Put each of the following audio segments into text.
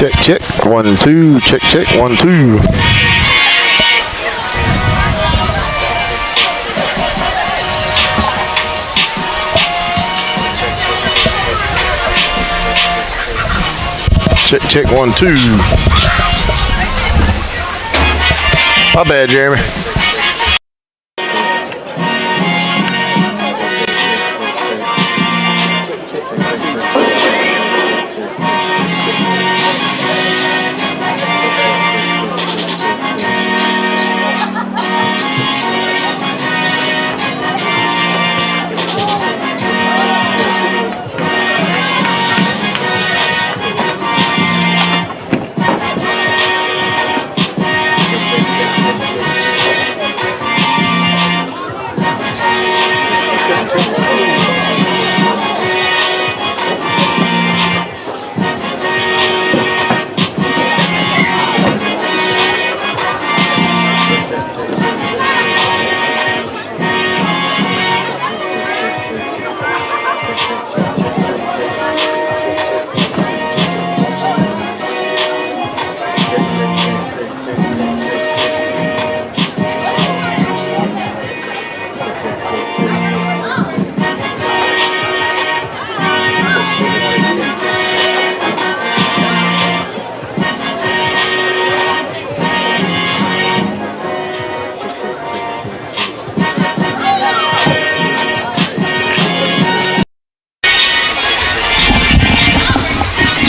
Check, check, 1, 2. Check, check, 1, 2. Check, check, 1, 2. My bad, Jeremy.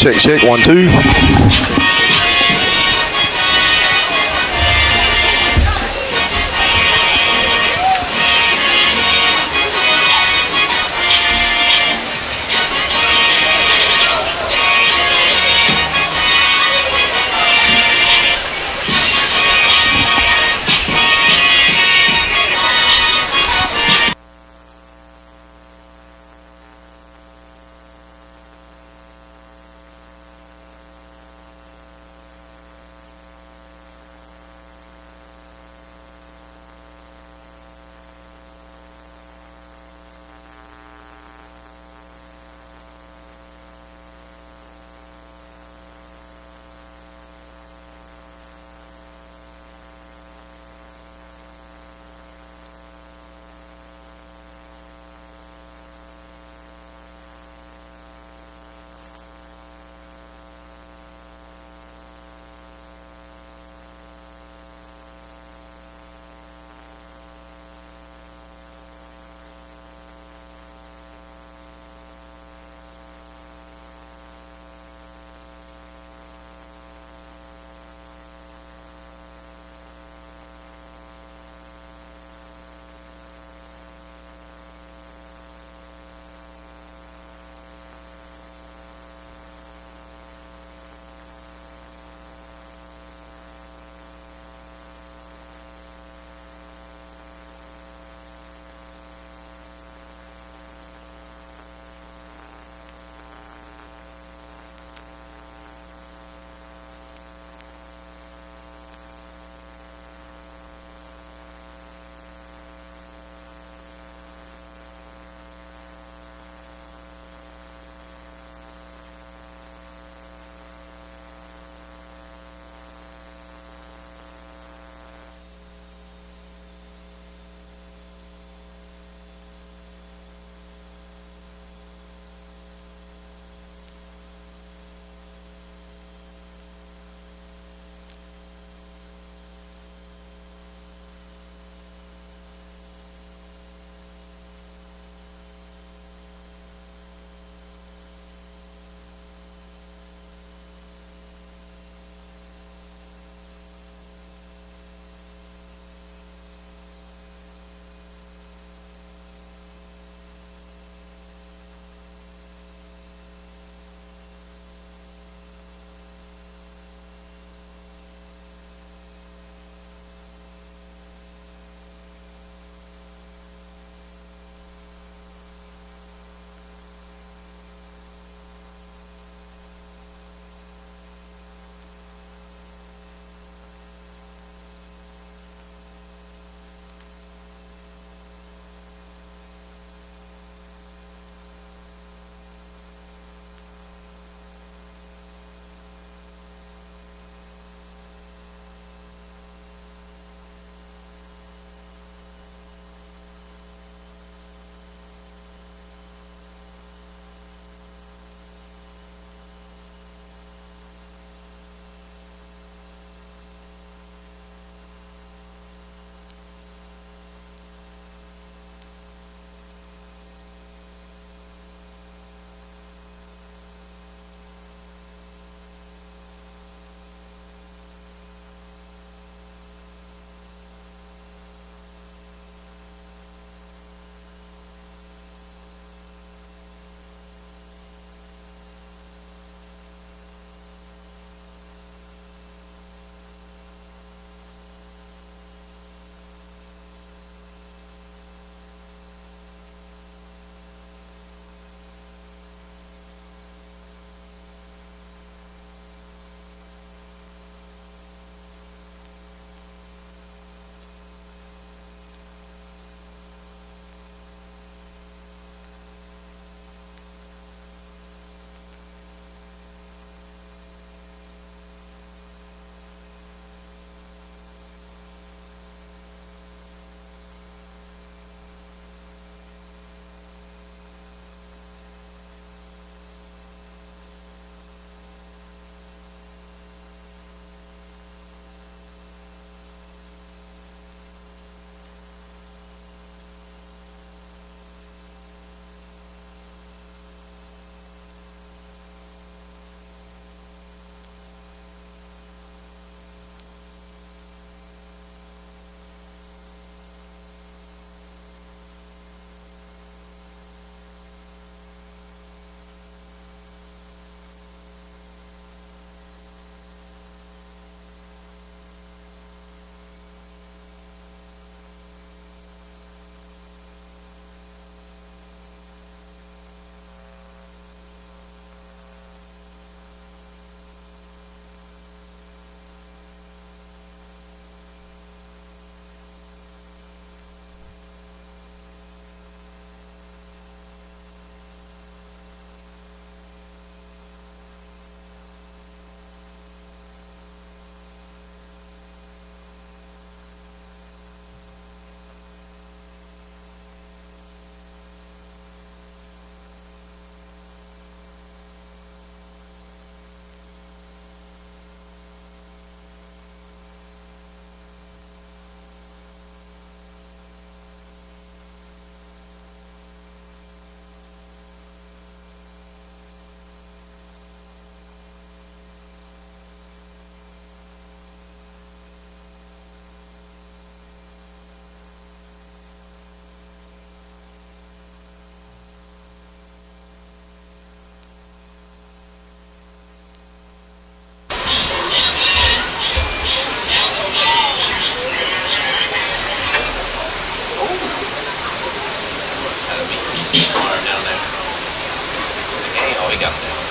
Check, check, 1, 2. we got there.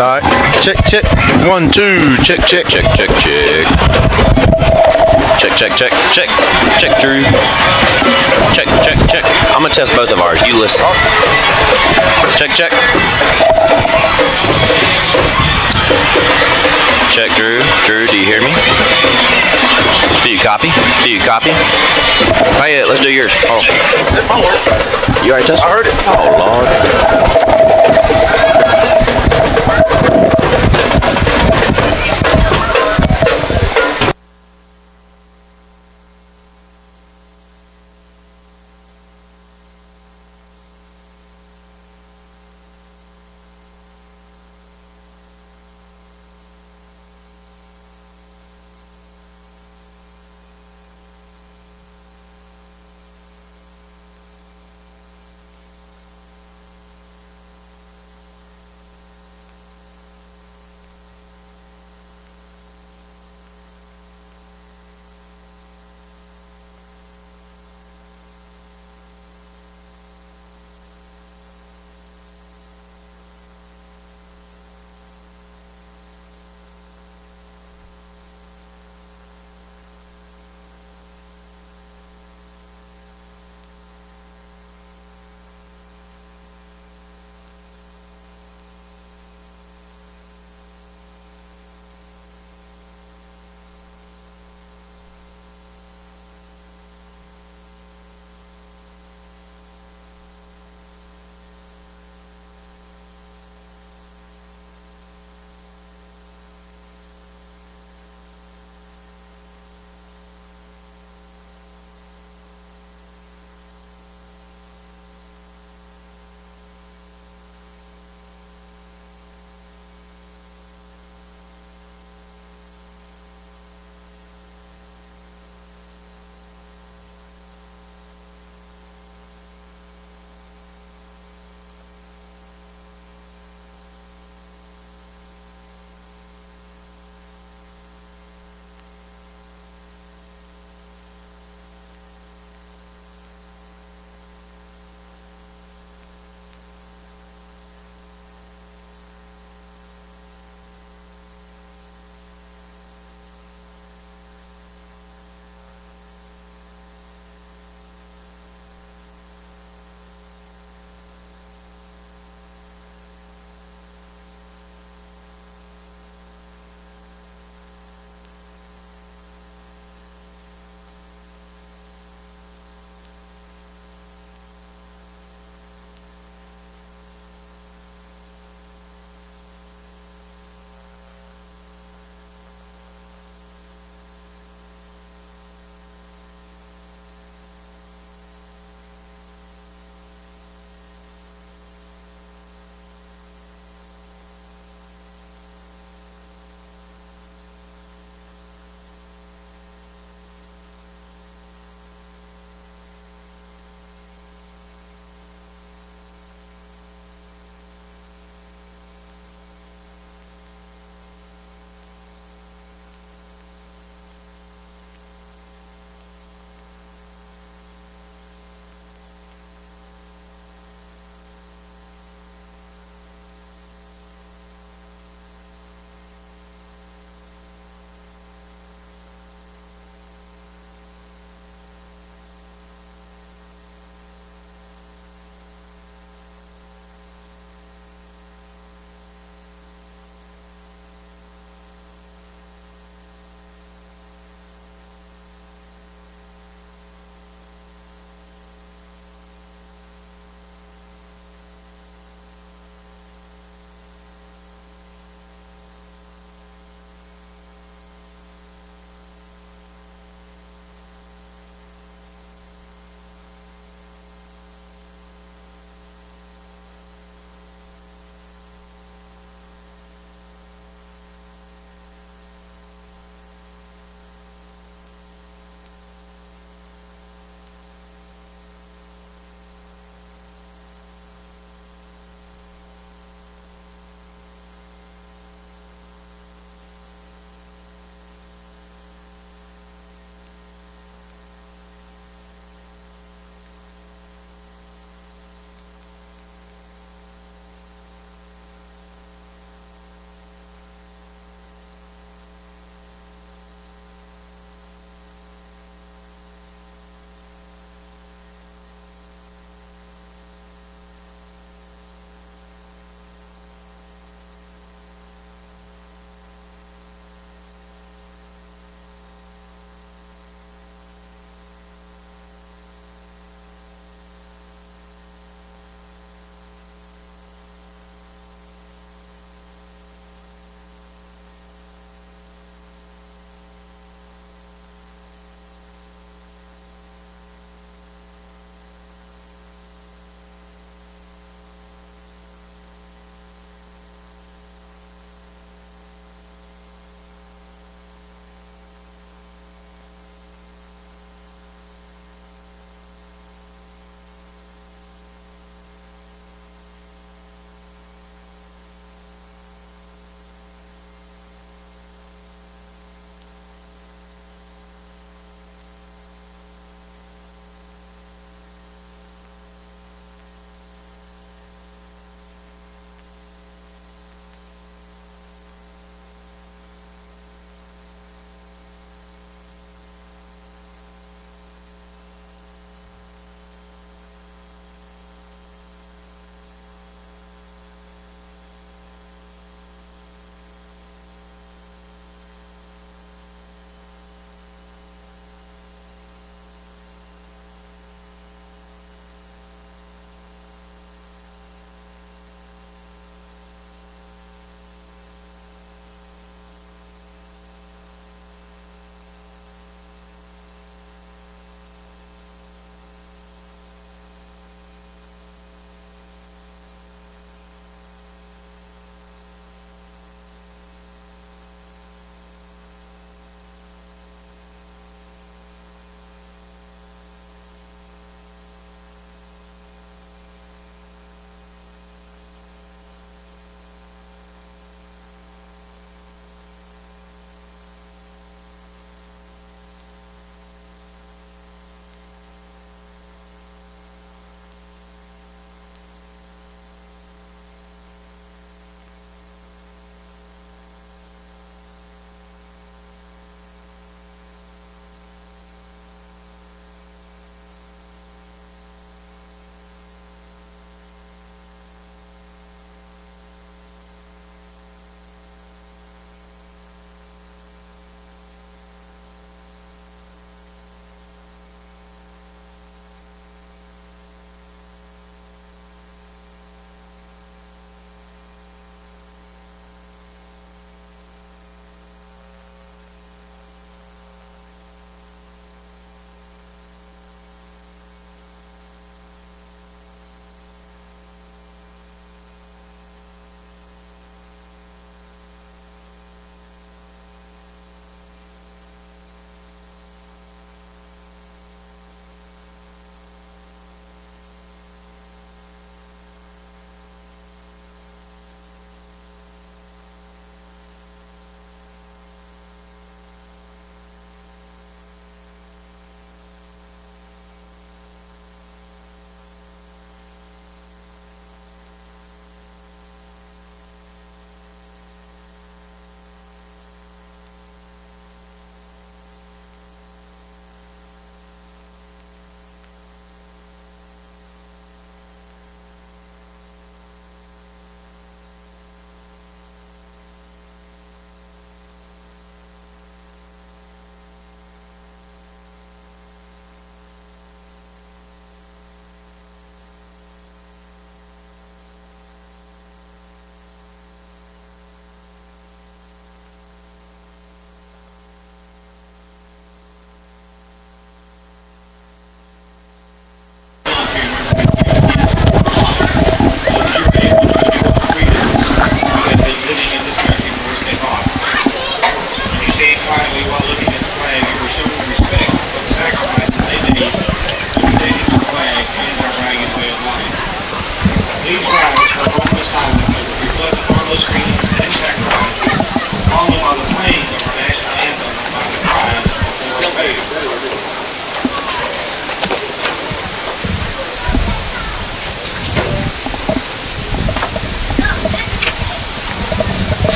All right. Check, check. 1, 2. Check, check. Check, check, check. Check, check, check, check. Check, Drew. Check, check, check. I'm gonna test both of ours. You listen. Check, check. Check, Drew. Drew, do you hear me? Do you copy? Do you copy? Oh yeah, let's do yours. Oh. You already tested? I heard it. Oh, Lord.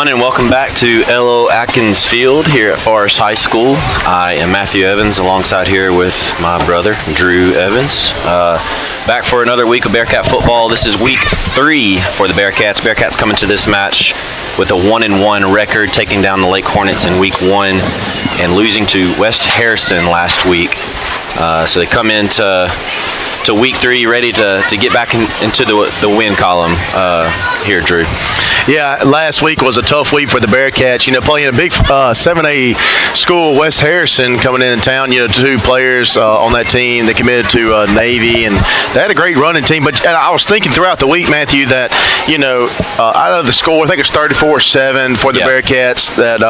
everyone, and welcome back to L.O. Atkins Field here at Forest High School. I am Matthew Evans, alongside here with my brother, Drew Evans. Back for another week of Bearcat football. This is week 3 for the Bearcats. Bearcats coming to this match with a 1-1 record, taking down the Lake Hornets in week 1 and losing to West Harrison last week. So they come into week 3 ready to get back into the win column here, Drew. Yeah, last week was a tough week for the Bearcats. You know, playing a big 7A school, West Harrison, coming in town. You know, 2 players on that team. They committed to Navy, and they had a great running team. But I was thinking throughout the week, Matthew, that, you know, out of the score, I think it's 34-7 for the Bearcats. That,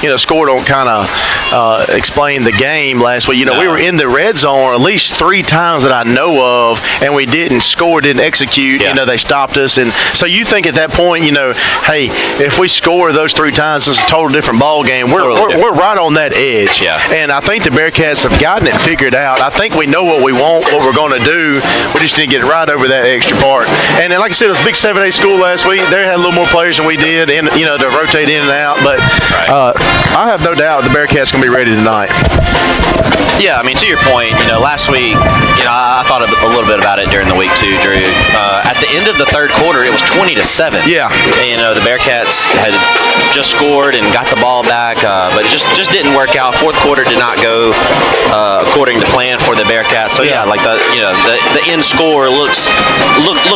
you know, score don't kind of explain the game last week. You know, we were in the red zone at least 3 times that I know of, and we didn't score, didn't execute. You know, they stopped us. And so you think at that point, you know, hey, if we score those 3 times, it's a total different ball game. We're right on that edge. And I think the Bearcats have gotten it figured out. I think we know what we want, what we're going to do. We just need to get right over that extra part. And then, like I said, it was a big 7A school last week. They had a little more players than we did, and you know, to rotate in and out. But I have no doubt the Bearcats going to be ready tonight. Yeah, I mean, to your point, you know, last week, you know, I thought a little bit about it during the week too, Drew. At the end of the third quarter, it was 20-7. Yeah. You know, the Bearcats had just scored and got the ball back, but it just didn't work out. Fourth quarter did not go according to plan for the Bearcats. So yeah, like the end score looked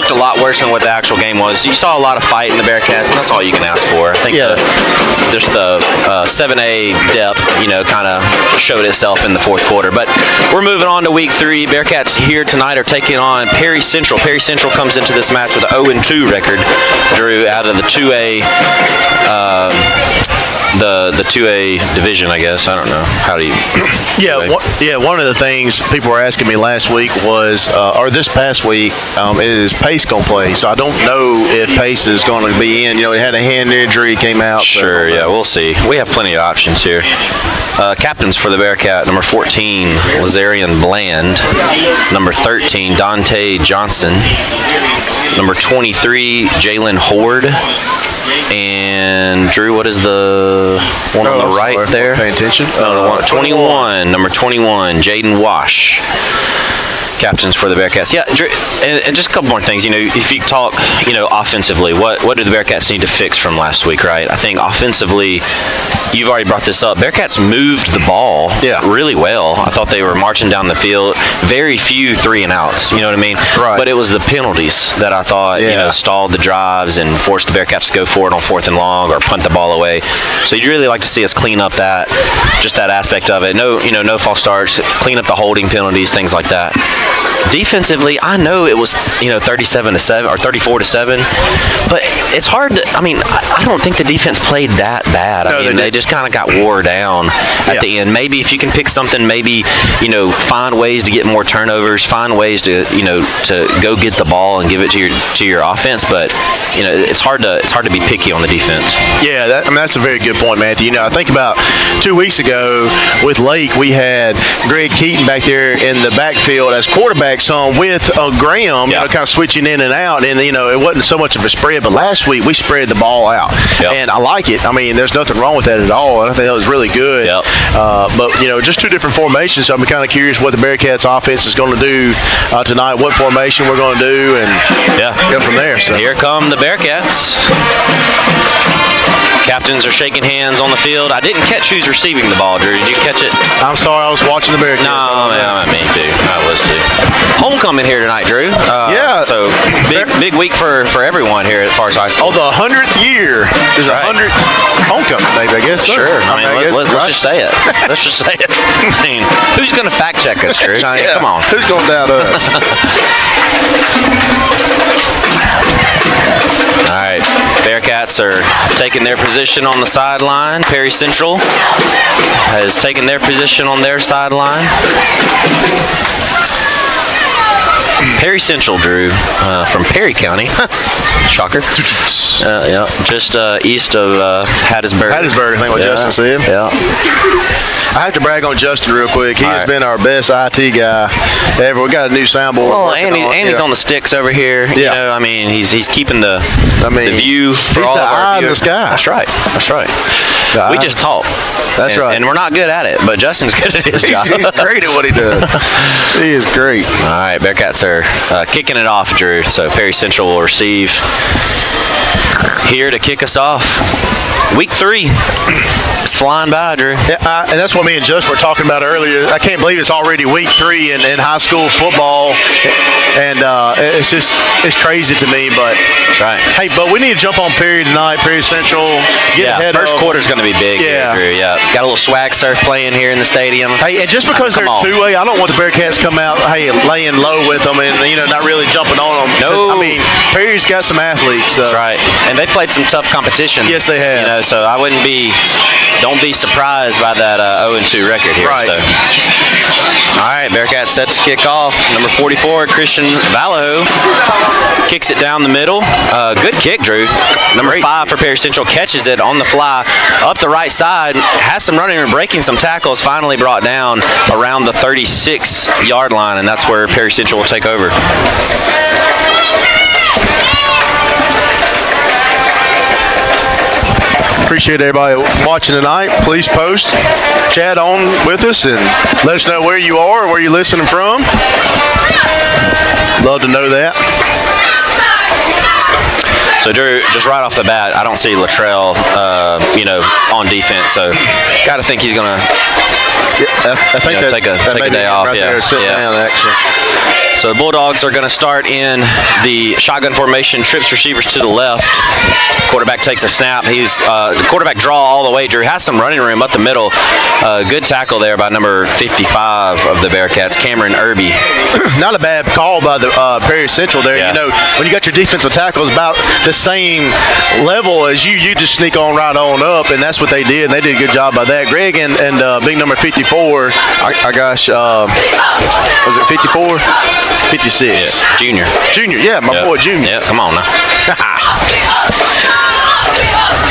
a lot worse than what the actual game was. You saw a lot of fight in the Bearcats, and that's all you can ask for. I think just the 7A depth, you know, kind of showed itself in the fourth quarter. But we're moving on to week 3. Bearcats here tonight are taking on Perry Central. Perry Central comes into this match with an 0-2 record, Drew, out of the 2A the 2A division, I guess. I don't know. How do you... One of the things people were asking me last week was, or this past week, is Pace going to play? So I don't know if Pace is going to be in. You know, he had a hand injury, came out. Sure, we'll see. We have plenty of options here. Captains for the Bearcat: number 14, Lazarian Bland; number 13, Dante Johnson; number 23, Jalen Horde; and Drew, what is the one on the right there? Pay attention. 21, number 21, Jaden Wash. Captains for the Bearcats. Yeah, Drew, and just a couple more things. You know, if you talk, you know, offensively, what do the Bearcats need to fix from last week, right? I think offensively, you've already brought this up. Bearcats moved the ball really well. I thought they were marching down the field. Very few 3-and-outs. You know what I mean? Right. But it was the penalties that I thought, you know, stalled the drives and forced the Bearcats to go for it on 4th and long or punt the ball away. So you'd really like to see us clean up that aspect of it. No, you know, no false starts, clean up the holding penalties, things like that. Defensively, I know it was, you know, 37-7 or 34-7, but it's hard to. I mean, I don't think the defense played that bad. I mean, they just kind of got wore down at the end. Maybe if you can pick something, maybe, you know, find ways to get more turnovers, find ways to, you know, to go get the ball and give it to your offense. But you know, it's hard to be picky on the defense. Yeah, that's a very good point, Matthew. You know, I think about 2 weeks ago with Lake, we had Greg Keaton back there in the backfield as quarterback, some with Graham, you know, kind of switching in and out, and you know, it wasn't so much of a spread. But last week we spread the ball out, and I like it. I mean, there's nothing wrong with that at all. I think that was really good. But you know, just 2 different formations. So I'm kind of curious what the Bearcats offense is going to do tonight. What formation we're going to do, and go from there. So here come the Bearcats. Captains are shaking hands on the field. I didn't catch who's receiving the ball, Drew. Did you catch it? I'm sorry, I was watching the Bearcats. No, man, me too. I was too. Homecoming here tonight, Drew. So big week for everyone here at Forest High School. Oh, the 100th year is 100th homecoming, maybe, I guess. Sure. I mean, let's just say it. Let's just say it. I mean, who's going to fact check us, Drew? I mean, come on. Who's going to doubt us? All right, Bearcats are taking their position on the sideline. Perry Central has taken their position on their sideline. Perry Central, Drew, from Perry County. Shocker. Yeah, just east of Hattiesburg. Hattiesburg, I think what Justin said. Yeah. I have to brag on Justin real quick. He has been our best IT guy ever. We got a new soundboard. Well, and he's on the sticks over here. You know, I mean, he's keeping the view for all of our viewers. He's the eye in the sky. That's right. We just talk. That's right. And we're not good at it, but Justin's good at his job. He's great at what he does. He is great. All right, Bearcats are kicking it off, Drew. So Perry Central will receive here to kick us off. Week 3. It's flying by, Drew. Yeah, and that's what me and Justin were talking about earlier. I can't believe it's already week 3 in high school football, and it's crazy to me. But that's right. Hey, but we need to jump on Perry tonight. Perry Central. Get ahead. First quarter's going to be big. Here, Drew. Yeah, got a little swag surf playing here in the stadium. Hey, and just because they're two-way, I don't want the Bearcats come out laying low with them and not really jumping on them. No, I mean Perry's got some athletes. That's right, and they played some tough competition. Yes, they have. So I wouldn't be. Don't be surprised by that 0-2 record here. Right. So. All right, Bearcats set to kick off. Number 44, Christian Vallejo, kicks it down the middle. Good kick, Drew. Number 5 for Perry Central catches it on the fly up the right side. Has some running and breaking some tackles. Finally brought down around the 36-yard line, and that's where Perry Central will take over. Appreciate everybody watching tonight. Please post, chat on with us, and let us know where you are and where you're listening from. Love to know that. So, Drew, just right off the bat, I don't see Luttrell, on defense. So, got to think he's going to take a day off. Right there, sit down, actually. So the Bulldogs are going to start in the shotgun formation, trips receivers to the left. Quarterback takes a snap. The quarterback draw all the way. Drew has some running room up the middle. Good tackle there by number 55 of the Bearcats, Cameron Irby. Not a bad call by the Perry Central there. Yeah. When you got your defensive tackles about the same level as you just sneak on right on up, and that's what they did. And they did a good job by that. Greg and big number 54, our gosh, was it 54? 56. Yeah, Junior, yeah, my boy Junior. Yeah, come on now.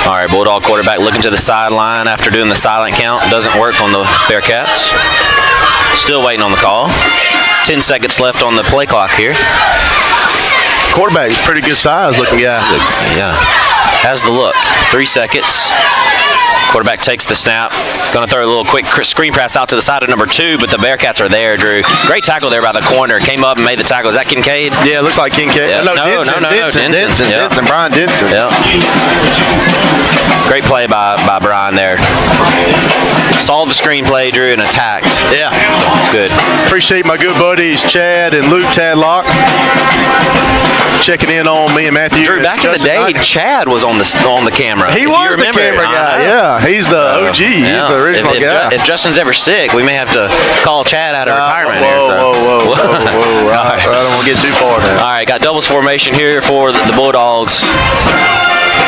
All right, Bulldog quarterback looking to the sideline after doing the silent count. Doesn't work on the Bearcats. Still waiting on the call. 10 seconds left on the play clock here. Quarterback is pretty good size looking guy. Yeah, has the look. 3 seconds. Quarterback takes the snap. Going to throw a little quick screen pass out to the side of number 2, but the Bearcats are there, Drew. Great tackle there by the corner. Came up and made the tackle. Is that Kincaid? Yeah, it looks like Kincaid. Yeah. No, Denson, Brian Denson. Yeah. Great play by Brian there. Saw the screenplay, Drew, and attacked. Yeah. Good. Appreciate my good buddies Chad and Luke Tadlock checking in on me and Matthew. Drew, back in the day, Chad was on the camera. He was the camera guy. Yeah, he's the OG. He's the original guy. If Justin's ever sick, we may have to call Chad out of retirement. Whoa. I don't want to get too far now. All right, got doubles formation here for the Bulldogs.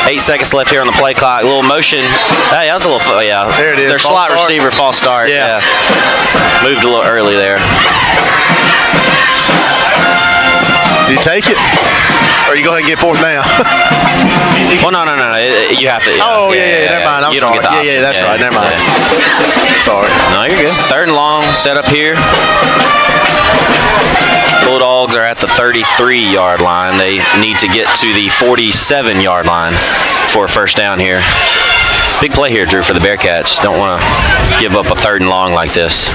8 seconds left here on the play clock. A little motion. Hey, that's a little. Yeah. There it is. Their slot receiver, false start. Yeah. Moved a little early there. Do you take it? Or are you going to get fourth down? Well, no. You have to. Yeah. Never mind. You don't get the option. Yeah, that's right. Never mind. Sorry. No, you're good. 3rd and long. Set up here. Bulldogs are at the 33-yard line. They need to get to the 47-yard line for a first down here. Big play here, Drew, for the Bearcats. Don't want to give up a 3rd and long like this.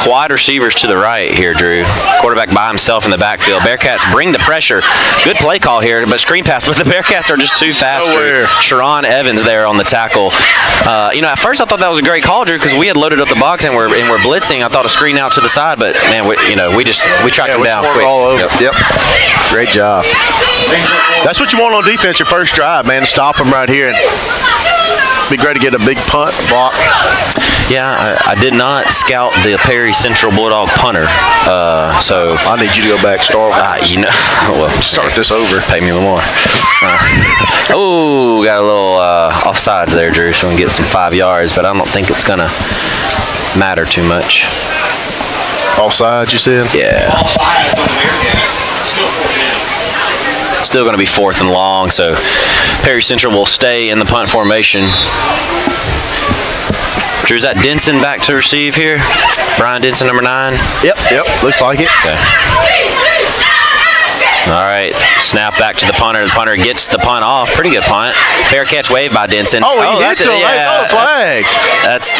Quad receivers to the right here, Drew. Quarterback by himself in the backfield. Bearcats bring the pressure. Good play call here, but screen pass. But the Bearcats are just too fast, Drew. Sharon Evans there on the tackle. At first I thought that was a great call, Drew, because we had loaded up the box and we're blitzing. I thought a screen out to the side, but man, we tracked him down quick. All over. Yep. Great job. That's what you want on defense. Your first drive, man. Stop them right here. And be great to get a big punt block. Yeah, I did not scout the Perry Central Bulldog punter, so I need you to go back, start start this over. Pay me a little more. Got a little offsides there, Drew, so we can get some 5 yards, but I don't think it's gonna matter too much. Offside, you said? Yeah. Still going to be 4th and long, so Perry Central will stay in the punt formation. Drew, is that Denson back to receive here? Brian Denson, number 9? Yep, looks like it. Okay. All right, snap back to the punter. The punter gets the punt off. Pretty good punt. Fair catch waved by Denson. Oh, he hits it. Yeah, flag.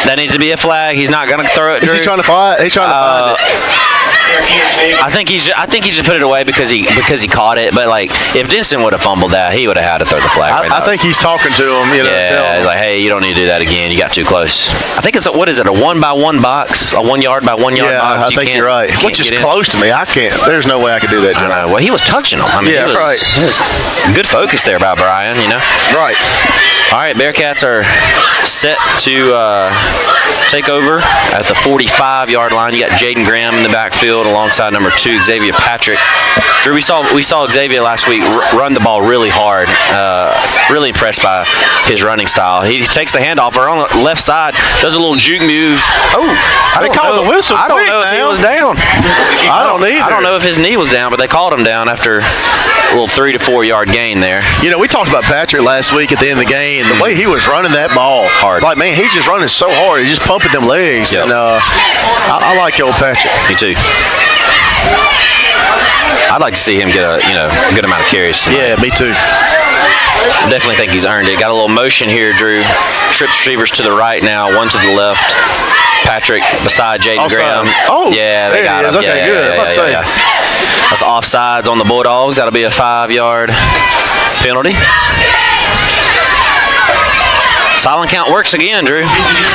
That needs to be a flag. He's not going to throw it. Is he trying to find? He's trying to find it. I think he should put it away because he caught it. But like, if Denson would have fumbled that, he would have had to throw the flag. I think he's talking to him. Yeah, he's like, hey, you don't need to do that again. You got too close. I think it's what is it? A 1-by-1 box, a 1 yard by 1 yard box. Yeah, I think you're right. Which is close to me. I can't. There's no way I could do that. I know. Well, he was touching him. I mean, yeah, right. It was good focus there by Brian. Right. All right, Bearcats are set to take over at the 45-yard line. You got Jaden Graham in the backfield alongside number 2, Xavier Patrick. Drew, we saw Xavier last week run the ball really hard. Really impressed by his running style. He takes the handoff on the left side, does a little juke move. Oh, they called the whistle. I don't know if he was down. I don't either. I don't know if his knee was down, but they called him down after a little 3 to 4 yard gain there. We talked about Patrick last week at the end of the game, and the way he was running that ball. Hard. Like, man, he's just running so hard. He's just pumping them legs. Yep. And I like old Patrick. Me too. I'd like to see him get a good amount of carries tonight. Yeah, me too. Definitely think he's earned it. Got a little motion here, Drew. Trips receivers to the right now, 1 to the left. Patrick beside Jaden Graham. Oh, yeah, they got him. Okay, good. Yeah. That's offsides on the Bulldogs. That'll be a 5-yard penalty. Silent count works again, Drew.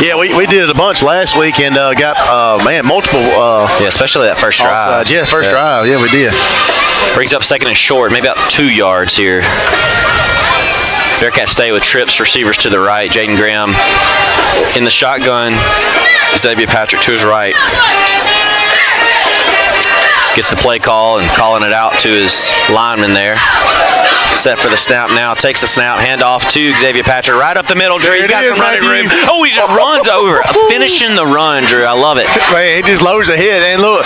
Yeah, we did it a bunch last week and got, multiple. Yeah, especially that first drive. Yeah, first drive. Yeah, we did. Brings up 2nd and short, maybe about 2 yards here. Bearcats stay with trips, receivers to the right. Jaden Graham in the shotgun. Xavier Patrick to his right. Gets the play call and calling it out to his lineman there. Set for the snap now. Takes the snap. Hand off to Xavier Patrick. Right up the middle, Drew. He's got some running room. Oh, he just runs over. Finishing the run, Drew. I love it. Man, he just lowers the head. And look,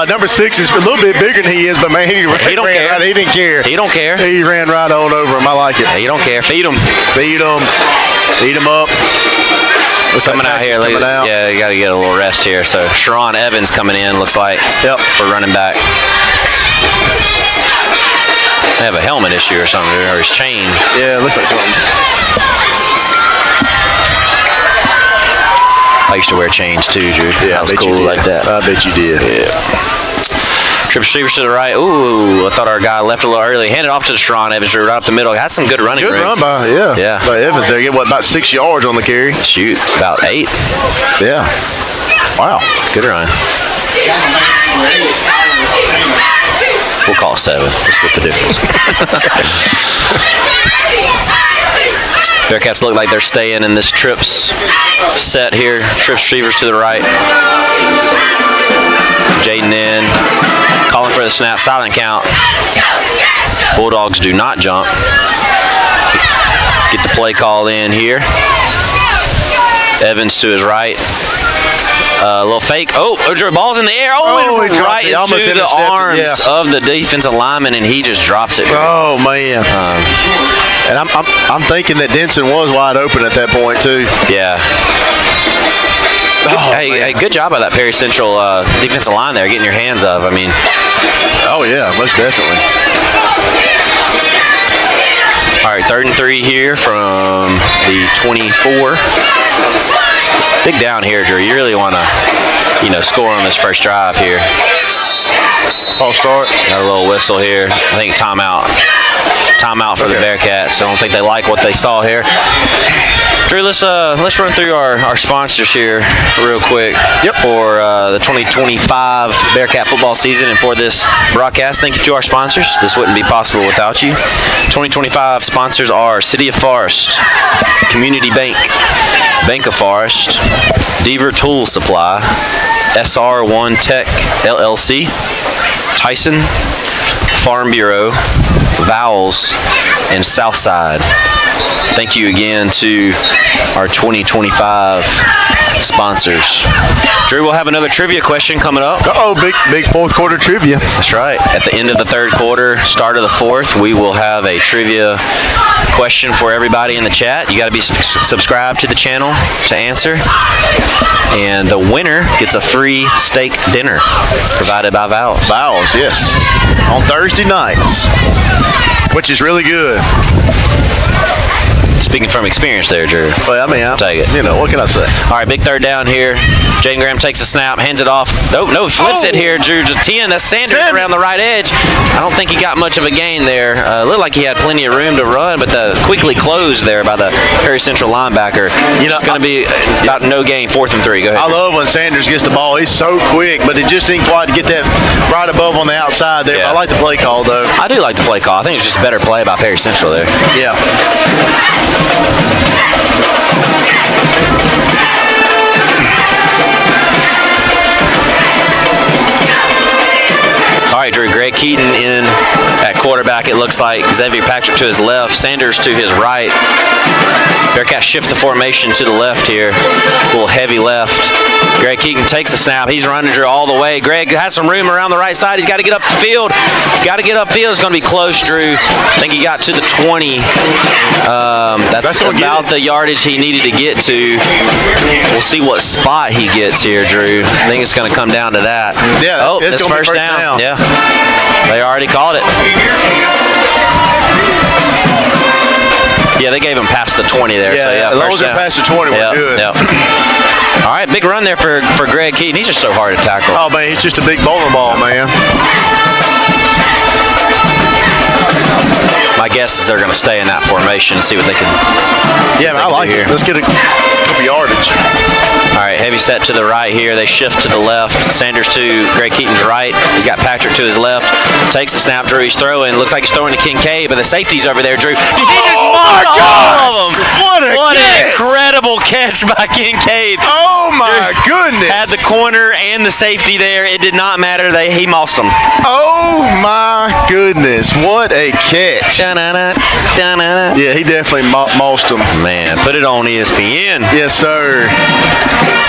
number 6 is a little bit bigger than he is, but man, he don't care. Right. He didn't care. He don't care. He ran right on over him. I like it. He don't care. Feed him. Feed him. Eat him up. Coming out here. Yeah, you got to get a little rest here. So Sharon Evans coming in, looks like, for running back. They have a helmet issue or something, or his chain. Yeah, it looks like something. I used to wear chains too, Drew. Yeah, that was cool like that. I bet you did. Yeah. Trip receivers to the right. Ooh, I thought our guy left a little early. Handed off to Sharon Evans, Drew, right up the middle. Had some good running room. Good run by, by Evans there. Get about 6 yards on the carry. Shoot, about 8. Yeah. Wow. It's a good run. We'll call it 7. Let's split the difference. Bearcats look like they're staying in this trips set here. Trips receivers to the right. Jaden in. Calling for the snap. Silent count. Bulldogs do not jump. Get the play call in here. Evans to his right. A little fake. Oh, ball's in the air. And right into the arms of the defensive lineman, and he just drops it. Oh, man. And I'm thinking that Denson was wide open at that point, too. Yeah. Hey, good job by that Perry Central defensive line there, getting your hands up. I mean. Oh, yeah, most definitely. All right, 3rd and 3 here from the 24. Big down here, Drew. You really want to, score on this first drive here. False start. Got a little whistle here. I think timeout. Timeout for the Bearcats. I don't think they like what they saw here. Drew, let's run through our sponsors here real quick for the 2025 Bearcat football season and for this broadcast. Thank you to our sponsors. This wouldn't be possible without you. 2025 sponsors are City of Forest, Community Bank, Bank of Forest, Deaver Tool Supply, SR1 Tech LLC, Tyson, Farm Bureau, Vowels, and Southside. Thank you again to our 2025 sponsors. Drew, we'll have another trivia question coming up. Big fourth quarter trivia. That's right. At the end of the third quarter, start of the fourth, we will have a trivia question for everybody in the chat. You got to be subscribed to the channel to answer. And the winner gets a free steak dinner provided by Vowels. Vowels, yes. On Thursday nights, which is really good. Speaking from experience there, Drew. Well, I mean, I'll take it. You know, what can I say? All right, big third down here. Jaden Graham takes the snap, hands it off. No, flips it here, Drew, to 10. That's Sanders around the right edge. I don't think he got much of a gain there. Looked like he had plenty of room to run, but quickly closed there by the Perry Central linebacker. It's going to be about no gain, 4th and 3. Go ahead. I love when Sanders gets the ball. He's so quick, but it just didn't quite get that right above on the outside there. Yeah. I like the play call, though. I do like the play call. I think it's just a better play by Perry Central there. Yeah. All right, Drew, Greg Keaton in at quarterback. It looks like Xavier Patrick to his left, Sanders to his right. Bearcats shift the formation to the left here. A little heavy left. Greg Keaton takes the snap. He's running, Drew, all the way. Greg has some room around the right side. He's got to get up the field. It's going to be close, Drew. I think he got to the 20. That's about the yardage he needed to get to. We'll see what spot he gets here, Drew. I think it's going to come down to that. Yeah, it's first down. Yeah, they already called it. Yeah, they gave him past the 20 there. Yeah, as long as they're past the 20, we're good. Yep. All right, big run there for Greg Keaton. He's just so hard to tackle. Oh, man, he's just a big bowling ball, man. My guess is they're going to stay in that formation and see what they can. Yeah, man, I like it. Let's get a couple yardage. All right, heavy set to the right here. They shift to the left. Sanders to Greg Keaton's right. He's got Patrick to his left. Takes the snap. Drew, he's throwing. Looks like he's throwing to Kincaid, but the safety's over there, Drew. He just marked all of them. What an incredible catch by Kincaid. Oh, my goodness. Had the corner and the safety there. It did not matter. He mossed them. Oh, my goodness. What a catch. Yeah, he definitely mossed them. Man, put it on ESPN. Yes, sir.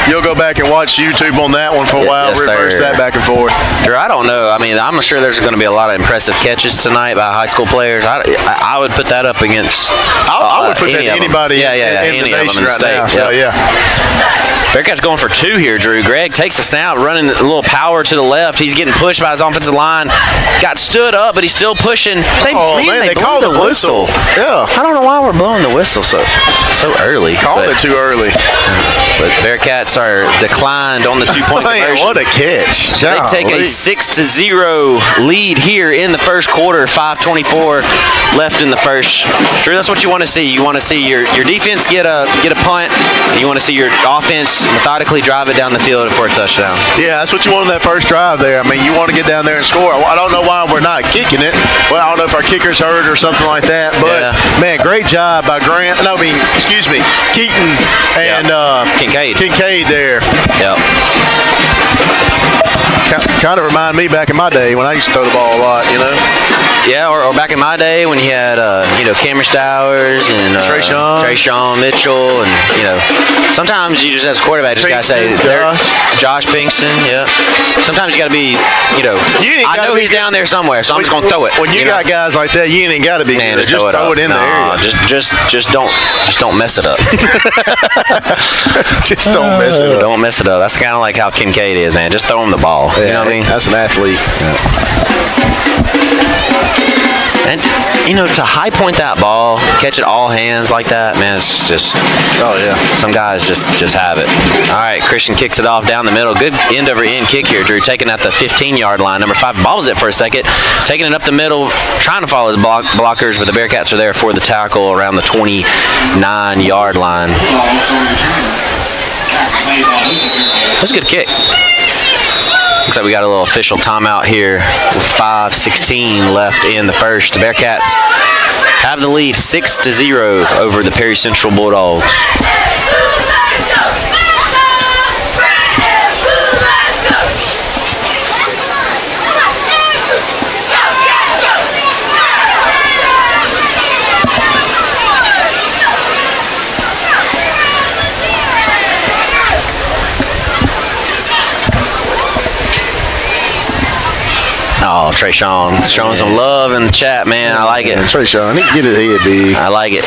You'll go back and watch YouTube on that one for a while. Yes, reverse that back and forth. Drew, I don't know. I mean, I'm sure there's going to be a lot of impressive catches tonight by high school players. I would put that up against I would put that to anybody in any the nation of them in the right now. state. So, yeah. Bearcats going for 2 here, Drew. Greg takes the snap, running a little power to the left. He's getting pushed by his offensive line. Got stood up, but he's still pushing. They called the whistle. Yeah. I don't know why we're blowing the whistle so early. Called it too early. But Bearcats are declined on the 2-point conversion. What a catch. So they take a 6-0 lead here in the first quarter. 5:24 left in the first. Drew, that's what you want to see. You want to see your defense get a punt. And you want to see your offense methodically drive it down the field for a touchdown. Yeah, that's what you want in that first drive there. I mean, you want to get down there and score. I don't know why we're not kicking it. Well, I don't know if our kicker's hurt or something like that. But, man, great job by Keaton and Kincaid there. Yep. Kind of remind me back in my day when I used to throw the ball a lot, Yeah, or back in my day when you had, Cameron Stowers and Trayshawn Mitchell, and sometimes you just as a quarterback just gotta say Josh Pinkston. Yeah. Sometimes you gotta be, I know he's down there somewhere, so I'm just gonna throw it. When you got guys like that, you ain't gotta be. Man, just throw it in there. Just don't mess it up. Just don't mess it up. Don't mess it up. That's kind of like how Kincaid is, man. Just throw him the ball. You know what I mean? That's an athlete. And, to high point that ball, catch it all hands like that, man, it's just, some guys just have it. All right, Christian kicks it off down the middle. Good end-over-end kick here, Drew, taking at the 15-yard line. Number 5 bobbles it for a second, taking it up the middle, trying to follow his blockers, but the Bearcats are there for the tackle around the 29-yard line. That's a good kick. Looks like we got a little official timeout here with 5:16 left in the first. The Bearcats have the lead 6-0 over the Perry Central Bulldogs. Oh, Trayshawn. Showing some love in the chat, man. I like it. Trayshawn, he can get his head big. I like it.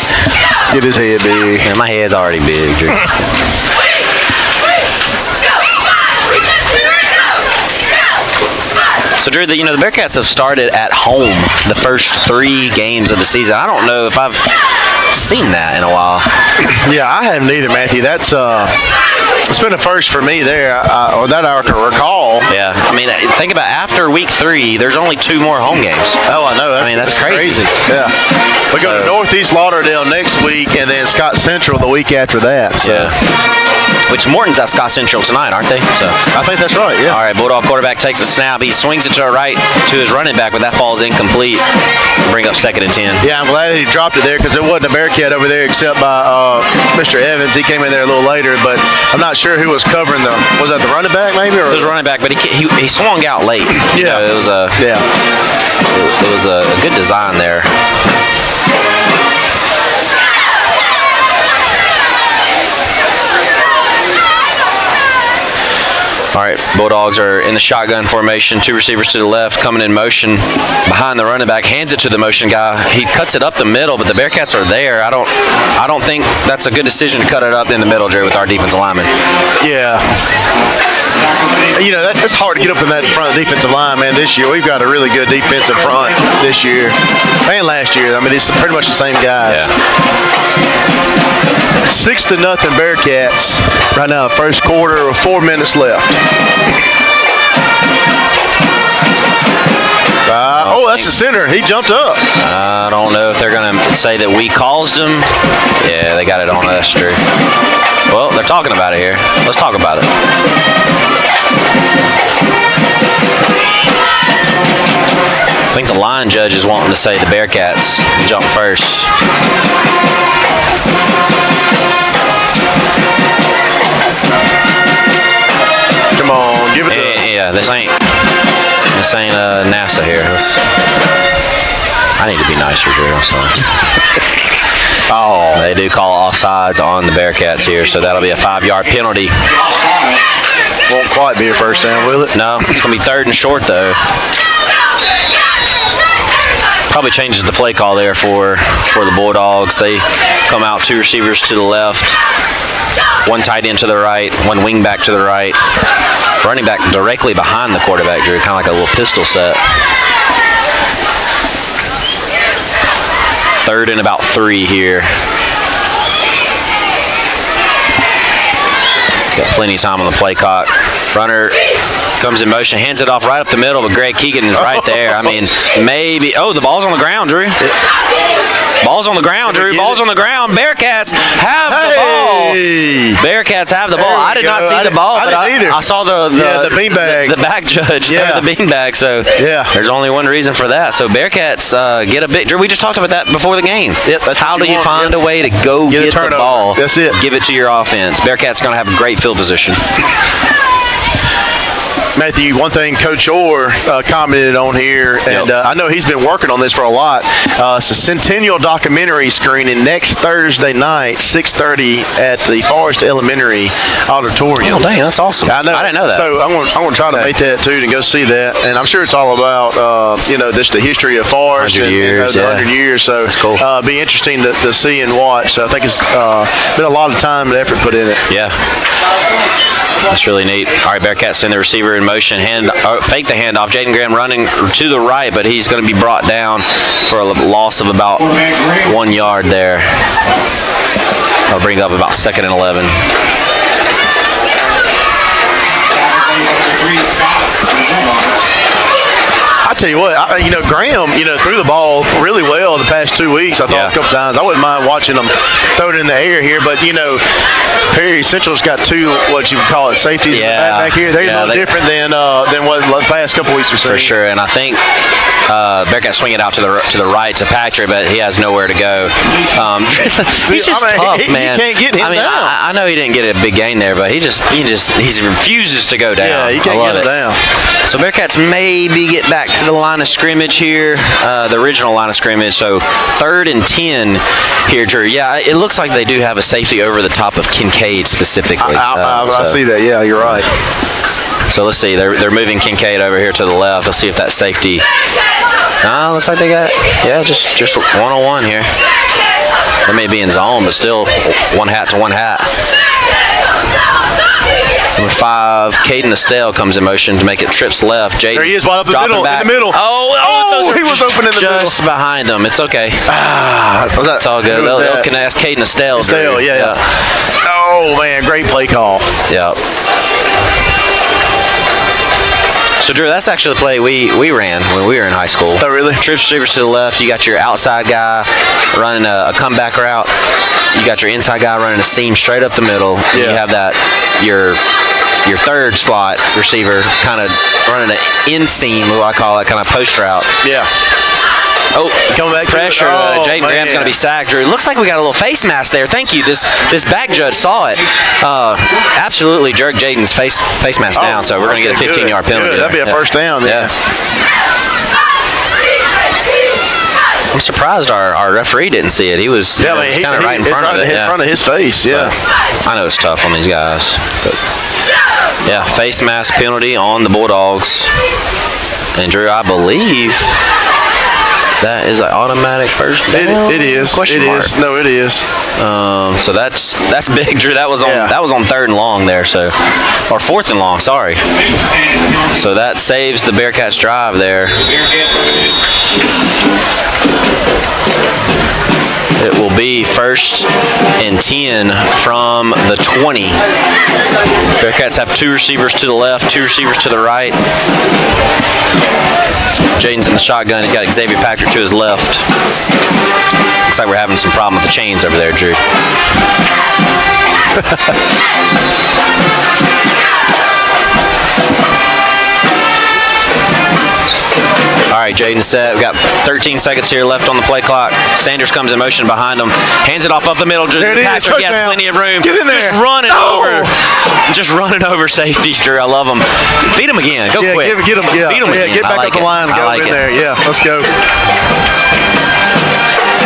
Get his head big. Man, my head's already big, Drew. So, Drew, the Bearcats have started at home the first 3 games of the season. I don't know if I've seen that in a while. Yeah, I haven't either, Matthew. That's it's been a first for me there, or that I can recall. Yeah, I mean, think about after week 3, there's only 2 more home games. Oh, I know. That's crazy. Yeah. We go to Northeast Lauderdale next week, and then Scott Central the week after that. So. Yeah. Which Morton's at Scott Central tonight, aren't they? So I think that's right, yeah. All right, Bulldog quarterback takes a snap. He swings it to the right to his running back, but that ball's incomplete. Bring up 2nd and 10. Yeah, I'm glad he dropped it there because there wasn't a Bearcat over there except by Mr. Evans. He came in there a little later, but I'm not sure who was covering was that the running back maybe? Or? It was running back, but he swung out late. Yeah. It was a good design there. All right, Bulldogs are in the shotgun formation. 2 receivers to the left, coming in motion behind the running back. Hands it to the motion guy. He cuts it up the middle, but the Bearcats are there. I don't think that's a good decision to cut it up in the middle, Drew, with our defensive lineman. Yeah. It's hard to get up in that front defensive line, man. This year we've got a really good defensive front this year and last year. I mean, it's pretty much the same guys. Yeah. 6-0 Bearcats right now. First quarter with 4 minutes left. That's the center. He jumped up. I don't know if they're going to say that we caused him. Yeah, they got it on us, Drew. Well, they're talking about it here. Let's talk about it. I think the line judge is wanting to say the Bearcats jump first. Come on, give it to us. Yeah, this ain't NASA here. I need to be nicer, Drew. I'm sorry. They do call offsides on the Bearcats here, so that'll be a 5-yard penalty. Won't quite be a first down, will it? No, it's going to be 3rd and short, though. Probably changes the play call there for the Bulldogs. They come out 2 receivers to the left, 1 tight end to the right, 1 wing back to the right. Running back directly behind the quarterback, Drew, kind of like a little pistol set. 3rd and about 3 here. Got plenty of time on the play clock. Runner comes in motion, hands it off right up the middle, but Greg Keegan is right there. I mean, maybe. Oh, the ball's on the ground, Drew. Ball's on the ground, Drew. Ball's on the ground. Bearcats have the ball. Bearcats have the ball. I did not see the ball, but I saw the beanbag. The back judge, the beanbag. So there's only one reason for that. So Bearcats get a big. Drew, we just talked about that before the game. Yep, that's how do you find a way to go get the ball? That's it. Give it to your offense. Bearcats going to have great field position. Matthew, one thing Coach Orr commented on here, and I know he's been working on this for a lot. It's a Centennial documentary screening next Thursday night, 6:30 at the Forest Elementary Auditorium. Oh, dang, that's awesome. I know. I didn't know that. So I'm going to try to make that, too, and go see that. And I'm sure it's all about, just the history of Forest. 100 years, 100 years. So it's cool. Be interesting to see and watch. So I think it's been a lot of time and effort put in it. Yeah. That's really neat. All right, Bearcats send the receiver in motion. Fake the handoff. Jaden Graham running to the right, but he's going to be brought down for a loss of about 1 yard there. I'll bring up about 2nd and 11. I tell you what, Graham, threw the ball really well the past 2 weeks. I thought a couple times. I wouldn't mind watching them throw it in the air here, but Perry Central's got 2 what you would call it safeties in the back here. They're a little different than what the past couple weeks we've seen. For sure, and I think Bearcat swing it out to the right to Patrick, but he has nowhere to go. He's just tough, man. You can't get him down. I know he didn't get a big gain there, but he refuses to go down. Yeah, he can't get him down. So Bearcats maybe get back to the line of scrimmage here, the original line of scrimmage. So 3rd and 10 here, Drew. Yeah, it looks like they do have a safety over the top of Kincaid specifically. I see that. Yeah, you're right. So let's see. They're moving Kincaid over here to the left. Let's see if that safety. Looks like they got just one-on-one here. They may be in zone, but still one hat to one hat. Number 5, Caden Estelle comes in motion to make it trips left. Jaden, there he is, wide up in the middle. He was open in the middle. Just behind him. It's okay. It's all good. They'll can ask Caden Estelle. Estelle, yeah. Oh, man, great play call. Yeah. So, Drew, that's actually the play we ran when we were in high school. Oh, really? Trips receivers to the left. You got your outside guy running a comeback route. You got your inside guy running a seam straight up the middle. And you have that your third slot receiver kind of running an inseam, what I call it, kind of post route. Yeah. Oh, coming back pressure. Jaden Graham's going to be sacked. Drew, it looks like we got a little face mask there. Thank you. This back judge saw it. Absolutely jerked Jaden's face mask down, so we're going to get a 15-yard penalty. Good. That'd be a first down there. I'm surprised our referee didn't see it. He was, kind of right in front of it. In front of his face, yeah. I know it's tough on these guys. But yeah, face mask penalty on the Bulldogs. And, Drew, I believe that is an automatic first down. It is. Question mark. No, it is. So that's big, Drew. That was on 3rd and long there, or 4th and long. Sorry. So that saves the Bearcats' drive there. It will be 1st and 10 from the 20. Bearcats have 2 receivers to the left, 2 receivers to the right. Jaden's in the shotgun. He's got Xavier Patrick to his left. Looks like we're having some problem with the chains over there, Drew. All right, Jaden's set. We've got 13 seconds here left on the play clock. Sanders comes in motion behind him. Hands it off up the middle. There it is. Patrick, he has plenty of room. Get in there. Just running over safeties, Drew. I love him. Feed him again. Go quick. Get him. Yeah. Feed him again. Get back up the line and get him in there. Yeah, let's go.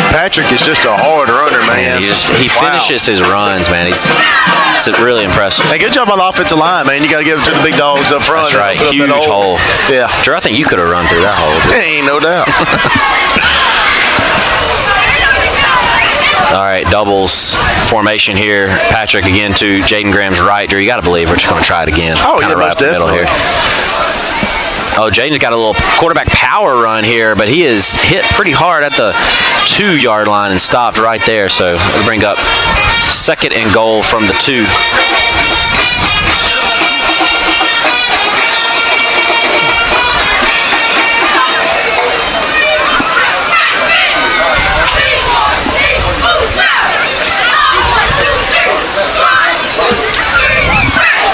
Patrick is just a hard runner, man. He finishes his runs, man. It's really impressive. Hey, good job on the offensive line, man. You got to give it to the big dogs up front. That's right. Huge hole. Yeah. Drew, I think you could have run through that hole. Ain't no doubt. All right, doubles formation here. Patrick again to Jaden Graham's right. Drew, you got to believe we're just going to try it again. Oh, kind of right up the middle here. Oh, Jaden's got a little quarterback power run here, but he is hit pretty hard at the 2-yard line and stopped right there. So it'll bring up 2nd and goal from the 2.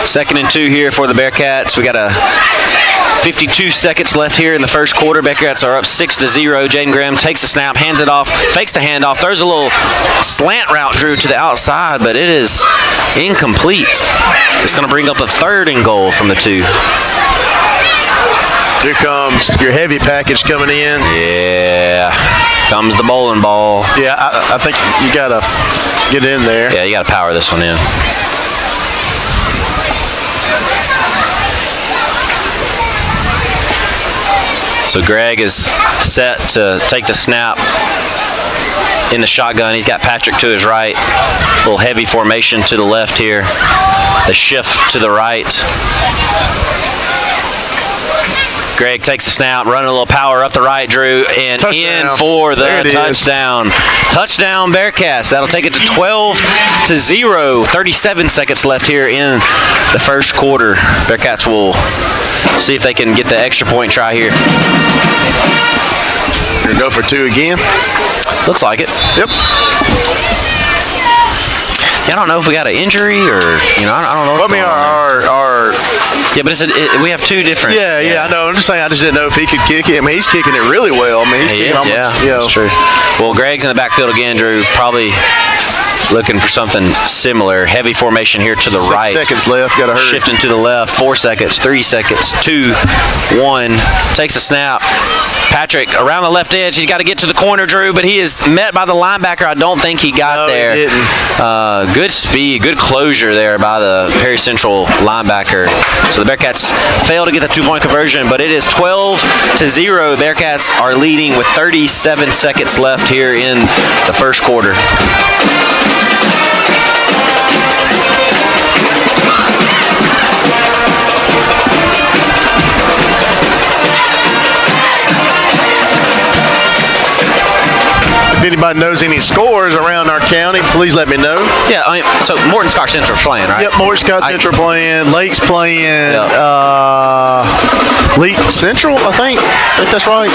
Second and 2 here for the Bearcats. We got 52 seconds left here in the first quarter. Bearcats are up 6-0. Jaden Graham takes the snap, hands it off, fakes the handoff, throws a little slant route, Drew, to the outside, but it is incomplete. It's going to bring up a 3rd and goal from the 2. Here comes your heavy package coming in. Yeah. Comes the bowling ball. Yeah, I think you got to get in there. Yeah, you got to power this one in. So Greg is set to take the snap in the shotgun. He's got Patrick to his right. A little heavy formation to the left here. The shift to the right. Greg takes the snap, running a little power up the right, Drew, and touchdown. In for the touchdown. Touchdown Bearcats. That'll take it to 12-0. 37 seconds left here in the first quarter. Bearcats will see if they can get the extra point try here. You're going to go for 2 again? Looks like it. Yep. I don't know if we got an injury or, I don't know what's going on. Yeah, but we have 2 different. Yeah, I know. I'm just saying I just didn't know if he could kick it. I mean, he's kicking it really well. I mean, he's kicking almost. Yeah, that's true. Well, Greg's in the backfield again, Drew. Probably looking for something similar. Heavy formation here to the right. 6 seconds left. Got to hurry. Shifting to the left. 4 seconds. 3 seconds. 2, 1. Takes the snap. Patrick around the left edge. He's got to get to the corner, Drew, but he is met by the linebacker. I don't think he got there. He didn't. Good speed, good closure there by the Perry Central linebacker. So the Bearcats fail to get the 2-point conversion, but it is 12-0. Bearcats are leading with 37 seconds left here in the first quarter. If anybody knows any scores around our county, please let me know. Yeah, so Morton Scott Central's playing, right? Yep, Morton Scott Central playing. Lake's playing. Yep. Leake Central, I think that's right.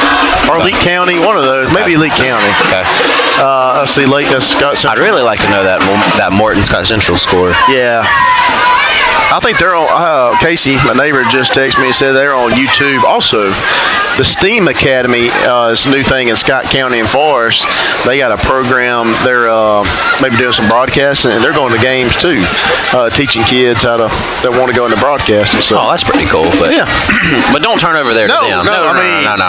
Or Leake County, one of those. Maybe Leake County. Okay. Let's see, Lake, that's Scott Central. I'd really like to know that Morton Scott Central score. Yeah. I think they're on, Casey, my neighbor, just texted me and said they're on YouTube. Also, the STEAM Academy is a new thing in Scott County and Forest. They got a program. They're maybe doing some broadcasting, and they're going to games too, teaching kids that want to go into broadcasting. So. Oh, that's pretty cool. But, yeah. But don't turn over there to them. No.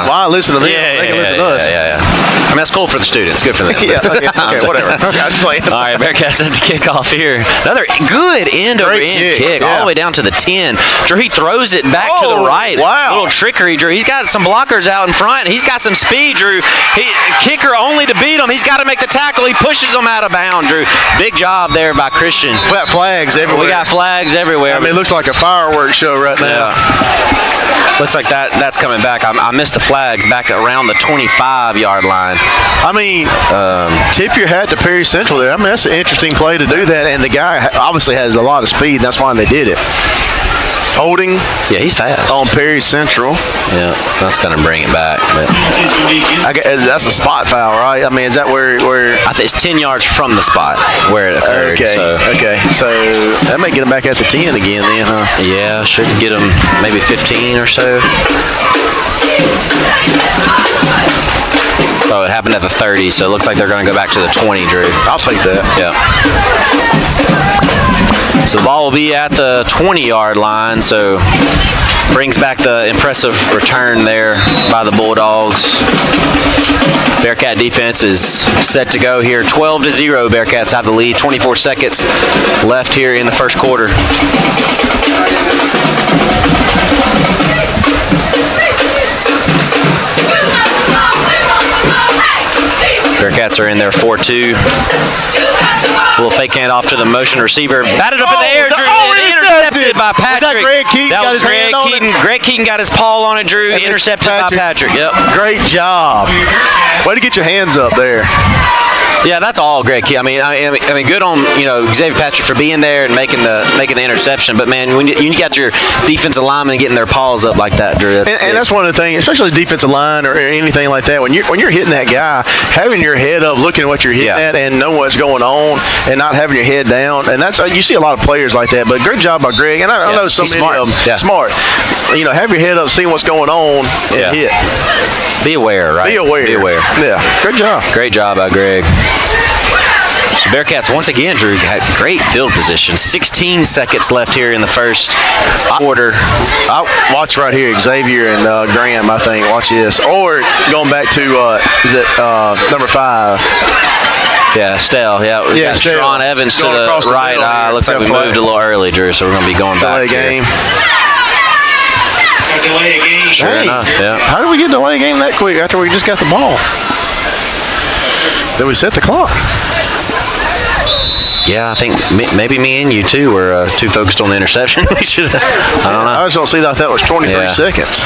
Why listen to them? Yeah, they can listen to us. Yeah. I mean, that's cool for the students. Good for them. Yeah, okay, whatever. Okay, I just playing. All right, Bearcats at the kickoff here. Another good end-over-end kick. All the way down to the 10. Drew, he throws it back to the right. Wow. Little trickery, Drew. He's got some blockers out in front. He's got some speed, Drew. Kicker only to beat him. He's got to make the tackle. He pushes him out of bounds, Drew. Big job there by Christian. We got flags everywhere. We got flags everywhere. I mean, it looks like a fireworks show right now. Yeah. Looks like that's coming back. I missed the flags back around the 25-yard line. I mean, tip your hat to Perry Central there. I mean, that's an interesting play to do that, and the guy obviously has a lot of speed. That's why they did it. Holding. Yeah, he's fast. On Perry Central. Yeah, that's going to bring it back. But that's a spot foul, right? I mean, is that where I think it's 10 yards from the spot where it occurred. Okay. So that may get him back at the 10 again then, huh? Yeah, should get him maybe 15 or so. Oh, it happened at the 30, so it looks like they're going to go back to the 20, Drew. I'll take that. Yeah. So the ball will be at the 20-yard line, so brings back the impressive return there by the Bulldogs. Bearcat defense is set to go here. 12-0, Bearcats have the lead. 24 seconds left here in the first quarter. Bearcats are in there 4-2. A little fake handoff to the motion receiver. Batted up in the air, Drew. Intercepted by Patrick. Was that Greg Keaton? That was Greg Keaton. Greg Keaton got his paw on it, Drew. Intercepted by Patrick. Yep. Great job. Way to get your hands up there. Yeah, that's all Greg Keaton. I mean, good on Xavier Patrick for being there and making the interception. But man, when you got your defensive linemen getting their paws up like that, Drew. And that's one of the things, especially defensive line or anything like that. When you're hitting that guy, having your head up, looking at what you're hitting at, and know what's going on, and not having your head down. And that's you see a lot of players like that. But great job by Greg. And I know so many of them smart. Have your head up, seeing what's going on, and hit. Be aware, right? Be aware. Yeah. Good job. Great job by Greg. So Bearcats, once again, Drew, had great field position. 16 seconds left here in the first quarter. Watch right here, Xavier and Graham, I think. Watch this. Or going back to, number 5? Yeah, Stell. Yeah, Sharon Evans to the right. Looks like we moved a little early, Drew, so we're going to be going back game. Delay a game. Sure enough, yeah. How did we get delay a game that quick after we just got the ball? Did we set the clock? Yeah, I think maybe me and you too were too focused on the interception. I don't know. I just don't see that was 23 seconds.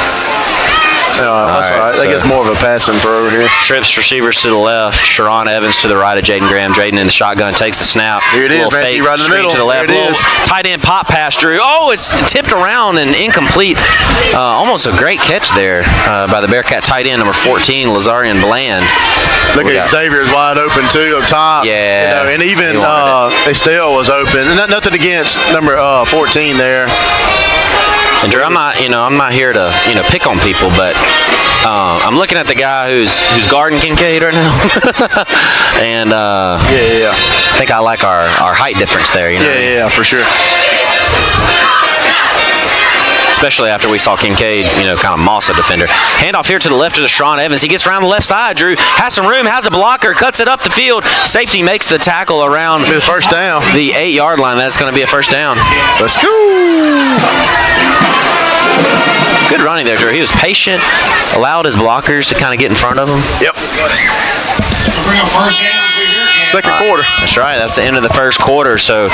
That's all right. That gets more of a passing for over here. Trips receivers to the left. Sharon Evans to the right of Jaden Graham. Jaden in the shotgun takes the snap. Here it is, man. Right in the middle. To the left. There it is. Tight end pop pass, Drew. Oh, it's tipped around and incomplete. Almost a great catch there by the Bearcat tight end, number 14, Lazarian Bland. Look at Xavier's wide open too up top. Yeah. And even Estelle was open. Nothing against number 14 there. And Drew, I'm not here to pick on people, but I'm looking at the guy who's guarding Kincaid right now, and I think I like our height difference there. Yeah, for sure. Especially after we saw Kincaid, kind of moss a defender. Handoff here to the left of Deshaun Evans. He gets around the left side, Drew. Has some room, has a blocker, cuts it up the field. Safety makes the tackle around the first down. The 8-yard line. That's going to be a first down. Let's go. Good running there, Drew. He was patient, allowed his blockers to kind of get in front of him. Yep. Second quarter. That's right. That's the end of the first quarter. So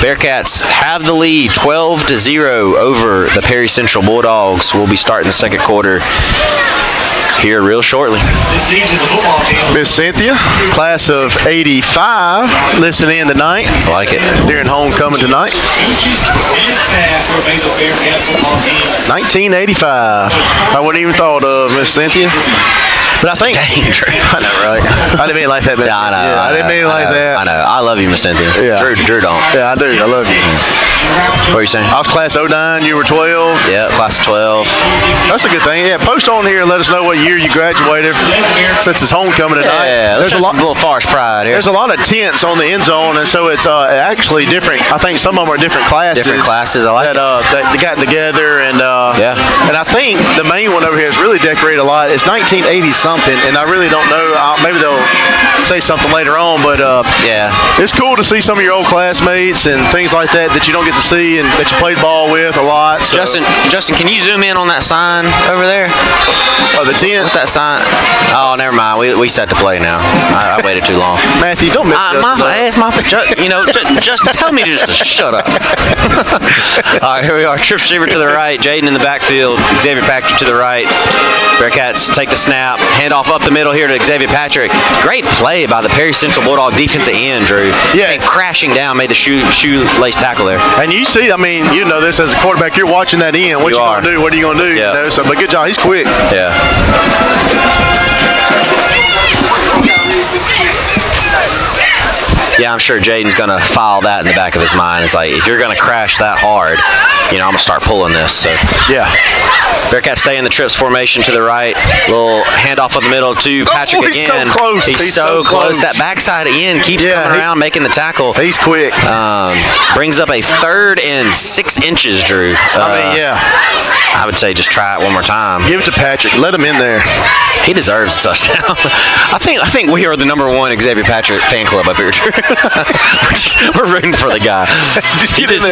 Bearcats have the lead 12-0 over the Perry Central Bulldogs. We'll be starting the second quarter here real shortly. Miss Cynthia, class of 85, listening in tonight. I like it. During homecoming tonight. 1985. I wouldn't even thought of Miss Cynthia. But I think danger. I know, right? I didn't mean it like that, man. I know. Yeah, I didn't mean it like that. I know. I love you, Miss Cynthia. Yeah. Drew don't. Yeah, I do. I love you. What are you saying? I was class 09. You were 12. Yeah, class of 12. That's a good thing. Yeah, post on here and let us know what year you graduated. Since it's homecoming tonight. Yeah, there's a little farce pride here. There's a lot of tents on the end zone, and so it's actually different. I think some of them are different classes. Different classes. I like that they got together, and and I think the main one over here is really decorated a lot. It's 1980 something, and I really don't know. Maybe they'll say something later on, but it's cool to see some of your old classmates and things like that you don't get to see and that you played ball with a lot. So. Justin, can you zoom in on that sign over there? Oh, the tent. What's that sign? Oh, never mind. We set to play now. I waited too long. Matthew, don't miss just tell me just to shut up. All right, here we are. Trip receiver to the right. Jaden in the backfield. Xavier Patrick to the right. Bearcats take the snap. Handoff up the middle here to Xavier Patrick. Great play by the Perry Central Bulldog defensive end, Drew. Yeah. Came crashing down, made the shoelace tackle there. And you see, you know this as a quarterback. You're watching that end. What you going to do? What are you going to do? Yeah. So, but good job. He's quick. Yeah. Yeah, I'm sure Jaden's going to file that in the back of his mind. It's like, if you're going to crash that hard, I'm going to start pulling this. So. Yeah. Bearcats stay in the trips formation to the right. Little handoff up the middle to Patrick he's again. So close. He's so close. That backside end keeps coming around, making the tackle. He's quick. Brings up a 3rd and 6 inches, Drew. I would say just try it one more time. Give it to Patrick. Let him in there. He deserves a touchdown. I think we are the #1 Xavier Patrick fan club up here. We're rooting for the guy.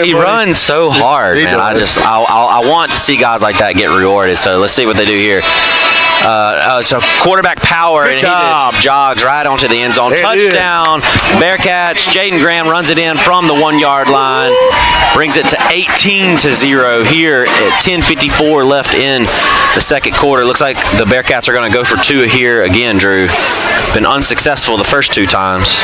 He runs so hard, man. I want to see guys like that get rewarded. So let's see what they do here. So quarterback power, and he just jogs right onto the end zone. Touchdown, Bearcats. Jaden Graham runs it in from the 1-yard line, brings it to 18-0 here at 10:54 left in the second quarter. Looks like the Bearcats are going to go for 2 here again, Drew. Been unsuccessful the first 2 times.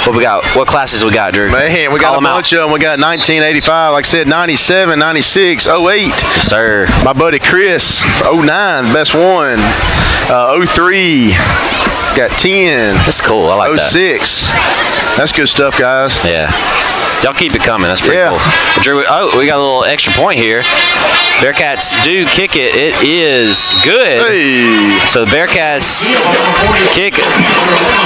What we got? What classes we got, Drew? Man, we got a bunch of them. We got 1985, like I said, 97, 96, 08. Yes, sir. My buddy Chris, 09, best one. 03, got 10. That's cool. I like that. 06. That's good stuff, guys. Yeah. Y'all keep it coming. That's pretty cool. Drew, we got a little extra point here. Bearcats do kick it. It is good. Hey. So the Bearcats kick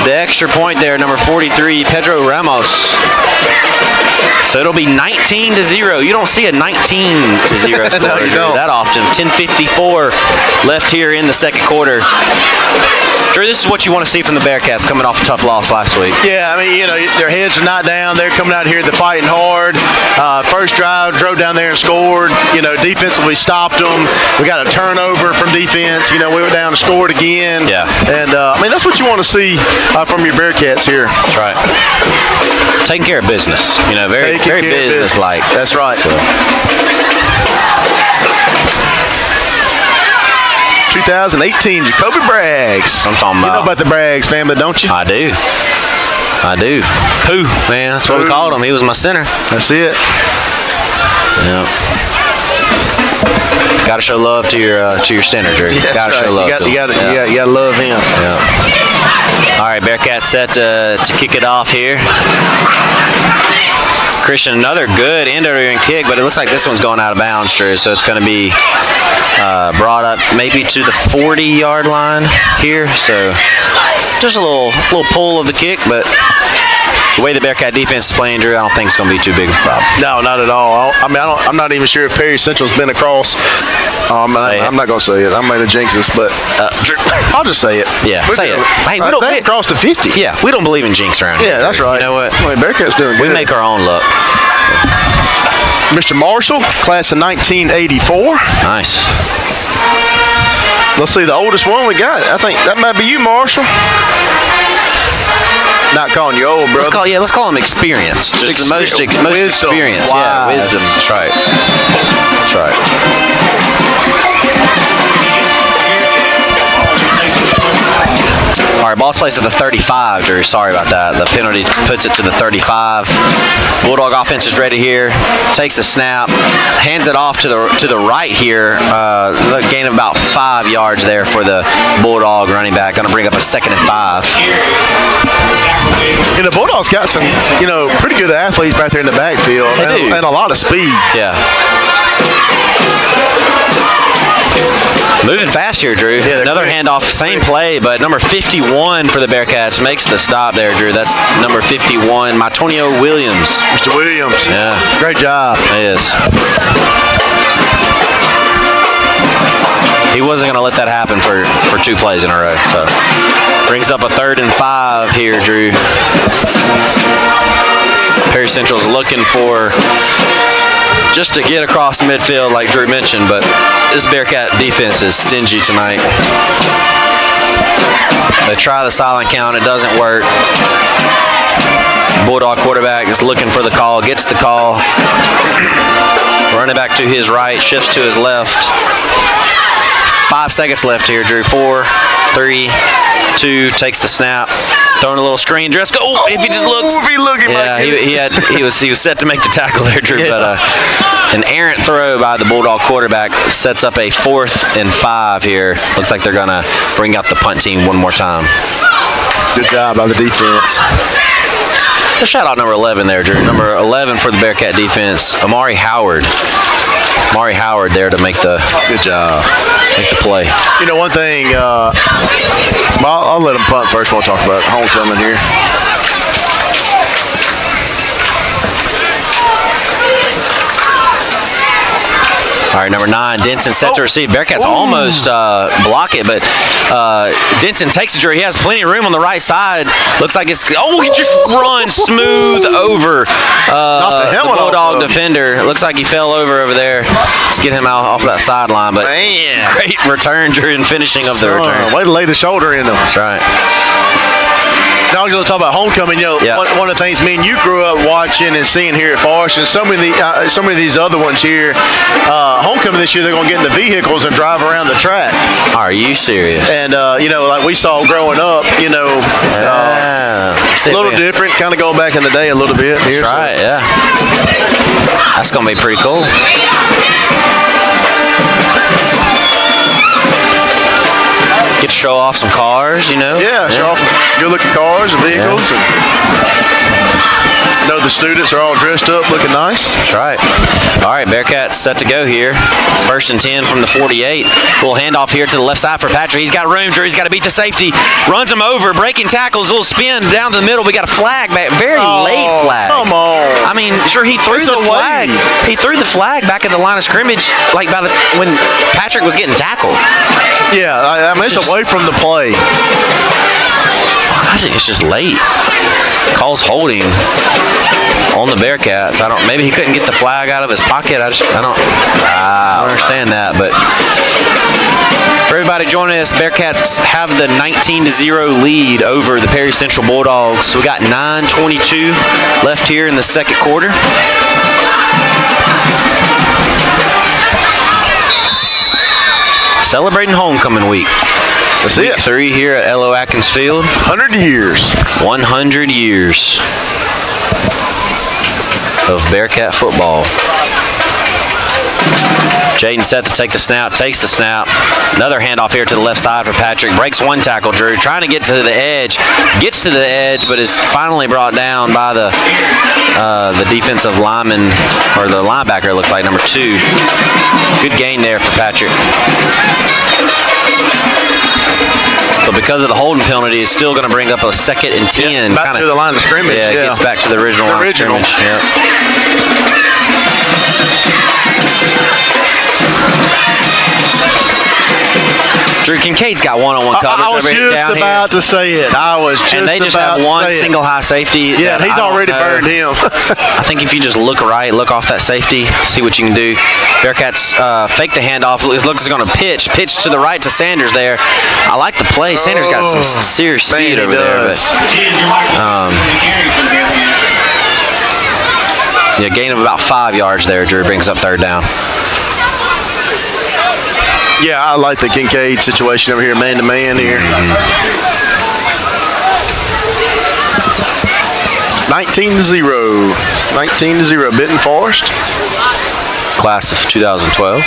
the extra point there, number 43, Pedro Ramos. So it'll be 19-0. You don't see a 19-0 score that often. 10:54 left here in the second quarter. Drew, this is what you want to see from the Bearcats coming off a tough loss last week. Yeah, their heads are not down. They're coming out here, they're fighting hard. First drive, drove down there and scored. Defensively stopped them. We got a turnover from defense. We went down and scored again. Yeah. And, that's what you want to see from your Bearcats here. That's right. Taking care of business. Very business-like. That's right. So. 2018 Jacoby Braggs. I'm talking about. You know about the Braggs family, don't you? I do. Pooh, man. That's what we called him. He was my center. That's it. Yeah. Got to show love to your center, Drew. Yeah, got to show love. You got to love him. Yeah. All right, Bearcats set to kick it off here. Christian, another good end-over-end kick, but it looks like this one's going out of bounds, Drew. So it's going to be brought up maybe to the 40-yard line here. So just a little pull of the kick, but the way the Bearcat defense is playing, Drew, I don't think it's going to be too big of a problem. No, not at all. I'm not even sure if Perry Central's been across. I'm not going to say it. I'm going to jinx this, but I'll just say it. Yeah, say it. Hey, we don't cross the 50. Yeah, we don't believe in jinx around here. Yeah, that's right. You know what? Bearcat's doing good. We make our own luck. Mr. Marshall, class of 1984. Nice. Let's see, the oldest one we got. I think that might be you, Marshall. Not calling you old, brother. Let's call him experience. Just the most experience. Yeah, wisdom. That's right. That's right. All right, ball's placed at the 35, Drew. Sorry about that. The penalty puts it to the 35. Bulldog offense is ready here. Takes the snap, hands it off to the right here. Gain of about 5 yards there for the Bulldog running back. Going to bring up a 2nd and 5. And the Bulldogs got some, pretty good athletes back there in the backfield and a lot of speed. Yeah. Moving fast here, Drew. Yeah, another handoff, same play, but number 51 for the Bearcats makes the stop there, Drew. That's number 51, Matonio Williams. Mr. Williams. Yeah. Great job. He is. He wasn't going to let that happen for 2 plays in a row. So brings up a 3rd and 5 here, Drew. Perry Central's looking for just to get across midfield like Drew mentioned, but this Bearcat defense is stingy tonight. They try the silent count, it doesn't work. Bulldog quarterback is looking for the call, gets the call. Running back to his right, shifts to his left. 5 seconds left here, Drew. 4, 3, 2, takes the snap. Throwing a little screen. Dress go. Oh, if he just looks. If he looking he was set to make the tackle there, Drew. Yeah. But an errant throw by the Bulldog quarterback sets up a 4th and 5 here. Looks like they're gonna bring out the punt team one more time. Good job by the defense. A shout out number 11 there, Drew. Number 11 for the Bearcat defense, Amari Howard. Amari Howard there to make the good job, make the play. One thing. I'll let him punt first. We'll talk about homecoming here. All right, number 9, Denson set to receive. Bearcats almost block it, but Denson takes it. He has plenty of room on the right side. Looks like it's he just runs smooth over the Bulldog defender. Looks like he fell over there. Let's get him out off that sideline. But man, great return and finishing of the return. Way to lay the shoulder in them. That's right. Now we're going to talk about homecoming. One of the things me and you grew up watching and seeing here at Forest, and so many of these other ones here. Homecoming this year, they're going to get in the vehicles and drive around the track. Are you serious? And like we saw growing up, a little different, kind of going back in the day a little bit. That's right. Yeah. That's going to be pretty cool. Get to show off some cars, Yeah, show off good-looking cars and vehicles. And the students are all dressed up, looking nice. That's right. All right, Bearcats set to go here. 1st and 10 from the 48. Little handoff here to the left side for Patrick. He's got room, Drew. He's got to beat the safety. Runs him over, breaking tackles. A little spin down to the middle. We got a flag back. Very late flag. Come on. I mean, sure, he threw the flag. He threw the flag back at the line of scrimmage, like when Patrick was getting tackled. Yeah, it's away from the play. I think it's just late. Calls holding on the Bearcats. Maybe he couldn't get the flag out of his pocket. I don't understand that. But for everybody joining us, Bearcats have the 19-0 lead over the Perry Central Bulldogs. We got 9:22 left here in the 2nd quarter. Celebrating homecoming week. That's Week 3 here at L.O. Atkins Field. 100 years. 100 years of Bearcat football. Jaden set to take the snap, takes the snap. Another handoff here to the left side for Patrick. Breaks one tackle, Drew. Trying to get to the edge. Gets to the edge, but is finally brought down by the defensive lineman, or the linebacker, it looks like, number 2. Good gain there for Patrick. But because of the holding penalty, it's still going to bring up a 2nd and 10. Back to the line of scrimmage. Yeah, it gets back to the original line of scrimmage. Yep. Drew, Kincaid's got one-on-one coverage. I was just about to say it. And they just have one single high safety. Yeah, he's already burned him. I think if you just look right, look off that safety, see what you can do. Bearcats fake the handoff. Looks like it's going to pitch to the right to Sanders there. I like the play. Sanders got some serious speed over there. But, yeah, gain of about 5 yards there. Drew brings up 3rd down. Yeah, I like the Kincaid situation over here, man-to-man here. 19-0. 19-0. Benton Forest. Class of 2012.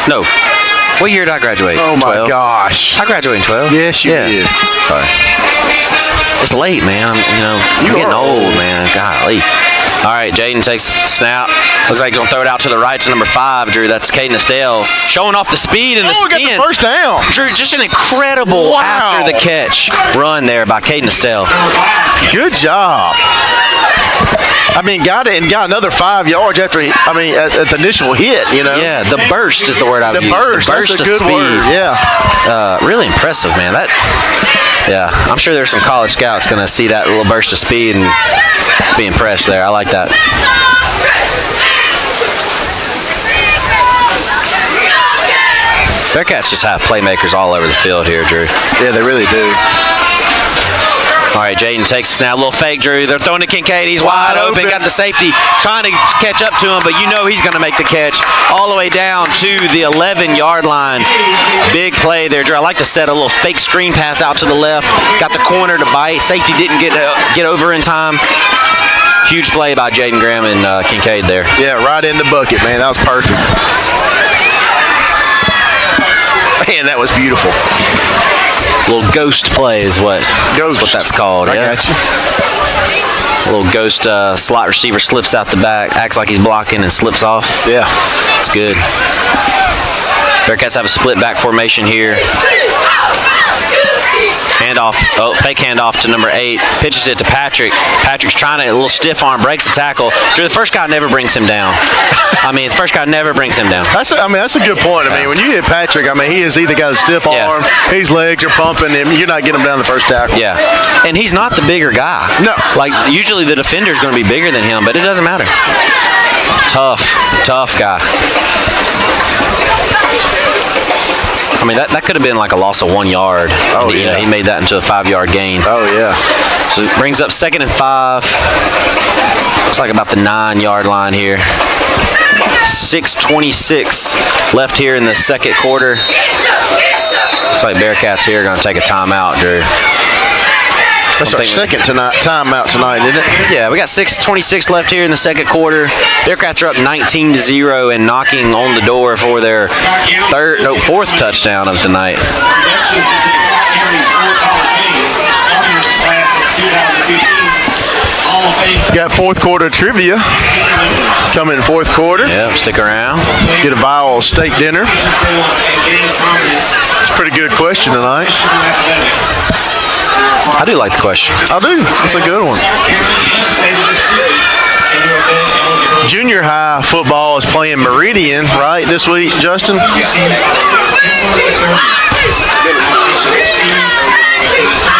No. What year did I graduate? Oh, my 12? gosh. I graduated in 12. Yes, you did. Sorry. It's late, man. You're getting old, man. Golly. All right, Jaden takes snap. Looks like he's going to throw it out to the right to number 5, Drew. That's Caden Estelle. Showing off the speed and the spin. Got the first down. Drew, just an incredible after the catch run there by Caden Estelle. Good job. I mean, got it and got another 5 yards after at the initial hit, Yeah, the burst is the word I would use. The burst That's a of good speed. word, yeah. Really impressive, man. Yeah, I'm sure there's some college scouts going to see that little burst of speed and be impressed there. I like that. Bearcats just have playmakers all over the field here, Drew. Yeah, they really do. All right, Jaden takes a snap. A little fake, Drew. They're throwing to Kincaid. He's wide open. Got the safety trying to catch up to him, but he's going to make the catch all the way down to the 11-yard line. Big play there, Drew. I like to set a little fake screen pass out to the left. Got the corner to bite. Safety didn't get over in time. Huge play by Jaden Graham and Kincaid there. Yeah, right in the bucket, man. That was perfect. Man, that was beautiful. A little ghost play is what that's called. I got you. A little ghost slot receiver slips out the back, acts like he's blocking and slips off. Yeah. It's good. Bearcats have a split back formation here. Fake handoff to number 8. Pitches it to Patrick. Patrick's trying to, a little stiff arm, breaks the tackle. Drew, the first guy never brings him down. The first guy never brings him down. That's a good point. When you hit Patrick, he has either got a stiff arm, his legs are pumping, and you're not getting him down the first tackle. Yeah. And he's not the bigger guy. No. Usually the defender's going to be bigger than him, but it doesn't matter. Tough guy. That could have been like a loss of 1 yard. Oh, yeah. He made that into a 5-yard gain. Oh, yeah. So it brings up 2nd and 5. Looks like about the 9-yard line here. 6:26 left here in the second quarter. Looks like Bearcats here are going to take a timeout, Drew. That's our second timeout tonight, isn't it? Yeah, we got 6:26 left here in the second quarter. Bearcats are up 19-0 and knocking on the door for their fourth touchdown of the night. Got fourth quarter trivia coming in fourth quarter. Yeah, stick around. Get a Vowel steak dinner. It's a pretty good question tonight. I do like the question. I do. It's a good one. Junior high football is playing Meridian, right, this week, Justin?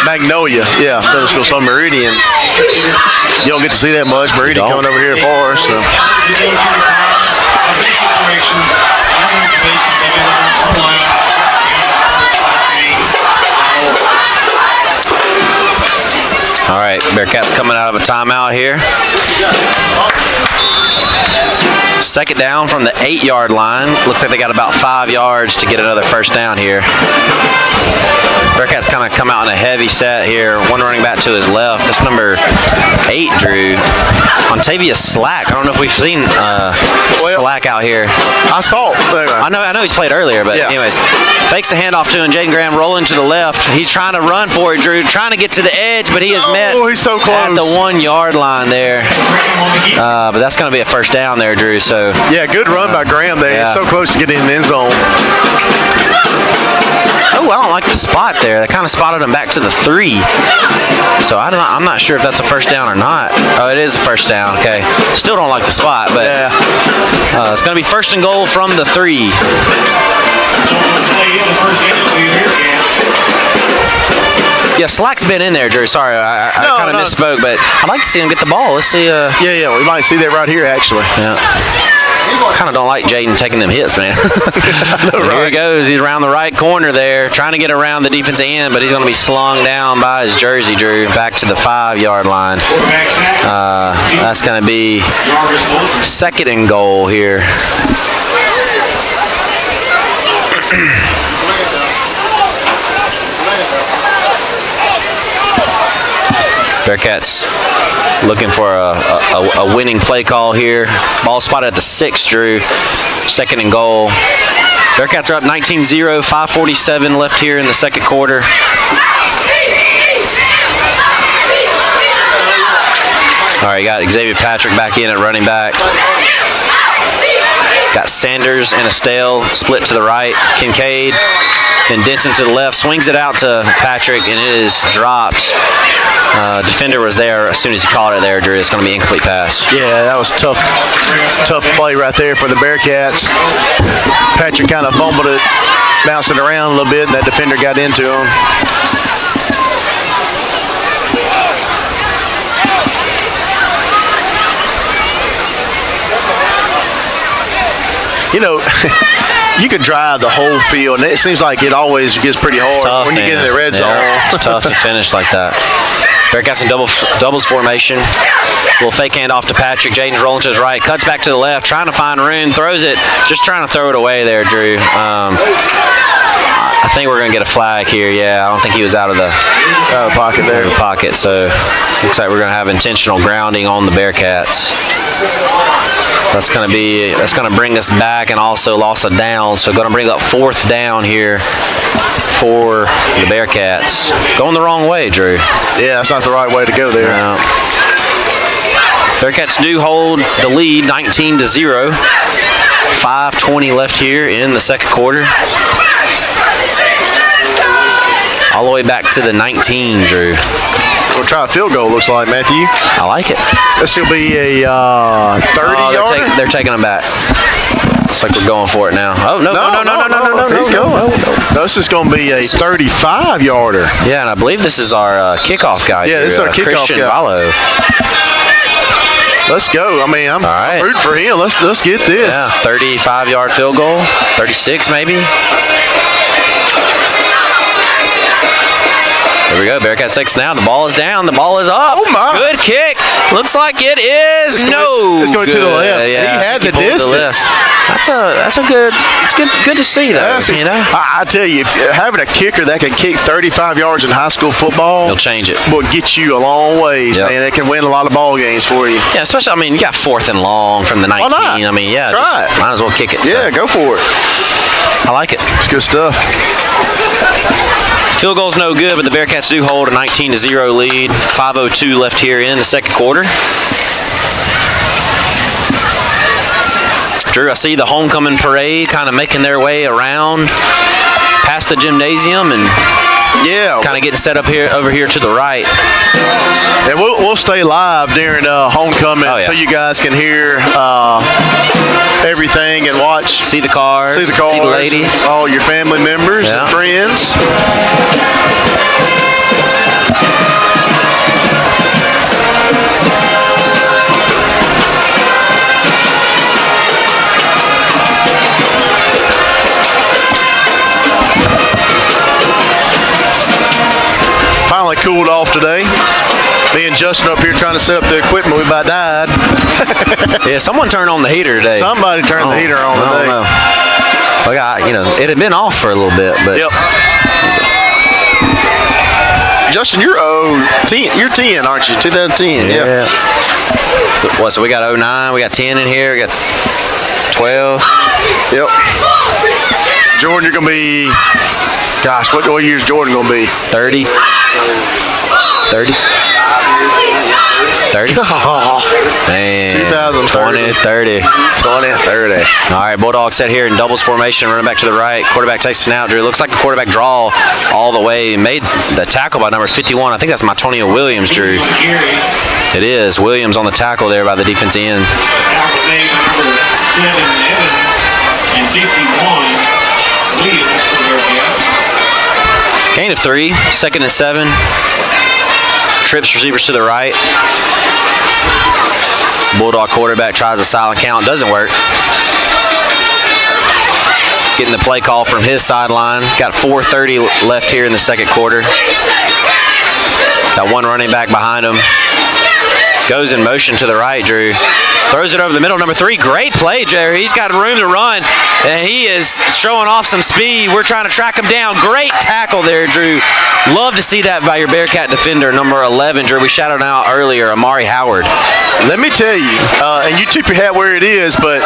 Magnolia, yeah, middle school. So Meridian, you don't get to see that much. Meridian coming over here for us. So. All right, Bearcats coming out of a timeout here. Second down from the 8-yard line. Looks like they got about 5 yards to get another first down here. Bearcats kind of come out in a heavy set here. One running back to his left. That's number 8, Drew. Ontavious Slack. I don't know if we've seen Slack out here. I saw. I know he's played earlier, but anyways, fakes the handoff to him. Jaden Graham rolling to the left. He's trying to run for it, Drew. Trying to get to the edge, but he is met he's so close. At the 1-yard line there. But that's going to be a first down there, Drew. So yeah, good run by Graham there. He's so close to getting in the end zone. Oh, I don't like the spot there. They kind of spotted him back to the 3. So I'm not sure if that's a first down or not. Oh, it is a first down. Okay. Still don't like the spot, but it's going to be first and goal from the 3. Yeah, Slack's been in there, Drew. Sorry, I kind of misspoke, but I'd like to see him get the ball. Let's see. Yeah, we might see that right here, actually. Yeah. Kind of don't like Jaden taking them hits, man. Here he goes. He's around the right corner there, trying to get around the defensive end, but he's going to be slung down by his jersey, Drew, back to the 5-yard line. That's going to be second and goal here. Bearcats looking for a winning play call here. Ball spotted at the 6, Drew. Second and goal. Bearcats are up 19-0, 5:47 left here in the second quarter. All right, got Xavier Patrick back in at running back. Got Sanders and Estelle split to the right. Kincaid and Denson to the left. Swings it out to Patrick, and it is dropped. Defender was there as soon as he caught it there, Drew. It's going to be an incomplete pass. Yeah, that was tough play right there for the Bearcats. Patrick kind of fumbled it, bouncing around a little bit, and that defender got into him. You know, you could drive the whole field, and it seems like it always gets pretty hard tough, when you get in the red zone. It's tough to finish like that. Bearcats in doubles formation. Little fake hand off to Patrick. Jaden's rolling to his right, cuts back to the left, trying to find room, throws it, just trying to throw it away there, Drew. I think we're going to get a flag here. Yeah, I don't think he was out of the pocket there. So looks like we're going to have intentional grounding on the Bearcats. That's going to bring us back and also loss of down. So going to bring up fourth down here for the Bearcats. Going the wrong way, Drew. Yeah, that's not the right way to go there. No. Bearcats do hold the lead 19-0. 5:20 left here in the second quarter. All the way back to the 19, Drew. We'll try a field goal, looks like, Matthew. I like it. This will be a 30-yarder. They're taking them back. Looks like we're going for it now. Oh, no. He's going. No, this is going to be a 35-yarder. Yeah, and I believe this is our kickoff guy. Yeah, this is our kickoff Christian guy. Vallo. Let's go. I mean, I'm rooting for him. Let's get this. Yeah, 35-yard field goal. 36 maybe. Here we go. Bearcats takes now. The ball is down. The ball is up. Oh, my. Good kick. Looks like it is. It's going to the left. Yeah, he had the distance. That's a good. It's good to see though. I tell you, having a kicker that can kick 35 yards in high school football, he'll change it. Will get you a long ways, man. It can win a lot of ball games for you. Yeah, especially. I mean, you got fourth and long from the 19. Why not? I mean, yeah, try it. Might as well kick it. Yeah, go for it. I like it. It's good stuff. Field goal's no good, but the Bearcats do hold a 19-0 lead. 5:02 left here in the second quarter. Drew, I see the homecoming parade kind of making their way around past the gymnasium and kind of getting set up here over here to the right. And we'll stay live during homecoming so you guys can hear everything and watch. See the cars. See the ladies. All your family members and friends. Finally cooled off today. Me and Justin up here trying to set up the equipment. We about died. Yeah, someone turned on the heater today. Somebody turned the heater on today. I don't know. It had been off for a little bit, but. Yep. Justin, you're 10, aren't you? 2010. Yeah. What? So we got 09. We got 10 in here. We got 12. Yep. Jordan, you're gonna be. Gosh, what year is Jordan gonna be? 30. 30. 30? Man, 2030. 2030. 2030. All right, Bulldogs set here in doubles formation, running back to the right. Quarterback takes the snap. Drew, looks like the quarterback draw all the way. Made the tackle by number 51. I think that's Antonio Williams, Drew. It is. Williams on the tackle there by the defense end. Tackle made by number 7, Evans, and 51, Williams for the Bearcats. Gain of 3, 2nd and 7. Trips receivers to the right. Bulldog quarterback tries a silent count. Doesn't work. Getting the play call from his sideline. Got 4:30 left here in the second quarter. Got one running back behind him. Goes in motion to the right, Drew. Throws it over the middle, number 3. Great play, Jerry. He's got room to run, and he is showing off some speed. We're trying to track him down. Great tackle there, Drew. Love to see that by your Bearcat defender, number 11, Drew. We shouted out earlier, Amari Howard. Let me tell you, and you tip your hat where it is, but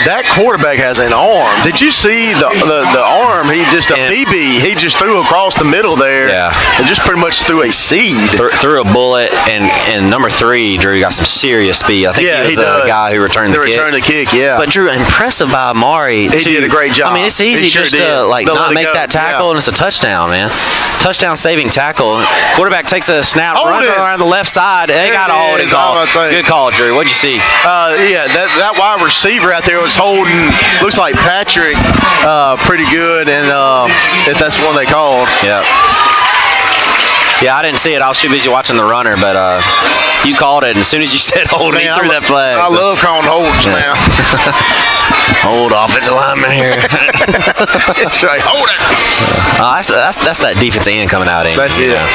that quarterback has an arm. Did you see the arm? He just BB. He just threw across the middle there. Yeah. And just pretty much threw a seed. Threw a bullet, and number 3, Drew, got some serious speed. I think he was the guy who returned the kick. Returned the kick, yeah. But Drew, impressive by Amari. He did a great job. I mean, it's easy just to not make that tackle, and it's a touchdown, man. Touchdown saving tackle. Quarterback takes a snap, runs around the left side. They got a holding call. Good call, Drew. What'd you see? Yeah, that wide receiver out there was holding. Looks like Patrick, pretty good, and if that's the one they called. Yeah. Yeah, I didn't see it. I was too busy watching the runner, but you called it. And as soon as you said hold, he threw that flag. I love calling holds now. Hold offensive lineman here. That's right. Hold it. That's that defensive end coming out. That's it. Yeah.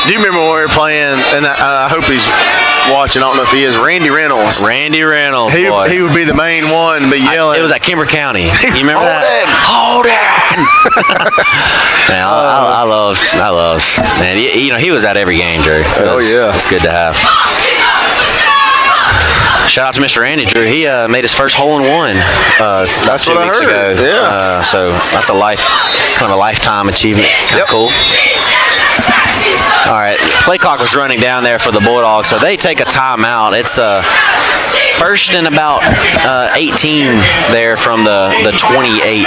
Do you remember when we were playing, and I hope he's watching, I don't know if he is, Randy Reynolds. Randy Reynolds, he would be the main one, be yelling. It was at Kimber County. You remember that? Hold it! Man, I love, man, he was at every game, Drew. Yeah. It's good to have. Shout out to Mr. Randy, Drew. He made his first hole-in-one that's 2 weeks ago. Yeah. So that's kind of a lifetime achievement. Kind of cool. All right, play clock was running down there for the Bulldogs, so they take a timeout. It's first and about 18 there from the 28.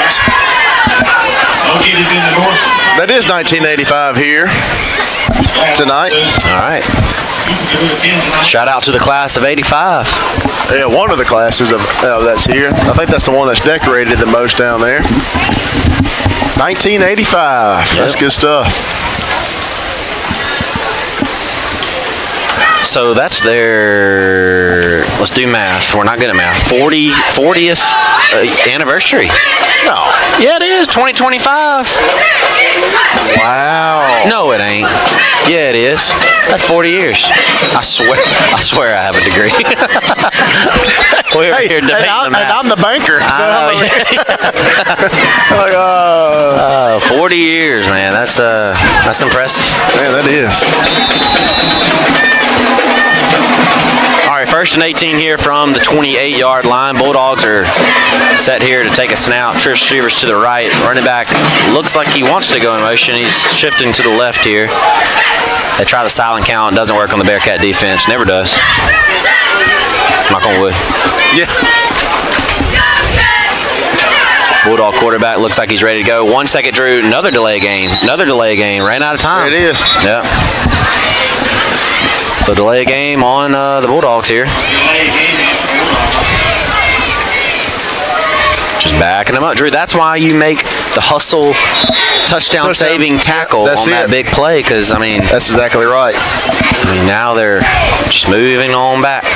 That is 1985 here tonight. All right. Shout out to the class of 85. Yeah, one of the classes of that's here. I think that's the one that's decorated the most down there. 1985. Yep. That's good stuff. So that's their, let's do math. We're not good at math. 40th anniversary. No. Yeah, it is. 2025. Wow. No, it ain't. Yeah, it is. That's 40 years. I swear I have a degrry. We're here debating the math. And I'm the banker. 40 years, man. That's impressive. Man, that is. All right, first and 18 here from the 28-yard line. Bulldogs are set here to take a snap. Trip receivers to the right. Running back looks like he wants to go in motion. He's shifting to the left here. They try the silent count. Doesn't work on the Bearcat defense. Never does. Knock on wood. Yeah. Bulldog quarterback looks like he's ready to go. 1 second, Drew. Another delay game. Ran out of time. There it is. Yeah. So delay a game on the Bulldogs here. Just backing them up. Drew, that's why you make the hustle touchdown saving tackle on that big play, because, I mean. That's exactly right. I mean, now they're just moving on back.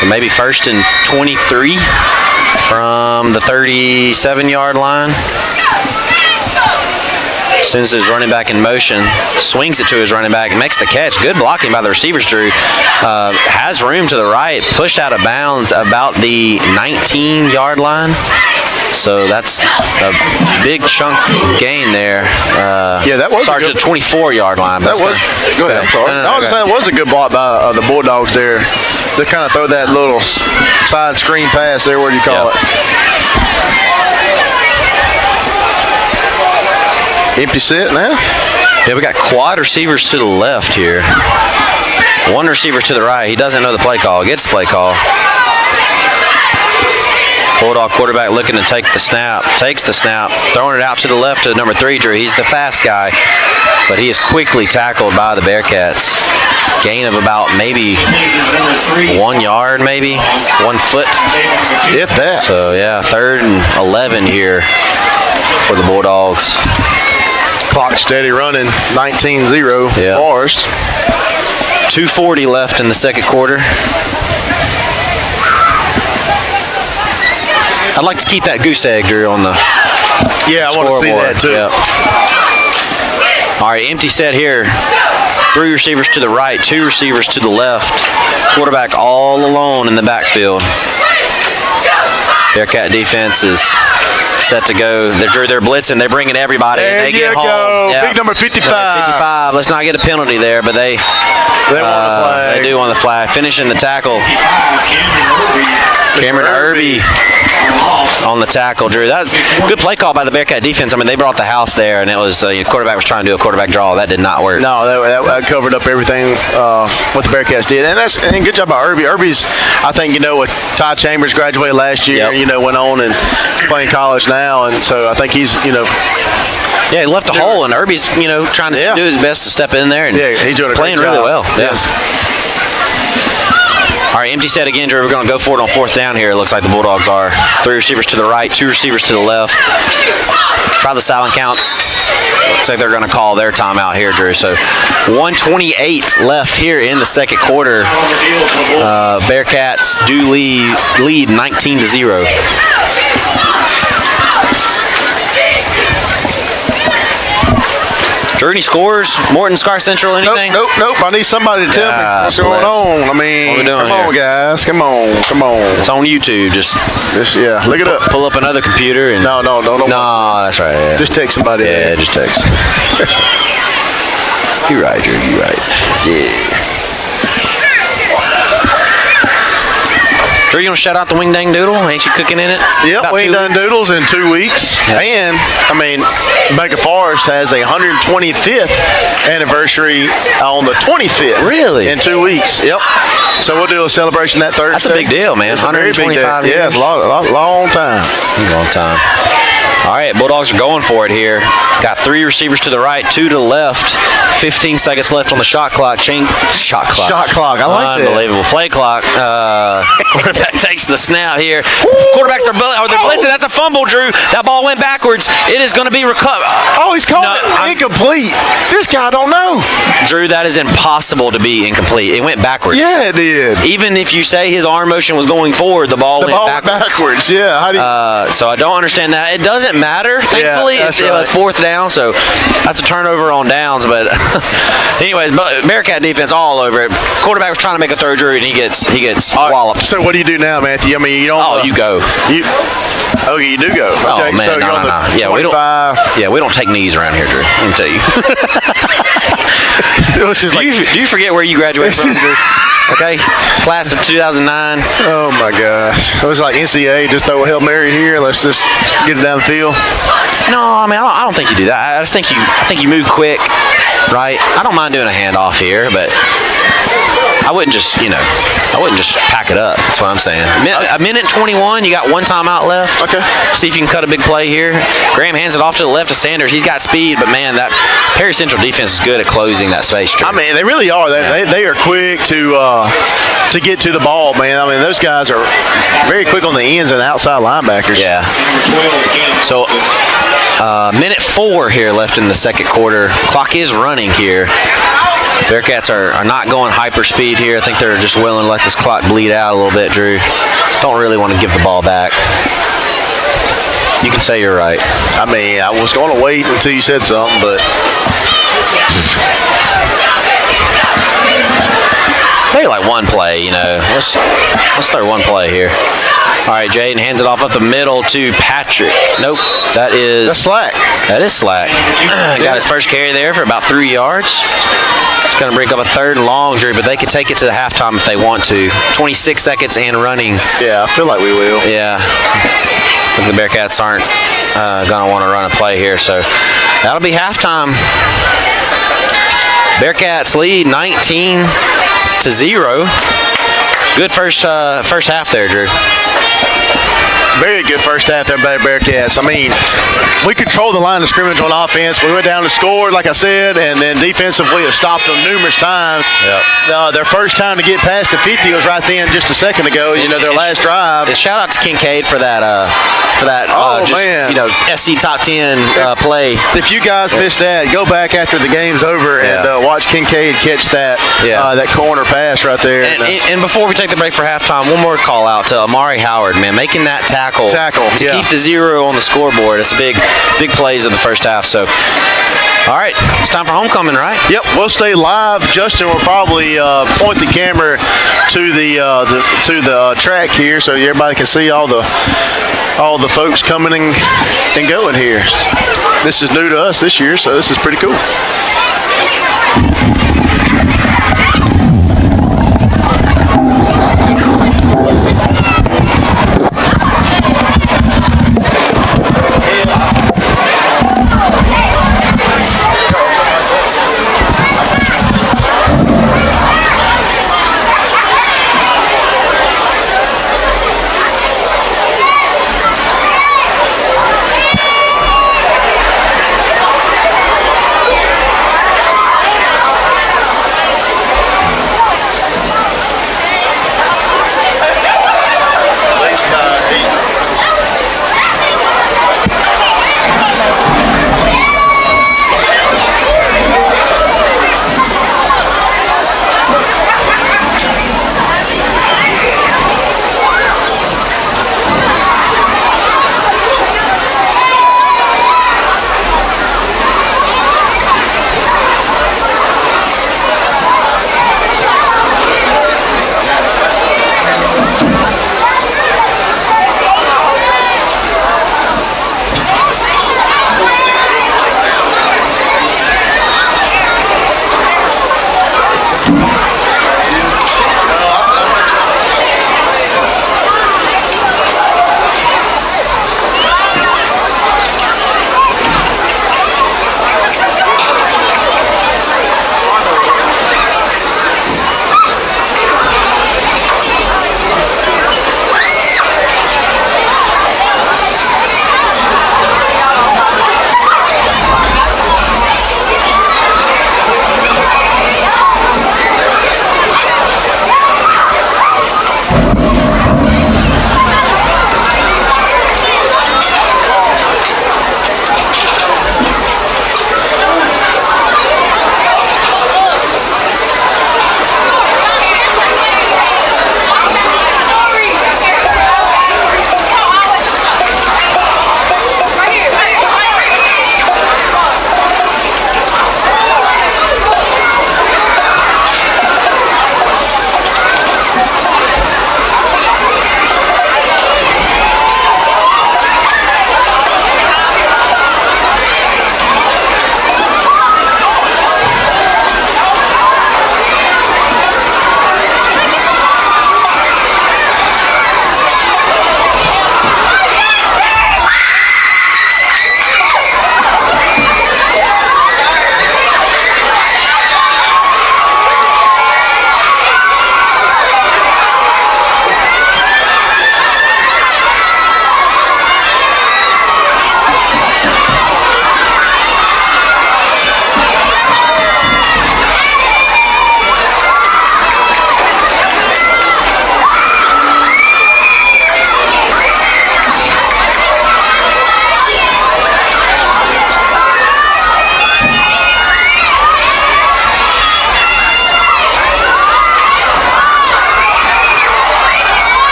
So maybe first and 23 from the 37-yard line. Sends his running back in motion, swings it to his running back, makes the catch. Good blocking by the receivers, Drew. Has room to the right, pushed out of bounds about the 19-yard line. So that's a big chunk gain there. That was a 24-yard line. That was go ahead. I'm sorry. I was saying it was a good block by the Bulldogs there. They kind of throw that little side screen pass there. What do you call it? Empty set now. Yeah, we got quad receivers to the left here. One receiver to the right. He doesn't know the play call. Gets the play call. Bulldog quarterback looking to take the snap. Takes the snap. Throwing it out to the left to number 3, Drew. He's the fast guy. But he is quickly tackled by the Bearcats. Gain of about maybe 1 yard, maybe 1 foot. If that. So, yeah, 3rd and 11 here for the Bulldogs. Clock steady running, 19-0 Forest. 2:40 left in the second quarter. I'd like to keep that goose egg, Drew, on the I want to see that too. Yep. All right, empty set here. 3 receivers to the right, 2 receivers to the left. Quarterback all alone in the backfield. Bearcat defense is set to go. They're blitzing. They're bringing everybody. There they get you home. go. Yeah. Big number 55. 55. Let's not get a penalty there, but they want the flag. They do want the flag. Finishing the tackle. Cameron Irby on the tackle, Drew. That was a good play call by the Bearcat defense. I mean, they brought the house there, and it was quarterback was trying to do a quarterback draw. That did not work. No, that covered up everything what the Bearcats did, and good job by Irby. Irby's, I think, with Ty Chambers graduated last year, went on and playing college now, and so I think he's, Yeah, he left a hole, and Irby's, trying to do his best to step in there, and he's doing a playing great job. really well. Yes. All right, empty set again, Drew. We're going to go for it on 4th down here. It looks like the Bulldogs are. 3 receivers to the right, 2 receivers to the left. Try the silent count. Looks like they're going to call their timeout here, Drew. So 1:28 left here in the second quarter. Bearcats do lead 19-0. Drew, any scores? Morton, Scar Central, anything? Nope. I need somebody to tell me what's going on. I mean, what we doing come on, guys. Come on. It's on YouTube. Just look it up. Pull up another computer and. No. No, that's right. Yeah. Just text somebody. Yeah, just text. You're right, Drew. You're right. Yeah. Drew, you want to shout out the Wing Dang Doodle? Ain't you cooking in it? Yep, Wing Dang Doodles in 2 weeks. Yep. And, Baker Forest has a 125th anniversary on the 25th. Really? In 2 weeks. Yep. So we'll do a celebration that Thursday. That's a big deal, man. It's 125 years. Yeah, it's a long time. Long time. All right, Bulldogs are going for it here. Got 3 receivers to the right, 2 to the left. 15 seconds left on the shot clock. Shot clock. I like that. Unbelievable. Play clock. Quarterback takes the snap here. Quarterbacks are blitzing. That's a fumble, Drew. That ball went backwards. It is going to be recovered. Oh, he's called it incomplete. This guy don't know. Drew, that is impossible to be incomplete. It went backwards. Yeah, it did. Even if you say his arm motion was going forward, the ball went backwards. Yeah. How do you... So I don't understand that. It doesn't matter. Thankfully, it was 4th down, so that's a turnover on downs. But anyways, Bearcat defense all over it. Quarterback was trying to make a throw, Drew, and he gets walloped. So what do you do now, Matthew? I mean, you don't. Oh, you go. Okay, you do go. Okay, oh man, so no. Yeah, we don't. Yeah, we don't take knees around here, Drew. Let me tell you. Do you forget where you graduated from, Drew? Okay, class of 2009. Oh my gosh, it was like NCAA. Just throw a Hail Mary here. Let's just get it down the field. No, I mean I don't think you do that. I think you move quick, right? I don't mind doing a handoff here, but I wouldn't just pack it up. That's what I'm saying. A minute 21. You got 1 timeout left. Okay. See if you can cut a big play here. Graham hands it off to the left of Sanders. He's got speed, but man, that Perry Central defense is good at closing that space. Drew. I mean, they really are. They are quick to get to the ball, man. I mean, those guys are very quick on the ends and outside linebackers. Yeah. So. Minute 4 here left in the second quarter. Clock is running here. Bearcats are not going hyper speed here. I think they're just willing to let this clock bleed out a little bit, Drew. Don't really want to give the ball back. You can say you're right. I mean, I was going to wait until you said something, but maybe like one play, you know. Let's throw one play here. All right, Jaden hands it off up the middle to Patrick. Nope, that's slack. That is slack. Got his first carry there for about 3 yards. It's going to bring up a 3rd and long, Drew, but they can take it to the halftime if they want to. 26 seconds and running. Yeah, I feel like we will. Yeah. I think the Bearcats aren't going to want to run a play here, so that'll be halftime. Bearcats lead 19-0. Good first half there, Drew. Very good first half there by the Bearcats. I mean, we controlled the line of scrimmage on offense. We went down and scored, like I said, and then defensively have stopped them numerous times. Yep. Their first time to get past the 50 was right then just a second ago, their last drive. Shout out to Kincaid for that man. SC top 10 play. If you guys missed that, go back after the game's over and watch Kincaid catch that corner pass right there. And before we take the break for halftime, one more call out to Amari Howard, man, making that tackle to keep the 0 on the scoreboard. It's a big plays in the first half. So, all right, it's time for homecoming, right? Yep, we'll stay live. Justin will probably point the camera to the track here, so everybody can see all the folks coming and going here. This is new to us this year, so this is pretty cool.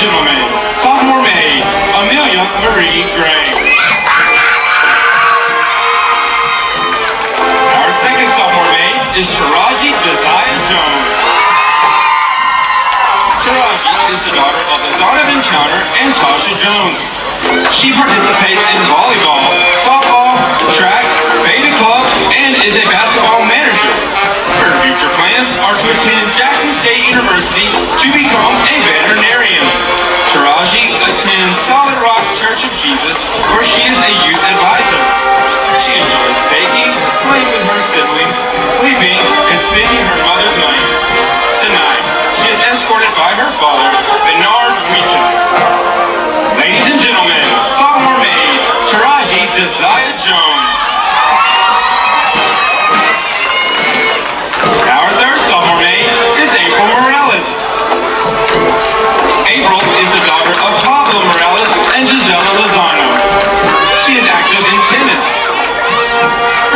gentlemen, sophomore maid, Amelia Marie Gray. Our second sophomore maid is Taraji Josiah Jones. Taraji is the daughter of Donovan Towner and Tasha Jones. She participates in volleyball, softball, track, beta club, and is a basketball manager. Her future plans are to attend Jackson State University to become a veterinarian. Taraji attends Solid Rock Church of Jesus, where she is a youth advisor. She enjoys baking, playing with her siblings, sleeping, and spending her mother's money. Tonight, she is escorted by her father, Bernard Weechan. Ladies and gentlemen, sophomore maid, Taraji Josiah Jones. Our third sophomore maid is April Morales. April is the daughter of Pablo Morales and Gisela Lozano. She is active in tennis.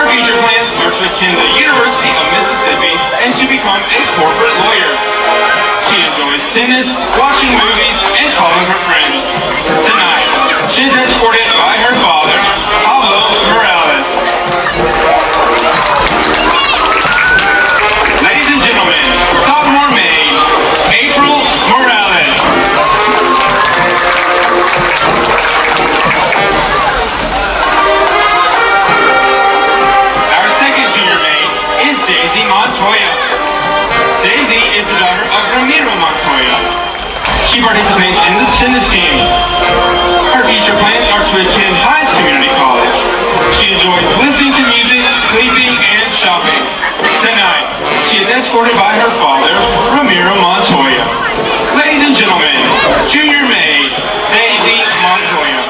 Her future plans are to attend the University of Mississippi and to become a corporate lawyer. She enjoys tennis, watching movies, and calling her friends. Tonight, she is escorted by her father, Pablo Morales. Ladies and gentlemen, sophomore maid, April Morales. Our second junior maid is Daisy Montoya. Daisy is the daughter of Ramiro Montoya. She participates in the tennis team. Her future plans are to attend Hines Community College. She enjoys listening to music, sleeping, and shopping. Tonight, she is escorted by her father, Ramiro Montoya. Ladies and gentlemen, junior maid, Daisy Montoya.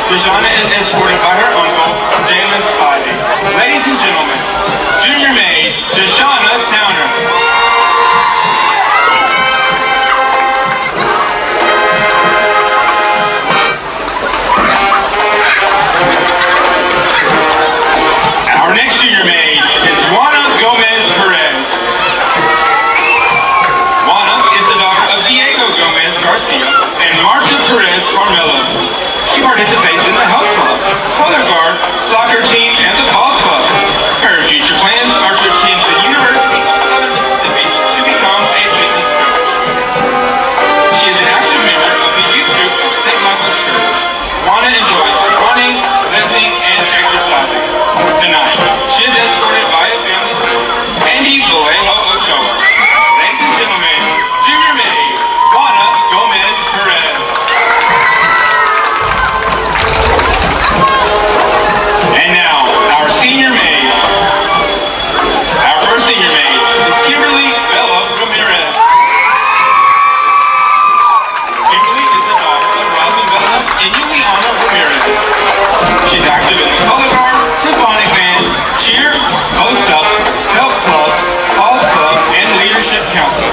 Deshauna is escorted by her uncle, Jalen Spivey. Ladies and gentlemen, junior maid, Deshauna Towner. Our next junior maid is Juana Gomez Perez. Juana is the daughter of Diego Gomez Garcia and Marcia Perez Carmelo. She participates in the health club, color guard, soccer team, and the Paws Club. Her future plans are to attend the University of Southern Mississippi to become a fitness coach. She is an active member of the youth group of St. Michael's Church. Juana enjoys running, lifting, and exercising. Tonight, she is escorted by a family friend, Andy Vallejo Ochoa. Ladies and gentlemen, junior maid, Juana Gomez Perez. And now, our senior maid. Our first senior maid is Kimberly Bella Ramirez. Kimberly is the daughter of Robin Bella and Juliana Ramirez. She's active in the color guard, symphonic band, cheer, post-up, health club, Paws Club, and leadership council.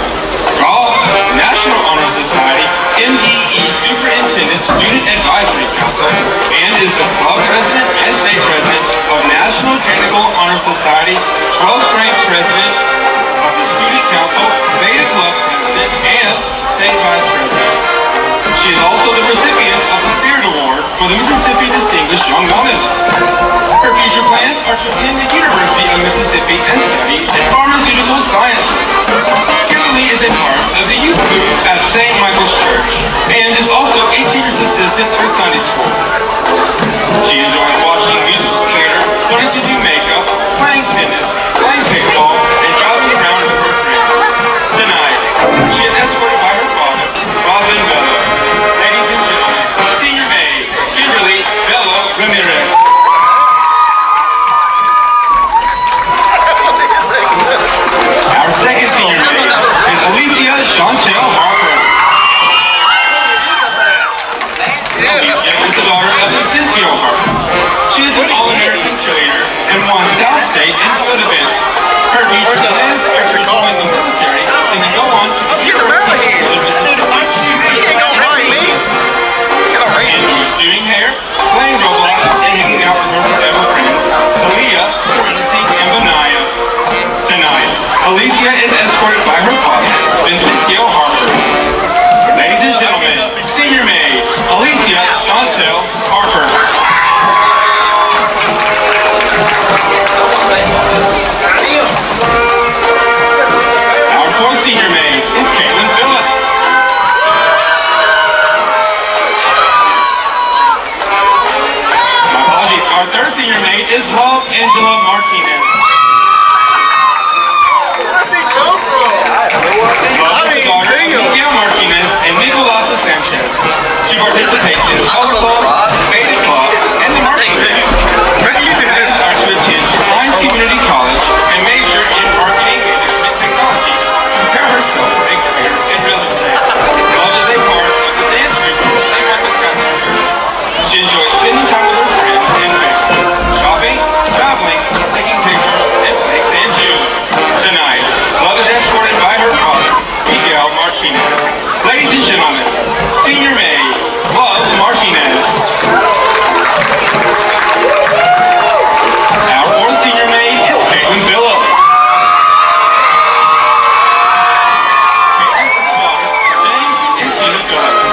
Golf, National Honor Society, MDE Superintendent Student Advisory Council, and is the club president and state president of National Technical Honor Society, 12th grade president of the Student Council, Beta Club president, and state vice president. She is also the recipient of the Spirit Award for the Mississippi Distinguished Young Woman. Her future plans are to attend the University of Mississippi and study in pharmaceutical sciences. Kimberly is a part of the youth group at St. Michael's Church and is also a teacher's assistant through Sunday school. She enjoys watching musical theater, learning to do makeup, playing tennis, playing pickleball, and driving around with her friends. Tonight, she is escorted by her father, Robin Bella. Ladies and gentlemen, senior maid, Kimberly Bella Ramirez. Our second senior maid is Alicia Chantel Harper. Alicia is the daughter of Cynthia Harper. She is an All-American cheerleader and won South State in float events. Her future plans are to join the military and then go on to the University of Mississippi. Enjoys doing hair, playing Roblox, and hanging out with her several friends, Aaliyah, Serenity, and Benaya. Tonight, Alicia is escorted by her father, Vincent Gill Harper. Ladies and gentlemen, senior maid, Alicia Chantel Harper. Our fourth senior maid is Caitlin Phillips. My apologies. Our third senior maid is Love Angela Martinez. Love is the daughter of Miguel Martinez and Nicolasa Sanchez. She participates in Color Club, Beta Club, and the Marketing Band. Her plans are to attend Science Community College and major in Marketing Management Technology to prepare herself for a career in real estate. Love is a part of the dance group of the St. Michael's Catholic Church. She enjoys spending time with her friends and family, shopping, traveling, taking pictures, and playing sand dunes. Tonight, Love is escorted by her father, Miguel Martinez. Ladies and gentlemen, senior maid, Love Martinez. Our fourth senior maid is Caitlin Phillips. Caitlin is the daughter of James and Tina Phillips.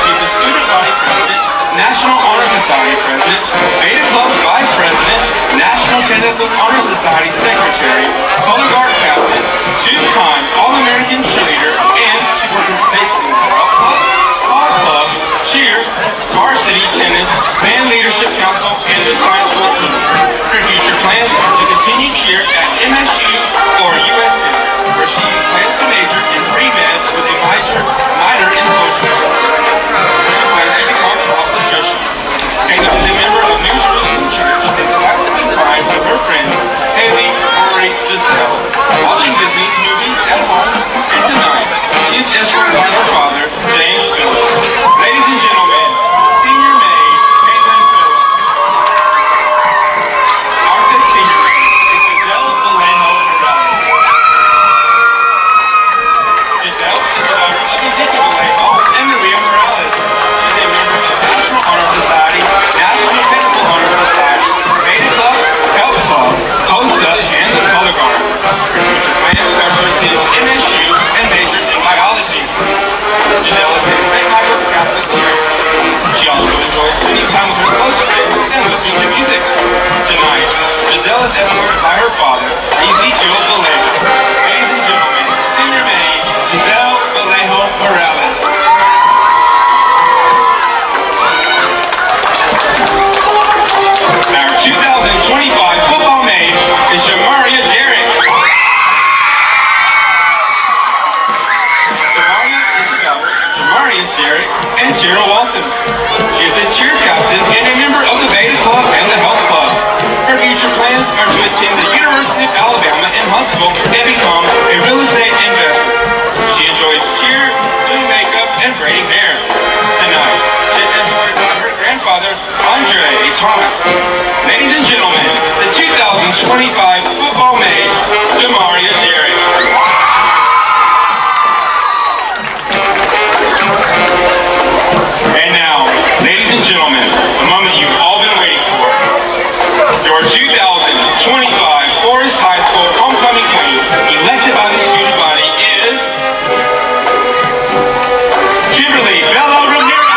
She's the student body president, National Honor Society president, Beta Club vice president, National Technical Honor Society secretary, color guard captain, two-time All-American cheerleader, and she participates in the Health Club, Paws Club, cheer, varsity tennis, band leadership council, and the science school team. Her future plans are to continue cheer at MSU or USM, where she plans to major in pre-med with a minor in social work. She plans to become an obstetrician. Caitlin is a member of New Jerusalem Church and collectively finds with her friends Haley, Rory, Giselle, watching Disney movies at home, and tonight she is escorted by her father, James Phillips. Ladies and gentlemen, senior maid, Caitlin and a member of the Beta Club and the Health Club. Her future plans are to attend the University of Alabama in Huntsville and become a real estate investor. She enjoys cheer, doing makeup, and braiding hair. Tonight, she is escorted by her grandfather, Andre Thomas. Ladies and gentlemen, the 2025 football maid, Demaria Jerry. And now, ladies and gentlemen, a moment you've all been waiting for. Your 2025 Forest High School homecoming queen, elected by the student body, is Kimberly Bella Ramirez.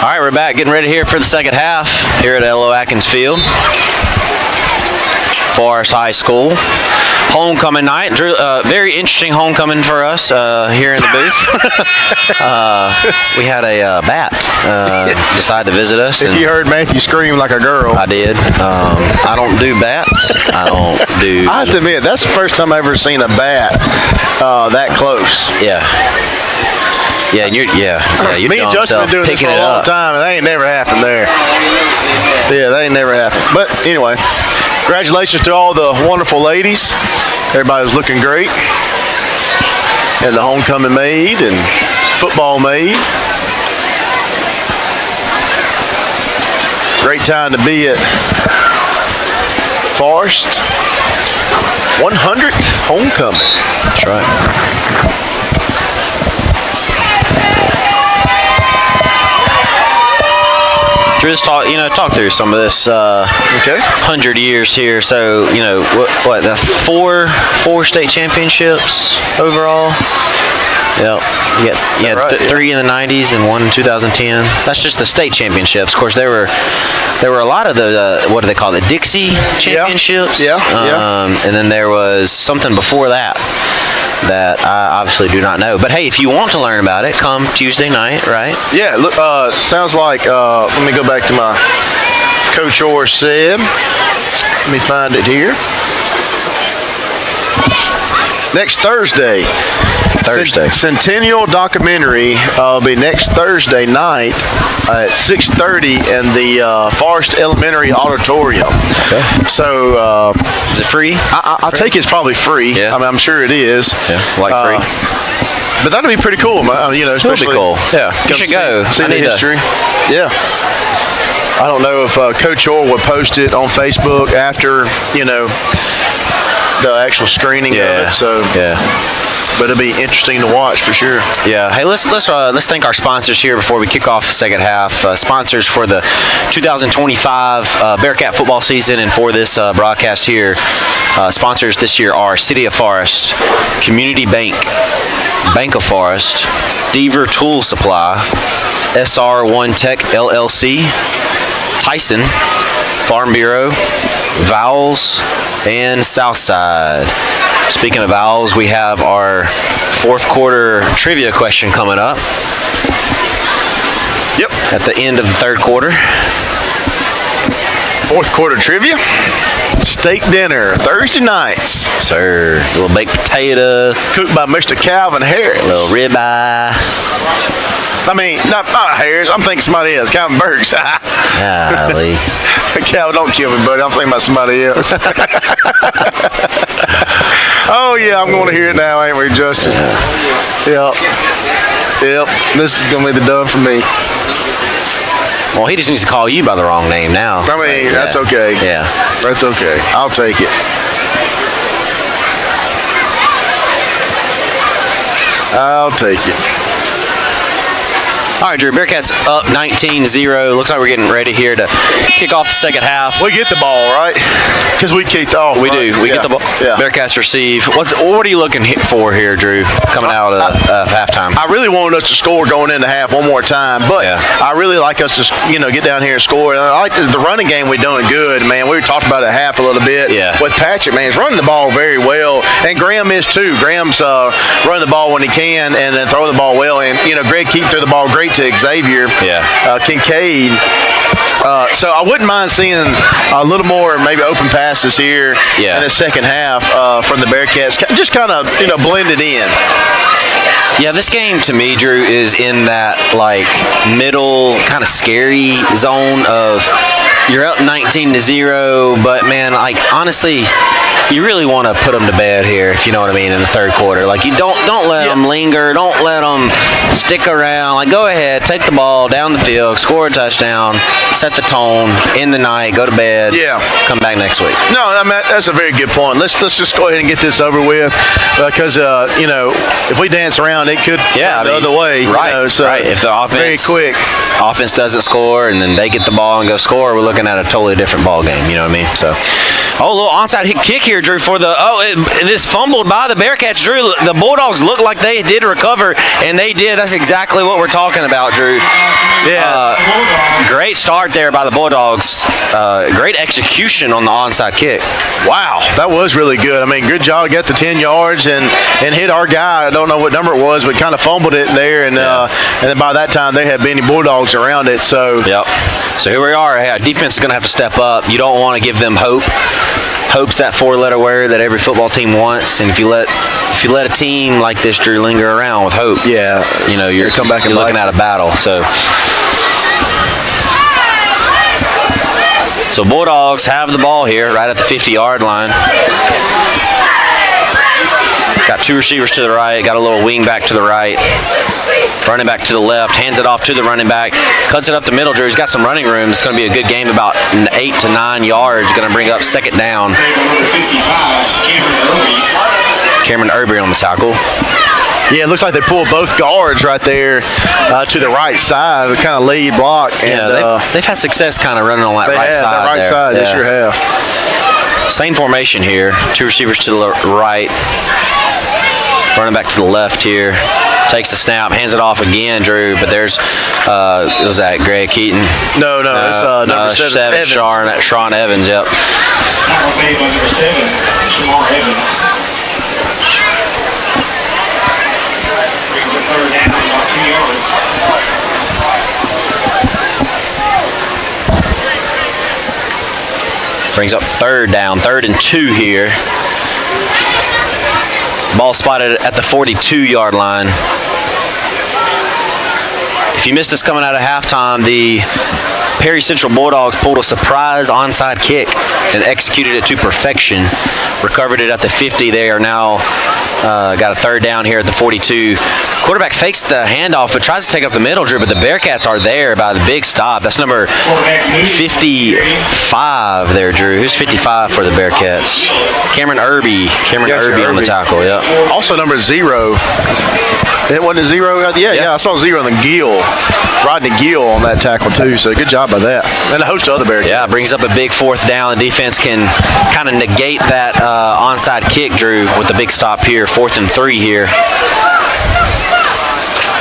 All right, we're back, getting ready here for the second half here at L.O. Atkins Field. Forest High School. Homecoming night. Drew, very interesting homecoming for us here in the booth. We had a bat decide to visit us. If you heard Matthew scream like a girl. I did. I don't do bats. I have to admit, that's the first time I've ever seen a bat that close. Yeah. Yeah, you Me and Justin have been doing this for a long time, and that ain't never happened there. Yeah, that ain't never happened. But anyway, congratulations to all the wonderful ladies. Everybody was looking great. And the homecoming maid and football maid. Great time to be at Forest. 100th homecoming. That's right. Just talk through some of this 100 years here. So, what four state championships overall? Yeah, right, 3 in the 90s and 1 in 2010. That's just the state championships. Of course, there were a lot of the what do they call it? Dixie championships. Yeah. And then there was something before that I obviously do not know. But hey, if you want to learn about it, come Tuesday night, right? Yeah. Look, sounds like. Let me go back to my Coach Orr said. Let me find it here. Next Thursday. Centennial documentary will be next Thursday night at 6:30 in the Forest Elementary Auditorium. Okay. So is it free? I take it's probably free. Yeah. I mean, I'm sure it is. Yeah, free. But that'd be pretty cool, especially. It'll be cool. Yeah, you should go. See the history. Yeah. I don't know if Coach Orr would post it on Facebook after the actual screening of it. So but it'll be interesting to watch for sure. Yeah. Hey, let's thank our sponsors here before we kick off the second half. Sponsors for the 2025 Bearcat football season and for this broadcast here. Sponsors this year are City of Forest, Community Bank, Bank of Forest, Deaver Tool Supply, SR1 Tech LLC, Tyson, Farm Bureau, Vowels, and Southside. Speaking of Vowels, we have our fourth quarter trivia question coming up. Yep. At the end of the third quarter. Fourth quarter trivia. Steak dinner Thursday nights. Sir, a little baked potato. Cooked by Mr. Calvin Harris. A little ribeye. I mean, not Harris. I'm thinking somebody else. Calvin Burks. Golly. Calvin, don't kill me, buddy. I'm thinking about somebody else. Oh, yeah, I'm going to hear it now, ain't we, Justin? Yep. This is going to be the dub for me. Well, he just needs to call you by the wrong name now. I mean, that's okay. Yeah. That's okay. I'll take it. I'll take it. All right, Drew, Bearcats up 19-0. Looks like we're getting ready here to kick off the second half. We get the ball, right? Because we kicked off. We right? do. We get the ball. Yeah. Bearcats receive. What are you looking for here, Drew, coming out of halftime? I really wanted us to score going into half one more time, but I really like us to, get down here and score. And I like the running game we're doing good, man. We were talking about it at half a little bit. Yeah. With Patrick, man, he's running the ball very well. And Graham is too. Graham's running the ball when he can and then throwing the ball well. And, Greg Keith threw the ball great to Xavier Kincaid. So I wouldn't mind seeing a little more maybe open passes here in the second half from the Bearcats. Just kind of, blended in. Yeah, this game to me, Drew, is in that middle kind of scary zone of you're up 19-0, but man, honestly, you really want to put them to bed here, if you know what I mean, in the third quarter. You don't let them linger, don't let them stick around. Go ahead, take the ball down the field, score a touchdown, set the tone, end the night, go to bed. Come back next week. No, I mean, that's a very good point. Let's just go ahead and get this over with because if we dance around, it could go the other way. Right. Right. If the offense very quick doesn't score and then they get the ball and go score, we're looking at a totally different ball game. You know what I mean? So, a little onside kick here, Drew, for the this fumbled by the Bearcats, Drew. The Bulldogs looked like they did recover, and they did. That's exactly what we're talking about, Drew. Yeah. Great start there by the Bulldogs. Great execution on the onside kick. Wow, that was really good. I mean, good job to get the 10 yards and hit our guy. I don't know what number it was, but kind of fumbled it there, and then by that time they had Benny Bulldogs around it. So So here we are. Hey, our defense is going to have to step up. You don't want to give them hope. Hope's that four-letter word that every football team wants, and if you let a team like this, Drew, linger around with hope, you're looking at a battle. So Bulldogs have the ball here right at the 50-yard line. Got two receivers to the right, got a little wing back to the right. Running back to the left, hands it off to the running back, cuts it up the middle. Drew's got some running room. It's going to be a good game, about 8 to 9 yards. Going to bring up second down. Cameron Irby on the tackle. Yeah, it looks like they pulled both guards right there to the right side, kind of lead block. And, they've had success kind of running on that right side. That right side, they sure have. Same formation here. Two receivers to the right. Running back to the left here. Takes the snap, hands it off again, Drew. But there's, was that Greg Keaton? No, it's number 7, Shawn Evans, yep. Made by number 7, Shamar Evans. Brings a third down, about 2 yards. Brings up third down, 3rd and 2 here. Ball spotted at the 42-yard line. If you missed us coming out of halftime, the Perry Central Bulldogs pulled a surprise onside kick and executed it to perfection. Recovered it at the 50. They are now Got a third down here at the 42. Quarterback fakes the handoff, but tries to take up the middle, Drew, but the Bearcats are there by the big stop. That's number 55 there, Drew. Who's 55 for the Bearcats? Cameron Irby. Irby on the tackle, yeah. Also number 0. It wasn't a 0? Yeah, I saw 0 on the Gill. Rodney Gill on that tackle, too, so good job by that. And a host of other Bearcats. Yeah, brings up a big fourth down. The defense can kind of negate that onside kick, Drew, with the big stop here. 4th and 3 here.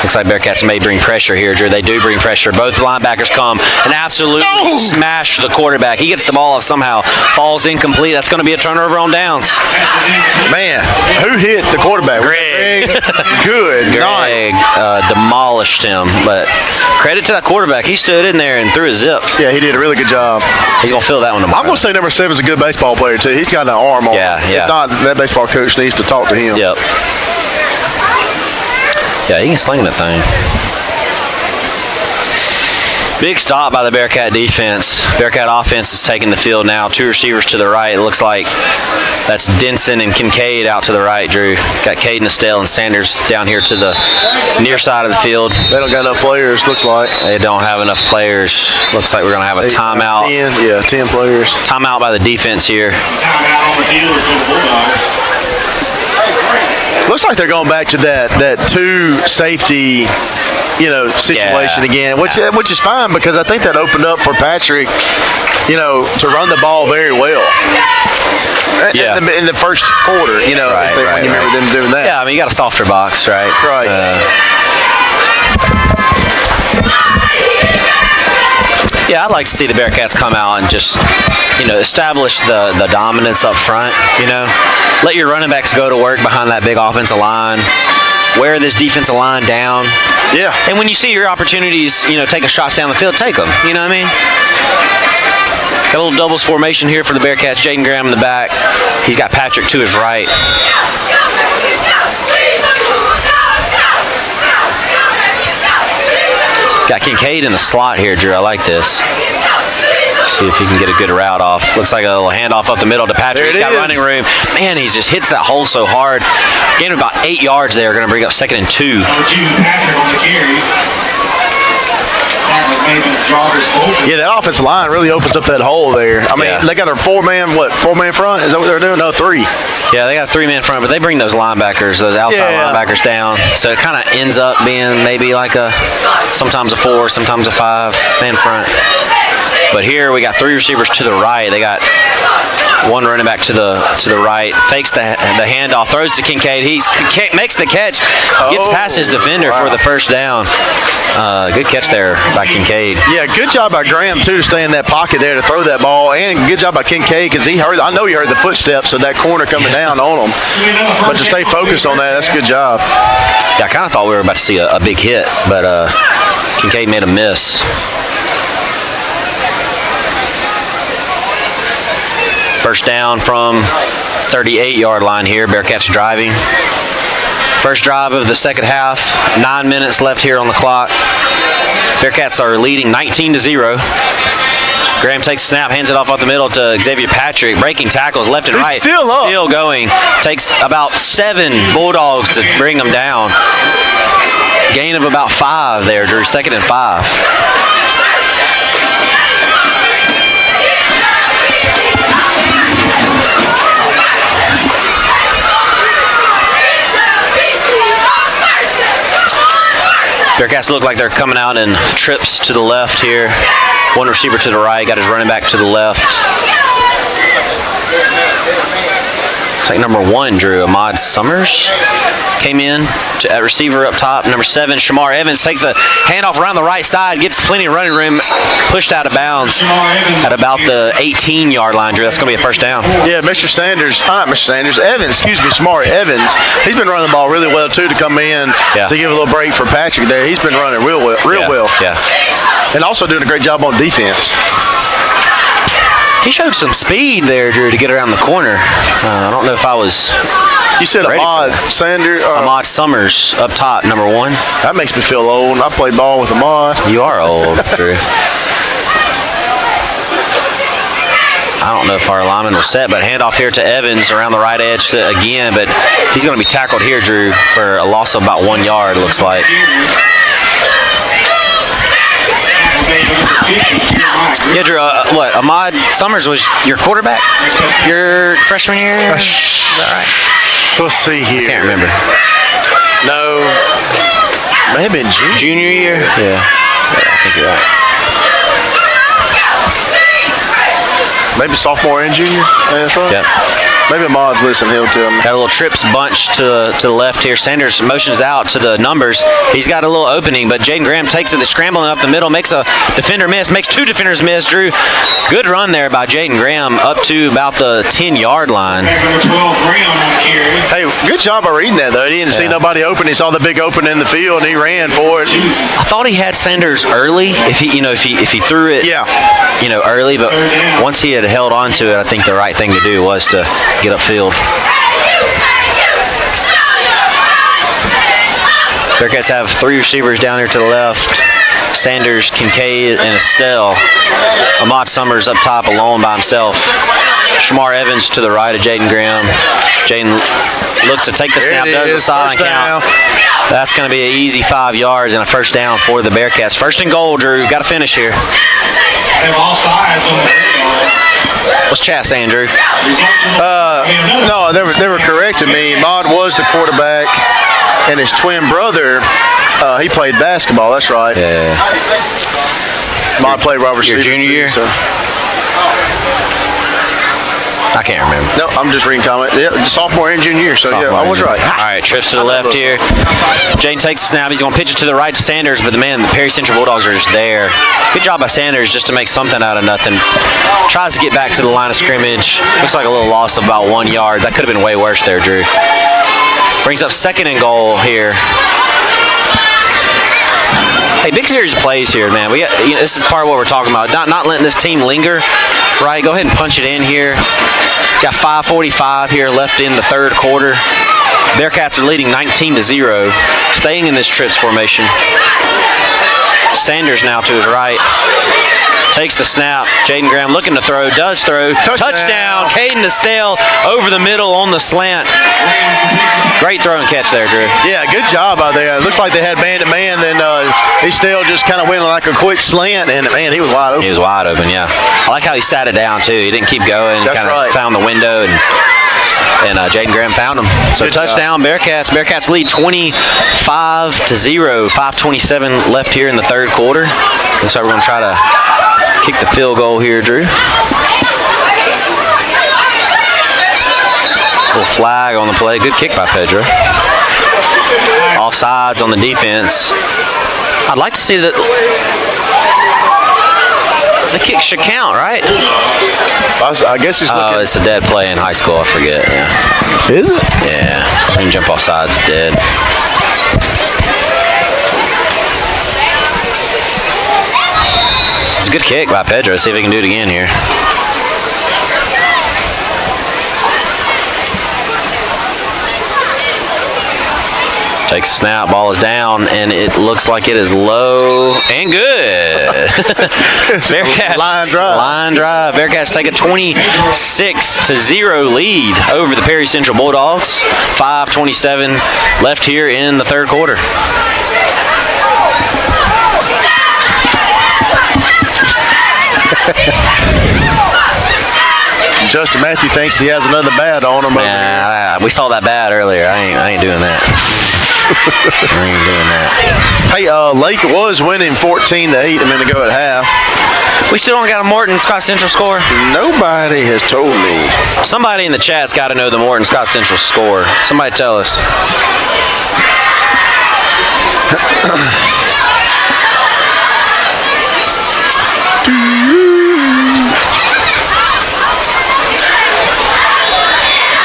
Looks like Bearcats may bring pressure here, Drew. They do bring pressure. Both linebackers come and absolutely smash the quarterback. He gets the ball off somehow. Falls incomplete. That's going to be a turnover on downs. Man, who hit the quarterback? Greg. Good. Greg demolished him. But credit to that quarterback. He stood in there and threw a zip. Yeah, he did a really good job. He's going to fill that one tomorrow. I'm going to say number 7 is a good baseball player, too. He's got an arm on him. Yeah. If not, that baseball coach needs to talk to him. Yep. Yeah, he can sling that thing. Big stop by the Bearcat defense. Bearcat offense is taking the field now. 2 receivers to the right. It looks like that's Denson and Kincaid out to the right, Drew. Got Caden Estelle and Sanders down here to the near side of the field. They don't got enough players, looks like. They don't have enough players. Looks like we're going to have a timeout. 10 players. Timeout by the defense here. Timeout on the field for the Bulldogs. Looks like they're going back to that 2 safety, situation again, which is fine because I think that opened up for Patrick, to run the ball very well. Yeah. In the first quarter, when you remember them doing that. Yeah, I mean, you got a softer box, right? Right. Yeah, I'd like to see the Bearcats come out and just, establish the dominance up front, Let your running backs go to work behind that big offensive line. Wear this defensive line down. Yeah. And when you see your opportunities, taking shots down the field, take them. You know what I mean? Got a little doubles formation here for the Bearcats. Jaden Graham in the back. He's got Patrick to his right. Got Kincaid in the slot here, Drew. I like this. See if he can get a good route off. Looks like a little handoff up the middle to Patrick. He's got running room. Man, he just hits that hole so hard. Gained about 8 yards there. Going to bring up 2nd and 2. Patrick on the carry. Yeah, that offensive line really opens up that hole there. I mean, they got a 4-man front? Is that what they're doing? No, 3. Yeah, they got a 3-man front, but they bring those linebackers, those outside linebackers down. So it kind of ends up being maybe like sometimes a 4, sometimes a 5-man front. But here we got 3 receivers to the right. They got 1 running back to the right. Fakes the handoff, throws to Kincaid. He makes the catch, gets past his defender for the first down. Good catch there by Kincaid. Yeah, good job by Graham too to stay in that pocket there to throw that ball, and good job by Kincaid because I know he heard the footsteps of that corner coming down on him. But to stay focused on that, that's a good job. Yeah, I kind of thought we were about to see a big hit, but Kincaid made a miss. First down from 38-yard line here. Bearcats driving. First drive of the second half. 9 minutes left here on the clock. Bearcats are leading 19-0. Graham takes a snap, hands it off the middle to Xavier Patrick. Breaking tackles left and right. Still up. Still going. Takes about 7 Bulldogs to bring them down. Gain of about 5 there, Drew. 2nd and 5. Bearcats look like they're coming out in trips to the left here. 1 receiver to the right, got his running back to the left. It's like number 1, Drew, Ahmad Summers came in at receiver up top. Number 7, Shamar Evans takes the handoff around the right side, gets plenty of running room, pushed out of bounds at about the 18-yard line, Drew. That's going to be a first down. Yeah, Evans, Shamar Evans. He's been running the ball really well, too, to come in to give a little break for Patrick there. He's been running real well. Yeah. And also doing a great job on defense. He showed some speed there, Drew, to get around the corner. I don't know if I was. You said Ahmad Summers up top, number 1. That makes me feel old. I played ball with Ahmad. You are old, Drew. I don't know if our lineman was set, but handoff here to Evans around the right edge again, but he's going to be tackled here, Drew, for a loss of about 1 yard, looks like. Yeah, Drew, what, Ahmad Summers was your quarterback your freshman year? Is that right? We'll see here. I can't remember. No. May have been junior year? Yeah, I think you're right. Maybe sophomore and junior. That's right. Yep. Maybe Ahmad's listening. He'll tell me. Got a little trips bunch to the left here. Sanders motions out to the numbers. He's got a little opening, but Jaden Graham takes it. The scrambling up the middle, makes a defender miss, makes 2 defenders miss. Drew, good run there by Jaden Graham up to about the 10-yard line. Hey, good job by reading that though. He didn't see nobody open. He saw the big opening in the field and he ran for it. I thought he had Sanders early. If he threw it, early, but once he had held on to it, I think the right thing to do was to get upfield. Bearcats have 3 receivers down here to the left. Sanders, Kincaid, and Estelle. Ahmad Summers up top alone by himself. Shamar Evans to the right of Jaden Graham. Jaden looks to take the snap, does the silent count. That's going to be an easy 5 yards and a first down for the Bearcats. First and goal, Drew. Got to finish here. What's Chat saying, Drew? No, they were correcting me. Ahmad was the quarterback, and his twin brother, he played basketball. That's right. Yeah. Ahmad played Robert Your junior year? So. I can't remember. No, I'm just reading comment. Yeah, sophomore and junior year. So yeah, I was right. All right, trips to the left here. Jane takes the snap. He's going to pitch it to the right to Sanders, but the Perry Central Bulldogs are just there. Good job by Sanders just to make something out of nothing. Tries to get back to the line of scrimmage. Looks like a little loss of about 1 yard. That could have been way worse there, Drew. Brings up second and goal here. Hey, big series of plays here, man. This is part of what we're talking about. Not letting this team linger, right? Go ahead and punch it in here. Got 5:45 here left in the third quarter. Bearcats are leading 19-0, staying in this trips formation. Sanders now to his right. Takes the snap. Jaden Graham looking to throw. Does throw. Touchdown. Caden Estelle over the middle on the slant. Great throw and catch there, Drew. Yeah, good job out there. It looks like they had man-to-man. Then Estelle just kind of went like a quick slant, and, man, he was wide open. He was wide open, yeah. I like how he sat it down, too. He didn't keep going. That's kind of right. found the window, and Jaden Graham found him. So good touchdown, job. Bearcats. Bearcats lead 25-0. 5:27 left here in the third quarter. And so we're going to try to kick the field goal here, Drew. Little flag on the play. Good kick by Pedro. Offsides on the defense. I'd like to see that. The kick should count, right? I guess he's looking. Oh, it's a dead play in high school. I forget. Yeah. Is it? Yeah. Clean jump off side's dead. It's a good kick by Pedro. See if he can do it again here. Takes the snap, ball is down, and it looks like it is low and good. Bearcats line drive. Bearcats take a 26-0 lead over the Perry Central Bulldogs. 5:27 left here in the third quarter. Justin Matthew thinks he has another bat on him. Nah, we saw that bat earlier. I ain't doing that. I ain't doing that. Hey, Lake was winning 14-8 a minute ago at half. We still don't got a Morton Scott Central score? Nobody has told me. Somebody in the chat's got to know the Morton Scott Central score. Somebody tell us.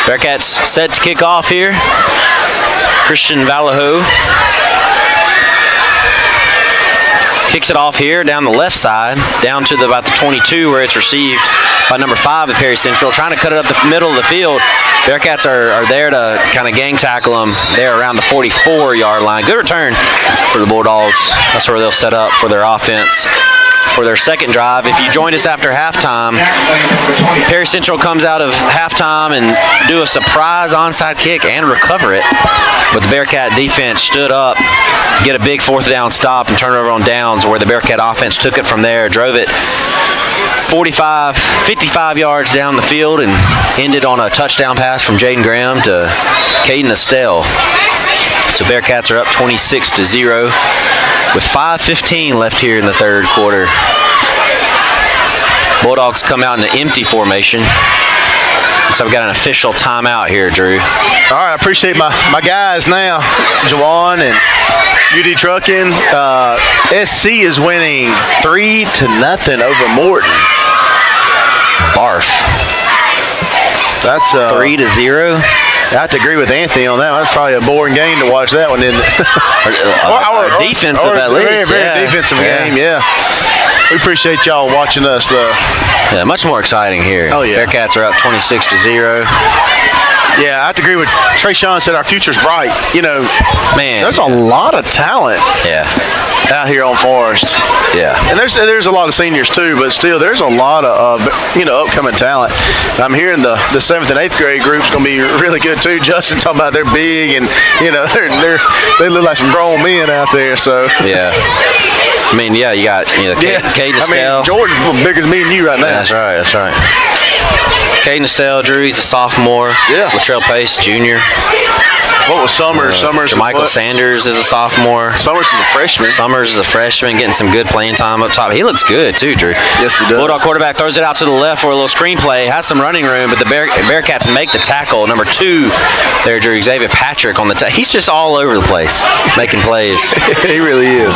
Bearcats set to kick off here. Christian Vallejo kicks it off here down the left side, down to about the 22 where it's received by number 5 at Perry Central, trying to cut it up the middle of the field. Bearcats are there to kind of gang tackle them there around the 44-yard line. Good return for the Bulldogs. That's where they'll set up for their offense. for their second drive. If you joined us after halftime, Perry Central comes out of halftime and do a surprise onside kick and recover it. But the Bearcat defense stood up, get a big fourth down stop, and turn it over on downs, where the Bearcat offense took it from there, drove it 55 yards down the field, and ended on a touchdown pass from Jaden Graham to Caden Estelle. So Bearcats are up 26-0 with 5:15 left here in the third quarter. Bulldogs come out in an empty formation. So we've got an official timeout here, Drew. All right, I appreciate my guys now, Jawan and UD Trucking. SC is winning 3-0 over Morton. Barf. That's 3-0. I have to agree with Anthony on that. That's probably a boring game to watch that one, isn't it? or defensive at least. Very defensive game, yeah. We appreciate y'all watching us. Yeah, much more exciting here. Oh, yeah. Bearcats are up 26-0. Yeah, I have to agree with Trey Sean said our future's bright. You know, man, there's a lot of talent out here on Forest. Yeah. And there's a lot of seniors too, but still there's a lot of upcoming talent. I'm hearing the 7th and 8th grade group's going to be really good too. Justin talking about they're big and they look like some grown men out there. So yeah. I mean, yeah, you got Caden Estelle. I mean, Jordan's bigger than me and you right now. Yeah, that's right. Caden Estelle, Drew, he's a sophomore. Yeah. Latrell Pace, junior. What was Summers? Michael Sanders is a sophomore. Summers is a freshman. Summers is a freshman, getting some good playing time up top. He looks good too, Drew. Yes, he does. Bulldog quarterback throws it out to the left for a little screenplay. Has some running room, but the Bearcats make the tackle. Number 2 there, Drew, Xavier Patrick on the tackle. He's just all over the place, making plays. He really is.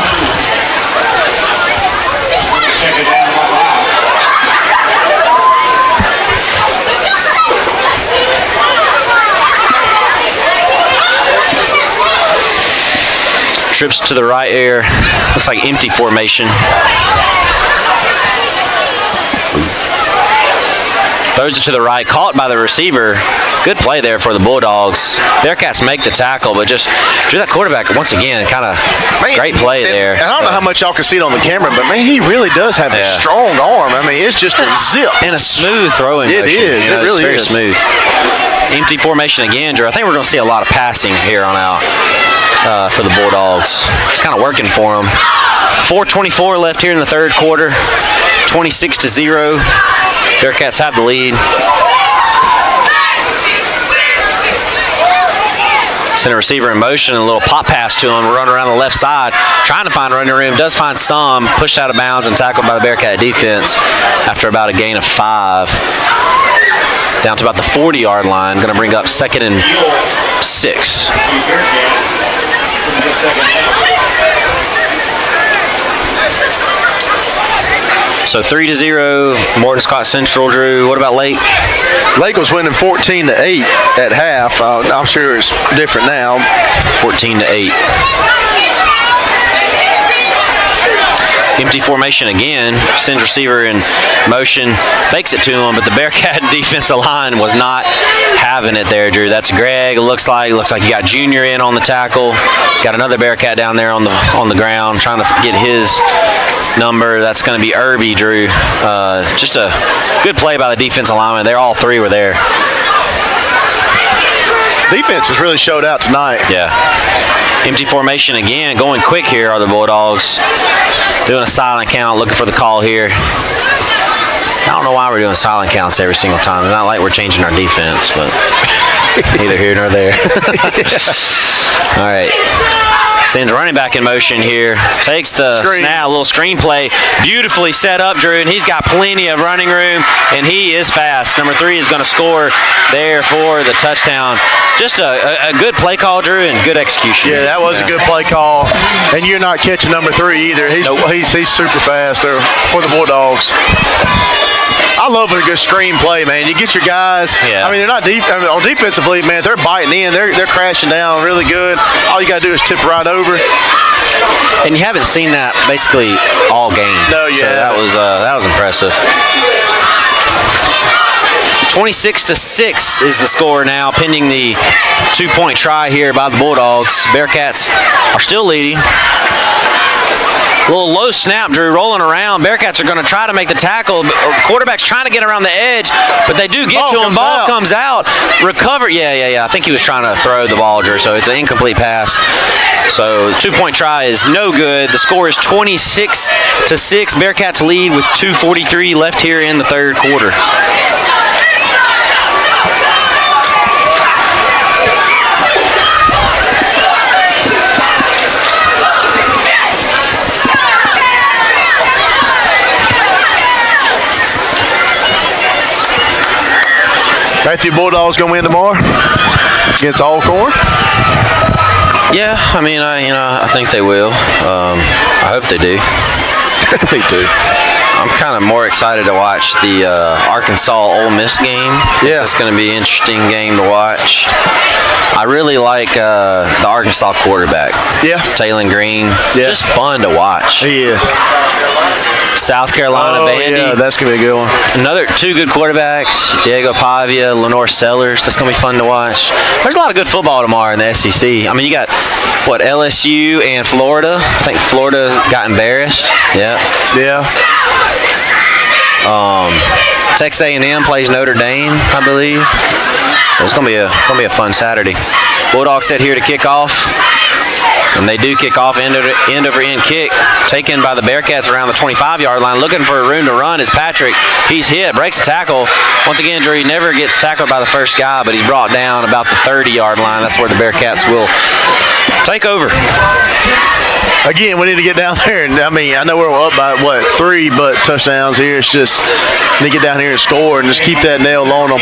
Trips to the right here. Looks like empty formation. Throws it to the right. Caught by the receiver. Good play there for the Bulldogs. Bearcats make the tackle, but just Drew, that quarterback, once again, kind of great play there. And I don't know how much y'all can see it on the camera, but, man, he really does have a strong arm. I mean, it's just a zip. And a smooth throwing motion. It is. It really is. Very smooth. Empty formation again, Drew. I think we're going to see a lot of passing here on out. For the Bulldogs. It's kind of working for them. 4:24 left here in the third quarter. 26-0. Bearcats have the lead. Send a receiver in motion, and a little pop pass to him. Run around the left side, trying to find running room. Does find some. Pushed out of bounds and tackled by the Bearcat defense after about a gain of 5. Down to about the 40-yard line. Going to bring up 2nd and 6. So 3-0, Morton Scott Central, Drew. What about Lake? Lake was winning 14-8 at half. I'm sure it's different now. 14-8. Empty formation again. Sends receiver in motion. Fakes it to him, but the Bearcat defensive line was not having it there, Drew. That's Greg. Looks like you got Junior in on the tackle. Got another Bearcat down there on the ground trying to get his number. That's going to be Irby, Drew. Just a good play by the defensive lineman. All 3 were there. Defense has really showed out tonight. Yeah. Empty formation again. Going quick here are the Bulldogs. Doing a silent count, looking for the call here. I don't know why we're doing silent counts every single time. It's not like we're changing our defense, but neither here nor there. All right. Sends running back in motion here. Takes the snap, a little screen play. Beautifully set up, Drew, and he's got plenty of running room, and he is fast. Number 3 is going to score there for the touchdown. Just a good play call, Drew, and good execution. Yeah, that was a good play call. And you're not catching number 3 either. He's super fast there for the Bulldogs. I love a good screen play, man. You get your guys. Yeah. I mean, they're not deep. I mean, on defensively, man, they're biting in. They're crashing down really good. All you got to do is tip right over. And you haven't seen that basically all game. No, yeah. So that was impressive. 26-6 is the score now, pending the 2-point try here by the Bulldogs. Bearcats are still leading. Little low snap, Drew, rolling around. Bearcats are going to try to make the tackle. Quarterback's trying to get around the edge, but they do get to him. Ball comes out. Recover. Yeah. I think he was trying to throw the ball, Drew, so it's an incomplete pass. So 2-point try is no good. The score is 26-6. Bearcats lead with 2:43 left here in the third quarter. Matthew Bulldogs gonna win tomorrow against Alcorn. Yeah, I mean, I think they will. I hope they do. Me too. I'm kind of more excited to watch the Arkansas Ole Miss game. Yeah, it's going to be an interesting game to watch. I really like the Arkansas quarterback. Yeah, Taylon Green. Yeah. Just fun to watch. He is. South Carolina Vandy. Yeah, that's going to be a good one. Another two good quarterbacks, Diego Pavia, Lenore Sellers. That's going to be fun to watch. There's a lot of good football tomorrow in the SEC. I mean, you got, LSU and Florida. I think Florida got embarrassed. Yeah. Texas A&M plays Notre Dame, I believe. It's going to be a fun Saturday. Bulldogs set here to kick off. And they do kick off end-over-end kick, taken by the Bearcats around the 25-yard line. Looking for a room to run is Patrick. He's hit, breaks a tackle. Once again, Drew, he never gets tackled by the first guy, but he's brought down about the 30-yard line. That's where the Bearcats will take over. Again, we need to get down there, and I know we're up by 3 touchdowns here. It's just need to get down here and score and just keep that nail on them.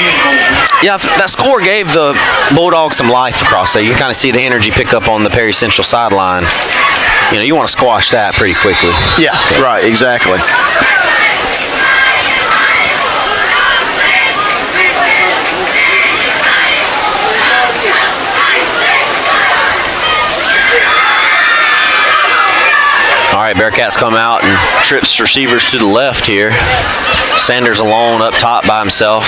Yeah, that score gave the Bulldogs some life across there. You can kind of see the energy pick up on the Perry Central sideline. You want to squash that pretty quickly. Yeah, right, exactly. All right, Bearcats come out and trips receivers to the left here. Sanders alone up top by himself.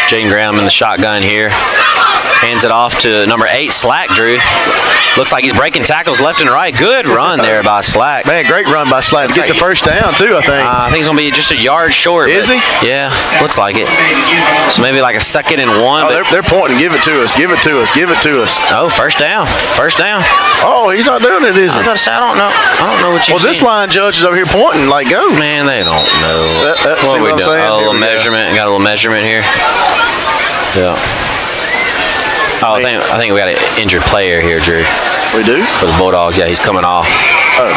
Jaden Graham in the shotgun here. Hands it off to number 8, Slack, Drew. Looks like he's breaking tackles left and right. Good run there by Slack. Man, great run by Slack. Get the first down, too, I think. I think he's going to be just a yard short. Is he? Yeah, looks like it. So maybe like a 2nd and 1. Oh, they're pointing. Give it to us. Give it to us. Give it to us. Oh, first down. First down. Oh, he's not doing it, is he? I don't know. I don't know what you Well, this line judge is over here pointing like go. Man, they don't know. What are we doing? Oh, a little measurement. Got a little measurement here. Yeah. Oh, I think we got an injured player here, Drew. We do? For the Bulldogs, yeah, he's coming off. Oh.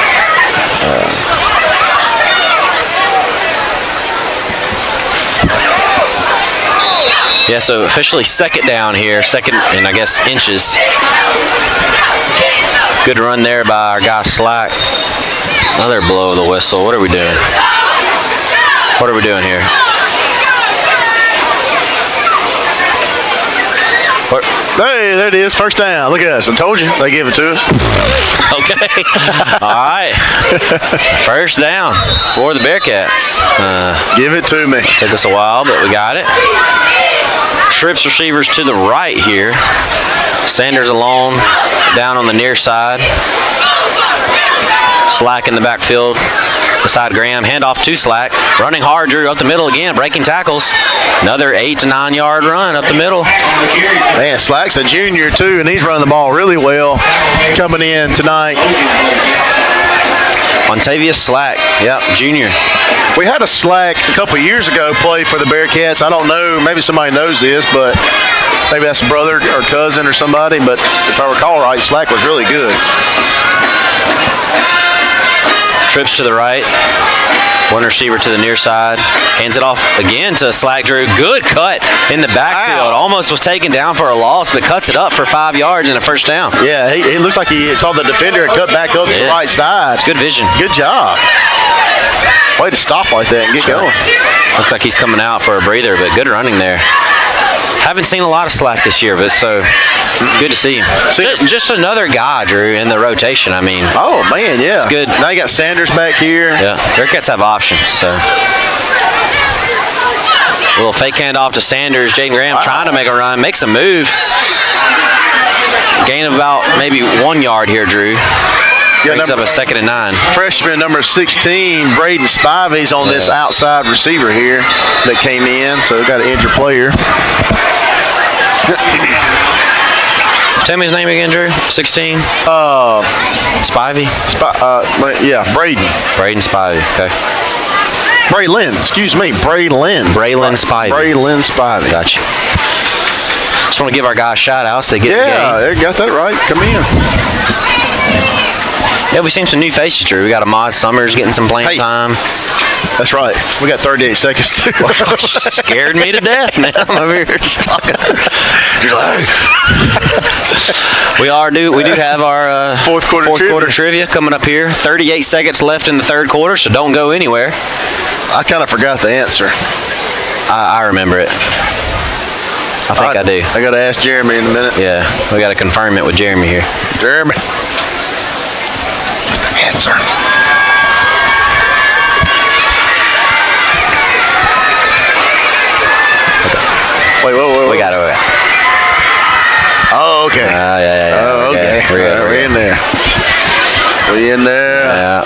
Yeah, so officially 2nd down here, 2nd and I guess inches. Good run there by our guy Slack. Another blow of the whistle. What are we doing? What are we doing here? Hey, there it is. First down. Look at us. I told you. They gave it to us. Okay. All right. First down for the Bearcats. Give it to me. Took us a while, but we got it. Trips receivers to the right here. Sanders alone down on the near side. Slack in the backfield beside Graham. Handoff to Slack. Running hard, Drew, up the middle again. Breaking tackles. Another 8 to 9 yard run up the middle. Man, Slack's a junior, too, and he's running the ball really well coming in tonight. Montavious Slack, yep, junior. We had a Slack a couple years ago play for the Bearcats. I don't know, maybe somebody knows this, but maybe that's a brother or cousin or somebody, but if I recall right, Slack was really good. Trips to the right. One receiver to the near side. Hands it off again to Slack, Drew. Good cut in the backfield. Wow. Almost was taken down for a loss, but cuts it up for 5 yards and a first down. Yeah, he looks like he saw the defender and cut back up to the right side. It's good vision. Good job. Way to stop like that and get going. Looks like he's coming out for a breather, but good running there. Haven't seen a lot of Slack this year, but so good to see him. Just another guy, Drew, in the rotation. I mean. Oh, man, yeah. It's good. Now you got Sanders back here. Yeah, Bearcats have options, so. A little fake handoff to Sanders. Jaden Graham trying to make a run, makes a move. Gain of about maybe 1 yard here, Drew. Brings up a 2nd and 9. Freshman number 16, Braden Spivey's on this outside receiver here that came in, so we've got an injured player. Tell me his name again, Drew. 16. Spivey. Yeah, Braden. Braden Spivey. Okay. Braylon, excuse me, Braylon. Braylon Spivey. Braylon Spivey. Gotcha. Just want to give our guys shout-outs. They get the game. Yeah, they got that right. Come in. Yeah, we've seen some new faces, Drew. We got Ahmad Summers getting some playing time. That's right. We got 38 seconds, too. Scared me to death, man. I'm over here just talking. We do have our fourth quarter trivia coming up here. 38 seconds left in the third quarter, so don't go anywhere. I kind of forgot the answer. I remember it. I think I do. I got to ask Jeremy in a minute. Yeah, we got to confirm it with Jeremy here. Jeremy. What's the answer? Wait. We got it. Oh, okay. Yeah. Oh, okay. We're in there. We in there. Yeah.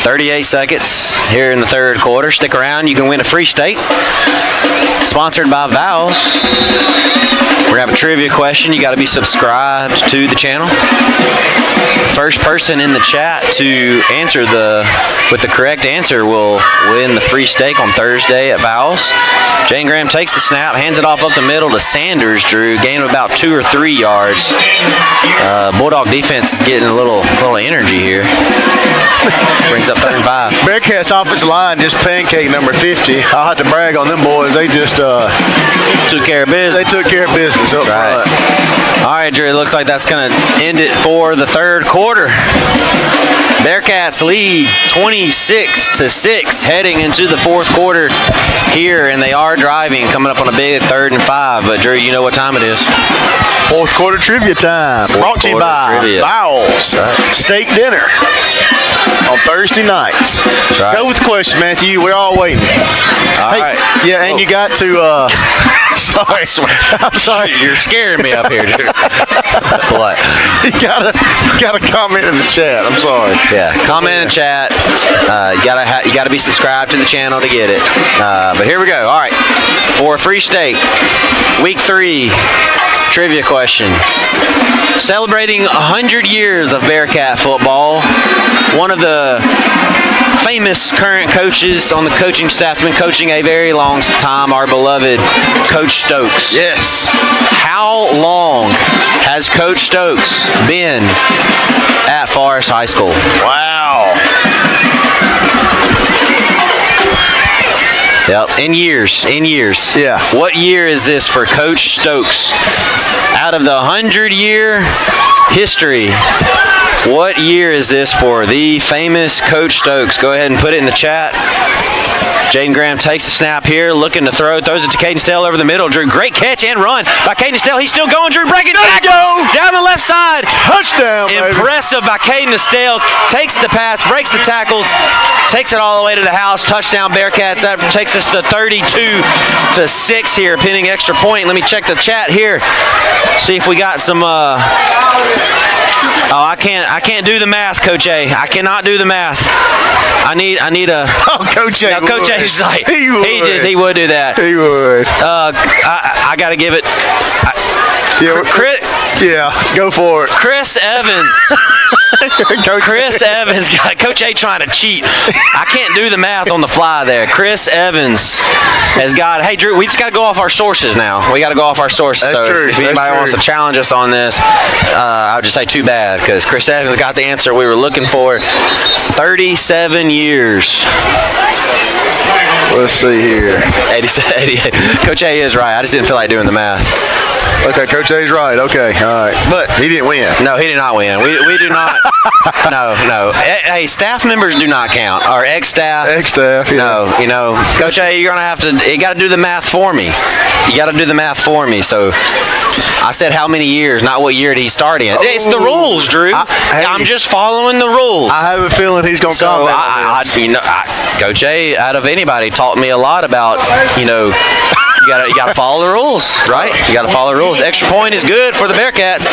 38 seconds here in the third quarter. Stick around. You can win a free steak. Sponsored by Valves. We're going to have a trivia question. You got to be subscribed to the channel. First person in the chat to answer with the correct answer will win the free steak on Thursday at Valves. Jane Graham takes the snap, hands it off up the middle to Sanders, Drew. Gain of about 2 or 3 yards. Bulldog defense is getting a little energy here. Brings up 3rd and 5. Bearcats offensive line just pancake number 50. I'll have to brag on them boys. They just took care of business. They took care of business up front. All right, Drew, it looks like that's going to end it for the third quarter. Bearcats lead 26-6 heading into the fourth quarter here, and they are driving, coming up on a big 3rd and 5. But, Drew, you know what time it is. Fourth quarter trivia time. Brought to you by Valves Steak Dinner on Thursday nights. Right. Go with the question, Matthew. We're all waiting. All right. Yeah, and you got to... Sorry. I'm sorry. You're scaring me up here, dude. What? You gotta comment in the chat. I'm sorry. Yeah, comment in the chat. You gotta be subscribed to the channel to get it. But here we go. All right, for a free steak, week 3 trivia question. Celebrating 100 years of Bearcat football, one of the famous current coaches on the coaching staff has been coaching a very long time, our beloved Coach Stokes. Yes. How long has Coach Stokes been at Forest High School? Wow. Yep, in years. Yeah. What year is this for Coach Stokes? Out of the 100-year history, what year is this for the famous Coach Stokes? Go ahead and put it in the chat. Jaden Graham takes the snap here, looking to throw, throws it to Caden Stell over the middle. Drew, great catch and run by Caden Stell. He's still going. Drew, breaking back. Down the left side. Touchdown, baby. Impressive by Caden Stell. Takes the pass, breaks the tackles, takes it all the way to the house. Touchdown, Bearcats. That takes us to 32-6 here, pending extra point. Let me check the chat here. See if we got some. Oh, I can't do the math, Coach A. I cannot do the math. I need a. Oh, Coach A. Now, Coach A's like he would do that. He would. I got to give it. Yeah, go for it. Chris Evans. Chris Evans got Coach A trying to cheat. I can't do the math on the fly there. Chris Evans has got. Hey, Drew, we just got to go off our sources now. We got to go off our sources. That's so true. If anybody wants to challenge us on this, I would just say too bad because Chris Evans got the answer we were looking for. 37 years. Let's see here. 88. Coach A is right. I just didn't feel like doing the math. Okay, Coach A's right. Okay, all right. But he didn't win. No, he did not win. We do not. No. Hey, staff members do not count. Our ex-staff. Ex-staff, yeah. No, Coach A, you're going to have to, you got to do the math for me. You got to do the math for me. So I said how many years, not what year did he start in. It's the rules, Drew. I'm just following the rules. I have a feeling he's going to come back. Coach A, out of anybody, taught me a lot about, You gotta follow the rules, right? You gotta follow the rules. Extra point is good for the Bearcats.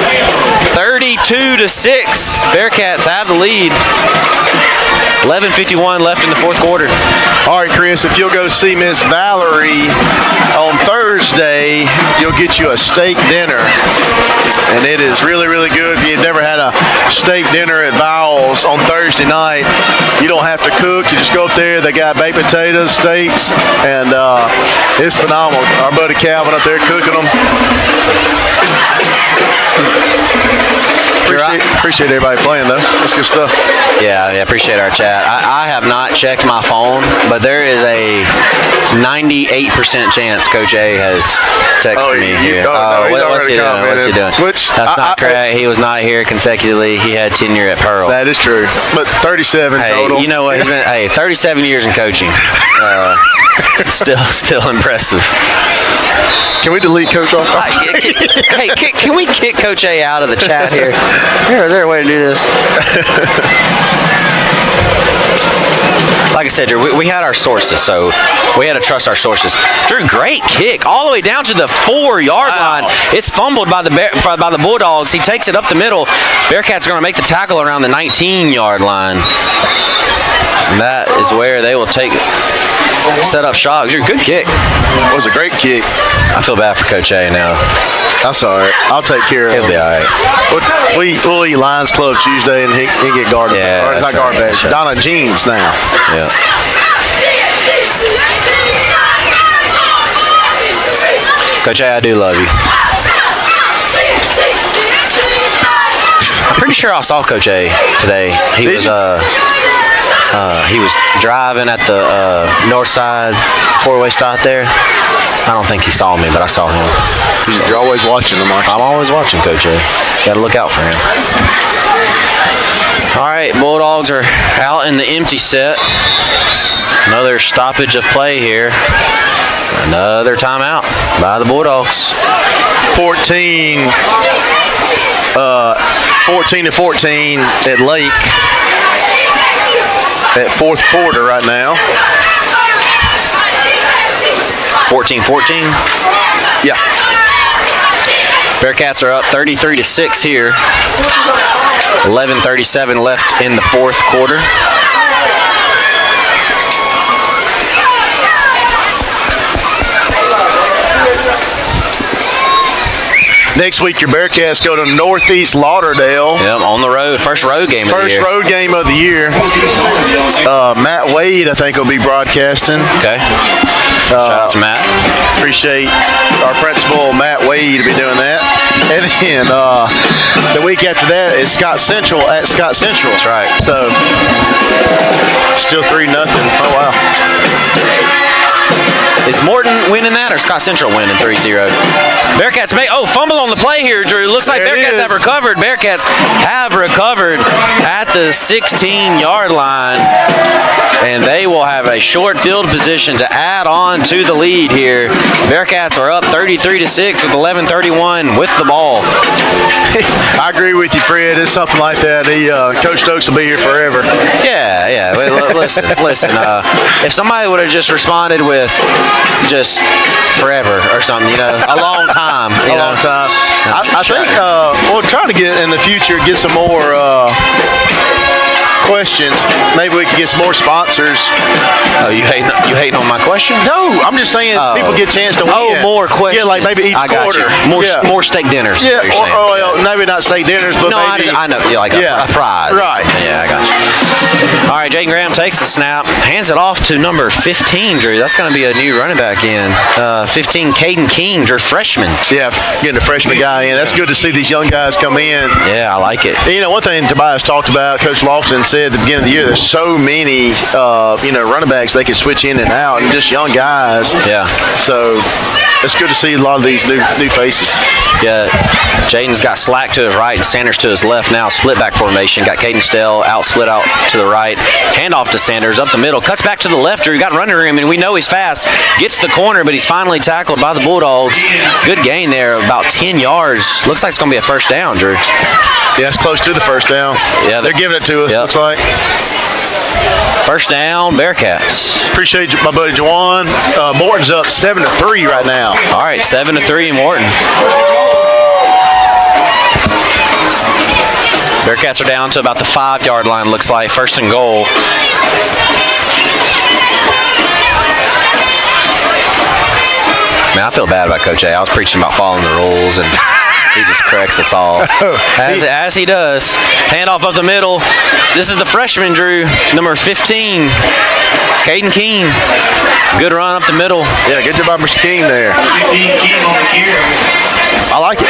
32-6. Bearcats have the lead. 11:51 left in the fourth quarter. All right, Chris, if you'll go see Miss Valerie on Thursday, you'll get you a steak dinner. And it is really, really good. If you've never had a steak dinner at Vowels on Thursday night, you don't have to cook. You just go up there. They got baked potatoes, steaks, and it's phenomenal. Our buddy Calvin up there cooking them. Appreciate everybody playing, though. That's good stuff. Yeah, appreciate our chat. I have not checked my phone, but there is a 98% chance Coach A has texted me here. What's he doing? What's he doing? That's not correct. He was not here consecutively. He had tenure at Pearl. That is true. But 37 total. You know what? He's been 37 years in coaching. Still impressive. Can we delete Coach off? Hey, can we kick Coach A out of the chat here? Is there a way to do this? Like I said, Drew, we had our sources, so we had to trust our sources. Drew, great kick all the way down to the 4-yard line. It's fumbled by the Bulldogs. He takes it up the middle. Bearcats are going to make the tackle around the 19-yard line. And that is where they will set up shop. Drew, good kick. It was a great kick. I feel bad for Coach A now. That's all right. I'll take care of him. He'll be all right. We'll eat Lions Club Tuesday, and he get guarded. Yeah, it's not guard badge. Donna Jeans now. Yeah. Coach A, I do love you. I'm pretty sure I saw Coach A today. He was driving at the north side four-way stop there. I don't think he saw me, but I saw him. You're always watching him, aren't you? I'm always watching Coach A. Got to look out for him. All right, Bulldogs are out in the empty set. Another stoppage of play here. Another timeout by the Bulldogs. 14 to 14 at Lake at fourth quarter right now. 14-14? Yeah. Bearcats are up 33-6 here. 11:37 left in the fourth quarter. Next week, your Bearcats go to Northeast Lauderdale. Yep, on the road. First road game of the year. First road game of the year. Matt Wade, I think, will be broadcasting. Okay. Shout out to Matt. Appreciate our principal, Matt Wade, to be doing that. And then the week after that is Scott Central at Scott Central. That's right. So, still 3-0. Oh, wow. Is Morton winning that or Scott Central winning 3-0? Bearcats fumble on the play here, Drew. Looks like Bearcats have recovered. Bearcats have recovered at the 16-yard line. And they will have a short field position to add on to the lead here. Bearcats are up 33-6 with 11:31 with the ball. I agree with you, Fred. It's something like that. Coach Stokes will be here forever. Yeah. Listen. If somebody would have just responded with just forever or something, a long time. A long time. I think we'll try to get in the future, get some more questions. Maybe we could get some more sponsors. Oh, you hating on my question? No, I'm just saying people get a chance to win. Oh, more questions. Yeah, like maybe each quarter. More steak dinners. Yeah, maybe not steak dinners, but maybe. I know. Yeah, like a prize. Right. Yeah, I got you. All right, Jaden Graham takes the snap, hands it off to number 15, Drew. That's going to be a new running back in. 15, Caden King, Drew, freshman. Yeah, getting a freshman guy in. That's good to see these young guys come in. Yeah, I like it. One thing Tobias talked about, Coach Lofton said at the beginning of the year, there's so many, running backs they can switch in and out, and just young guys. Yeah. So it's good to see a lot of these new faces. Yeah, Jaden's got Slack to his right and Sanders to his left now. Split back formation. Got Caden Stell split out to the right. Handoff to Sanders up the middle. Cuts back to the left. Drew got running room, and we know he's fast. Gets the corner, but he's finally tackled by the Bulldogs. Good gain there, about 10 yards. Looks like it's going to be a first down, Drew. Yeah, it's close to the first down. Yeah, they're giving it to us, looks like. First down, Bearcats. Appreciate my buddy Juwan. Morton's up 7-3 right now. All right, 7-3 Morton. Bearcats are down to about the 5-yard line, looks like. First and goal. Man, I feel bad about Coach A. I was preaching about following the rules, and he just corrects us all. As he does. Handoff up the middle. This is the freshman, Drew, number 15, Caden Keene. Good run up the middle. Yeah, good job by Mr. King there. I like it.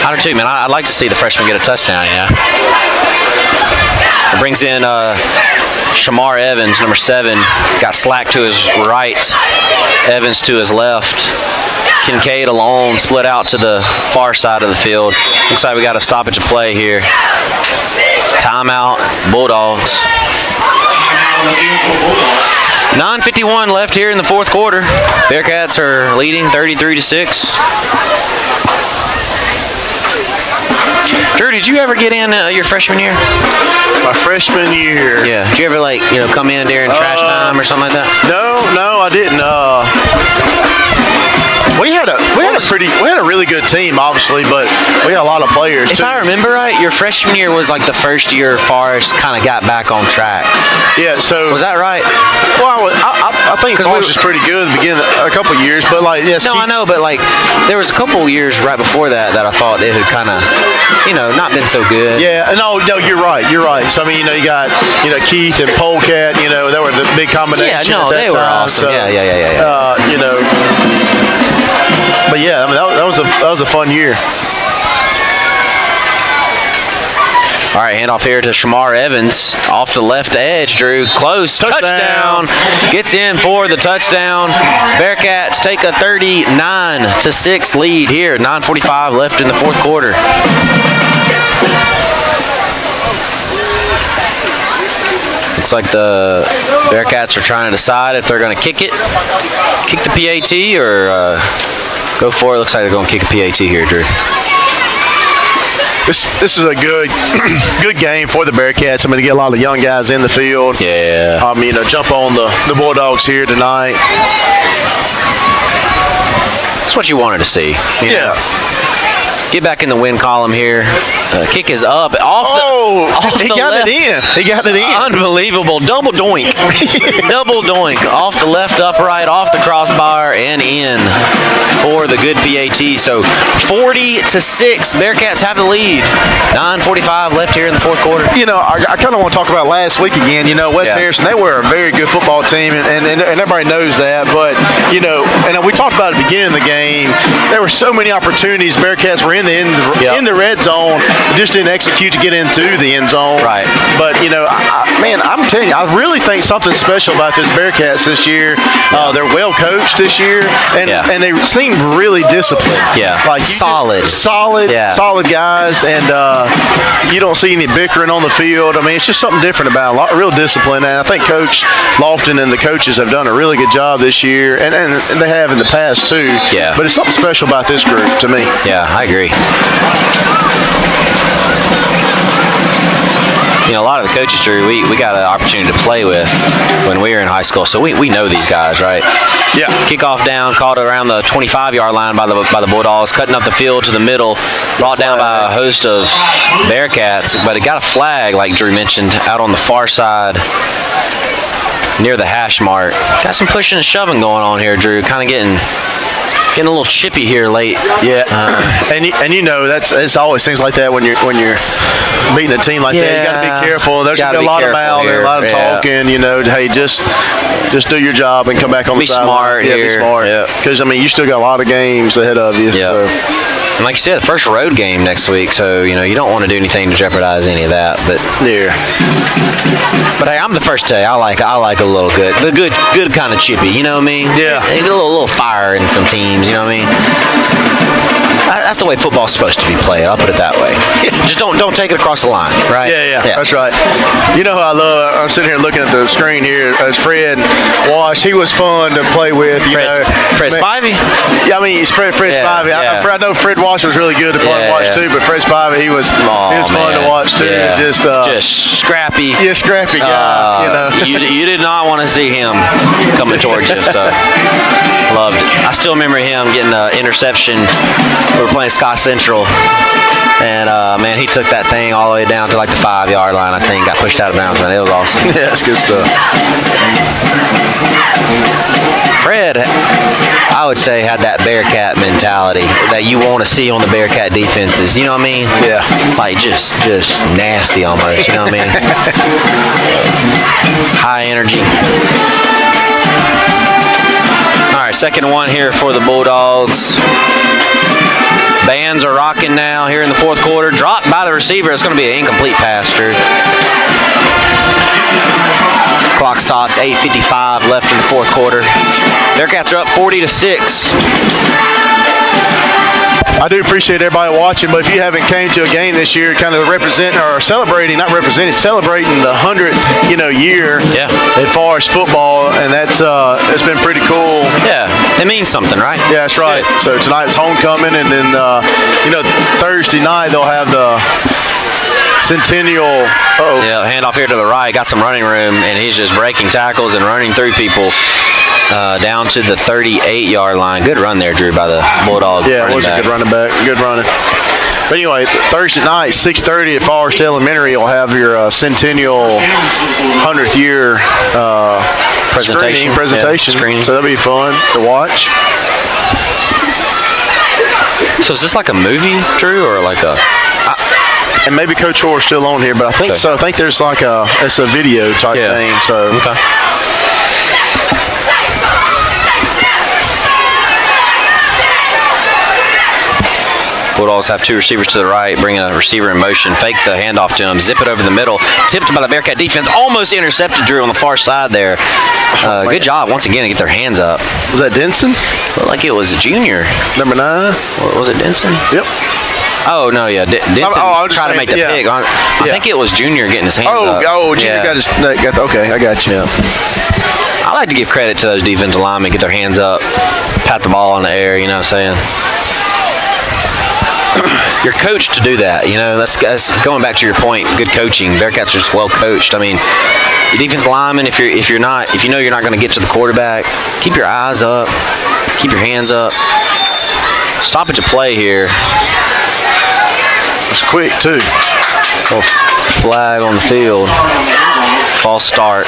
I do too, man. I'd like to see the freshman get a touchdown, It brings in Shamar Evans, number 7. Got Slack to his right, Evans to his left. Kincaid alone, split out to the far side of the field. Looks like we got a stoppage of play here. Timeout, Bulldogs. 9:51 left here in the fourth quarter. Bearcats are leading 33-6. Drew, did you ever get in your freshman year? My freshman year. Yeah. Did you ever come in during trash time or something like that? No, I didn't. We had a really good team, obviously, but we had a lot of players. If I remember right, your freshman year was like the first year Forrest kind of got back on track. Yeah. So was that right? Well, I think Forrest was pretty good at the beginning, a couple of years, but like yes. No, I know, but like there was a couple years right before that I thought it had kind of, not been so good. Yeah. No, you're right. So I mean, you got Keith and Polecat. They were the big combination. Yeah, no, at that they were time, awesome. So, Yeah. But yeah, I mean that was a fun year. All right, handoff here to Shamar Evans off the left edge. Drew, close. Touchdown. Gets in for the touchdown. Bearcats take a 39-6 lead here. 9:45 left in the fourth quarter. Looks like the Bearcats are trying to decide if they're going to kick the PAT or go for it. Looks like they're going to kick a PAT here, Drew. This is a good game for the Bearcats. I'm going to get a lot of young guys in the field. Yeah. Jump on the Bulldogs here tonight. That's what you wanted to see. Yeah. Get back in the win column here. Kick is up. He got it in. He got it in. Unbelievable. Double doink. Double doink. Off the left upright, off the crossbar, and in for the good PAT. So 40-6. Bearcats have the lead. 9:45 left here in the fourth quarter. I kind of want to talk about last week again. West Harrison, they were a very good football team, and everybody knows that. But, and we talked about at the beginning of the game, there were so many opportunities. Bearcats were in the red zone, just didn't execute to get into the end zone. Right. But I'm telling you, I really think something special about this Bearcats this year. They're well coached this year, and they seem really disciplined. Yeah. Solid guys, and you don't see any bickering on the field. I mean, it's just something different about it. Real discipline, and I think Coach Lofton and the coaches have done a really good job this year, and they have in the past too. Yeah. But it's something special about this group to me. Yeah, I agree. A lot of the coaches, Drew, we got an opportunity to play with when we were in high school, so we know these guys, right? Yeah. Kickoff down, called around the 25-yard line by the Bulldogs, cutting up the field to the middle, brought down by a host of Bearcats, but it got a flag, like Drew mentioned, out on the far side near the hash mark. Got some pushing and shoving going on here, Drew, kind of getting a little chippy here late. Yeah, and it always things like that when you're beating a team like that. You got to be careful. There's gonna be a lot of mouthing, a lot of talking. Hey, just do your job and come back on the sideline. Be smart. Because you still got a lot of games ahead of you. Yeah. So. And like you said, the first road game next week, so you don't want to do anything to jeopardize any of that. But yeah. But hey, I'm the first to tell you, I like a little good kind of chippy. You know what I mean? Yeah. A little fire in some teams. You know what I mean? That's the way football's supposed to be played. I'll put it that way. Just don't take it across the line, right? Yeah, that's right. You know who I love? I'm sitting here looking at the screen here. As Fred Wash, he was fun to play with. Fred Spivey? Yeah, I mean, Fred Spivey. Yeah. I know Fred Wash was really good to play and watch too, but Fred Spivey, he was fun to watch too. Yeah. Just scrappy. Yeah, scrappy guy. You did not want to see him coming towards you. So loved it. I still remember him getting an interception. We were playing Scott Central, and man, he took that thing all the way down to like the 5-yard line. I think got pushed out of bounds. Man, it was awesome. Yeah, that's good stuff. Fred, I would say, had that Bearcat mentality that you want to see on the Bearcat defenses. You know what I mean? Yeah. Like just nasty almost. You know what I mean? High energy. All right, 2nd and 1 here for the Bulldogs. Bands are rocking now here in the 4th quarter. Dropped by the receiver. It's going to be an incomplete pass, Drew. Clock stops, 8:55 left in the 4th quarter. Bearcats are up 40-6. I do appreciate everybody watching, but if you haven't came to a game this year, kind of celebrating the 100th, year as far as football, and that's it's been pretty cool. Yeah, it means something, right? Yeah, that's right. Good. So tonight's homecoming, and then Thursday night they'll have the Centennial. Yeah, handoff here to the right. Got some running room, and he's just breaking tackles and running through people down to the 38-yard line. Good run there, Drew, by the Bulldogs. Yeah, it was a good running back. Good running. But anyway, Thursday night, 6:30 at Forest Elementary, you'll have your Centennial 100th year presentation. Screening. So that'll be fun to watch. So is this like a movie, Drew, or like a... And maybe Coach Orr's still on here, but I think so. I think there's like it's a video type thing. So. Okay. Bulldogs have 2 receivers to the right, bring a receiver in motion, fake the handoff to him, zip it over the middle, tipped by the Bearcat defense, almost intercepted Drew on the far side there. Good job once again to get their hands up. Was that Denson? Looked like it was a junior. Number 9? Was it Denson? Yep. Oh, no, yeah. Denson tried to make the pick. I think it was Junior getting his hands up. Junior got his... Okay, I got you. I like to give credit to those defensive linemen, get their hands up, pat the ball in the air, you know what I'm saying? You're coached to do that, That's going back to your point. Good coaching. Bearcats are just well coached. I mean, your defensive lineman, if you know you're not going to get to the quarterback, keep your eyes up, keep your hands up. Stop at your play here. It's quick too. Flag on the field. False start.